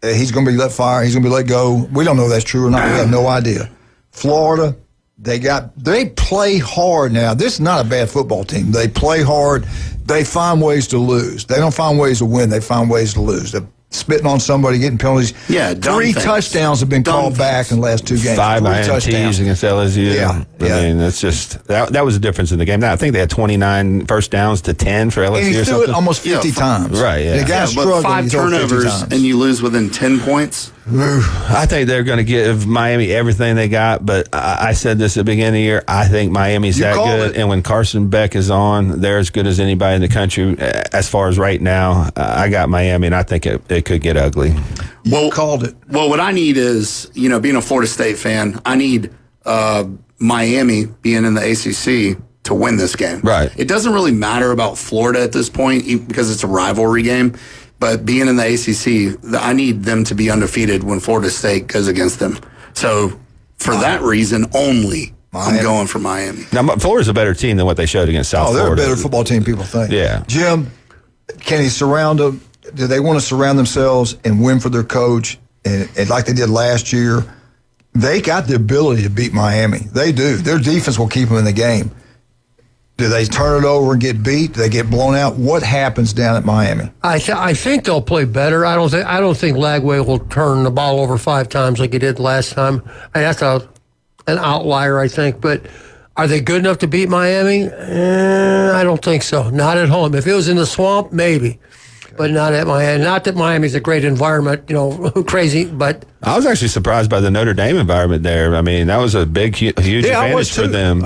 he's going to be let fire. He's going to be let go. We don't know if that's true or not. We have no idea. Florida, they play hard now. This is not a bad football team. They play hard. They find ways to lose. They don't find ways to win. They find ways to lose. They're spitting on somebody, getting penalties. Yeah, 3 touchdowns have been called back in the last 2 games. 5 3 INTs touchdowns against LSU. Yeah. I mean, that's just that was the difference in the game. Now I think they had 29 first downs to 10 for LSU. And he or threw something. it almost 50 times. Right. Yeah. The guy struggled. But 5 he threw it 50 turnovers times. and you lose within 10 points. I think they're going to give Miami everything they got, but I said this at the beginning of the year. I think Miami's that good, and when Carson Beck is on, they're as good as anybody in the country. As far as right now, I got Miami, and I think it could get ugly. You called it. Well, what I need is, being a Florida State fan, I need Miami being in the ACC to win this game. Right. It doesn't really matter about Florida at this point because it's a rivalry game. But being in the ACC, I need them to be undefeated when Florida State goes against them. So for that reason only, I'm going for Miami. Now, Florida's a better team than what they showed against South Florida. They're a better football team, people think. Yeah. Jim, can he surround them? Do they want to surround themselves and win for their coach and like they did last year? They got the ability to beat Miami. They do. Their defense will keep them in the game. Do they turn it over and get beat? Do they get blown out? What happens down at Miami? I think they'll play better. I don't think Lagway will turn the ball over 5 times like he did last time. That's an outlier, I think. But are they good enough to beat Miami? I don't think so. Not at home. If it was in the swamp, maybe. But not at Miami. Not that Miami's a great environment, crazy, but... I was actually surprised by the Notre Dame environment there. I mean, that was a big, huge advantage for them.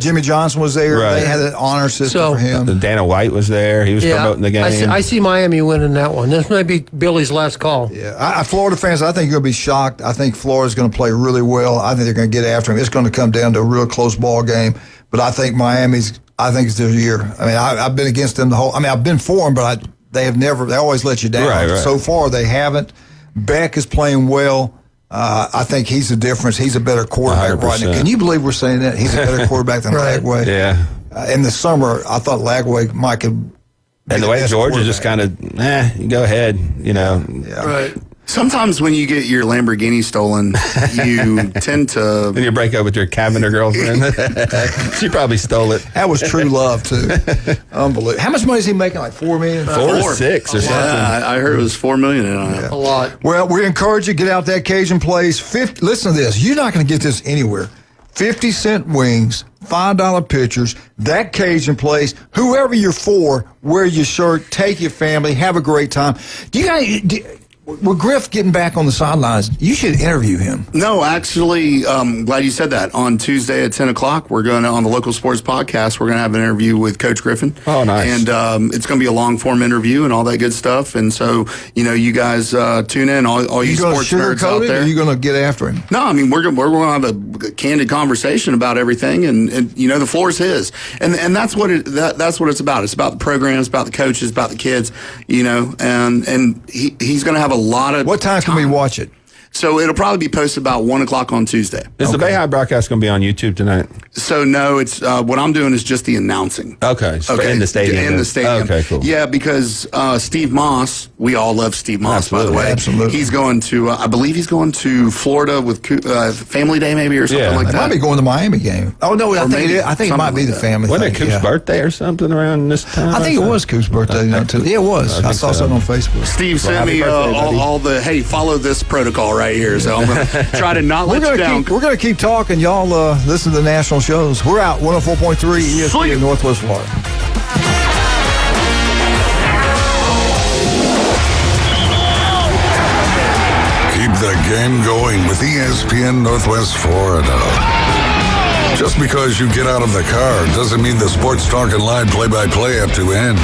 Jimmy Johnson was there. Right. They had an honor system for him. Dana White was there. He was promoting the game. I see Miami winning that one. This might be Billy's last call. Yeah, Florida fans, I think you're going to be shocked. I think Florida's going to play really well. I think they're going to get after him. It's going to come down to a real close ball game. But I think it's their year. I mean, I've been against them I've been for them, but they always let you down. Right. So far, they haven't. Beck is playing well. I think he's the difference. He's a better quarterback 100%. Right now. Can you believe we're saying that? He's a better quarterback than Lagway. Yeah. In the summer, I thought Lagway might could. And the way Georgia just kind of, you go ahead, Yeah. Right. Sometimes when you get your Lamborghini stolen, you tend to... Then you break up with your cabinet girlfriend. She probably stole it. That was true love, too. Unbelievable. How much money is he making? Like $4 million? 4 or 6 or something. Yeah, I heard it was $4 million on it. A lot. Well, we encourage you to get out that Cajun place. Listen to this. You're not going to get this anywhere. 50-cent wings, $5 pitchers, that Cajun place. Whoever you're for, wear your shirt, take your family, have a great time. With Griff getting back on the sidelines, you should interview him. No, actually, glad you said that. On Tuesday at 10 o'clock, we're going to, on the Local Sports Podcast, we're going to have an interview with Coach Griffin. Oh, nice. And it's going to be a long-form interview and all that good stuff. And so, you guys tune in, all you sports nerds out there. Or are you going to get after him? No, I mean, we're going to have a candid conversation about everything. And the floor is his. And that's what that's what it's about. It's about the program. It's about the coaches. It's about the kids, and he's going to have a lot of What time can we watch it? So it'll probably be posted about 1 o'clock on Tuesday. Is the Bay High broadcast going to be on YouTube tonight? So no, it's what I'm doing is just the announcing. Okay. In the stadium. In the stadium. Okay, cool. Yeah, because Steve Moss, we all love Steve Moss, by the way. Absolutely. He's going to, I believe he's going to Florida with Family Day maybe or something like They that. might be going to the Miami game. Oh, no, I think it might be the family Wasn't thing. it Coop's birthday or something around this time? I think it was Coop's birthday, too. Yeah, it was. I saw something on Facebook. Steve sent me all the, hey, follow this protocol right here. So I'm going to try to not let you down. We're going to keep talking. Y'all listen to the national shows. We're out 104.3 ESPN Northwest Florida. Keep the game going with ESPN Northwest Florida. Just because you get out of the car doesn't mean the Sports Talk and Live play-by-play have to end.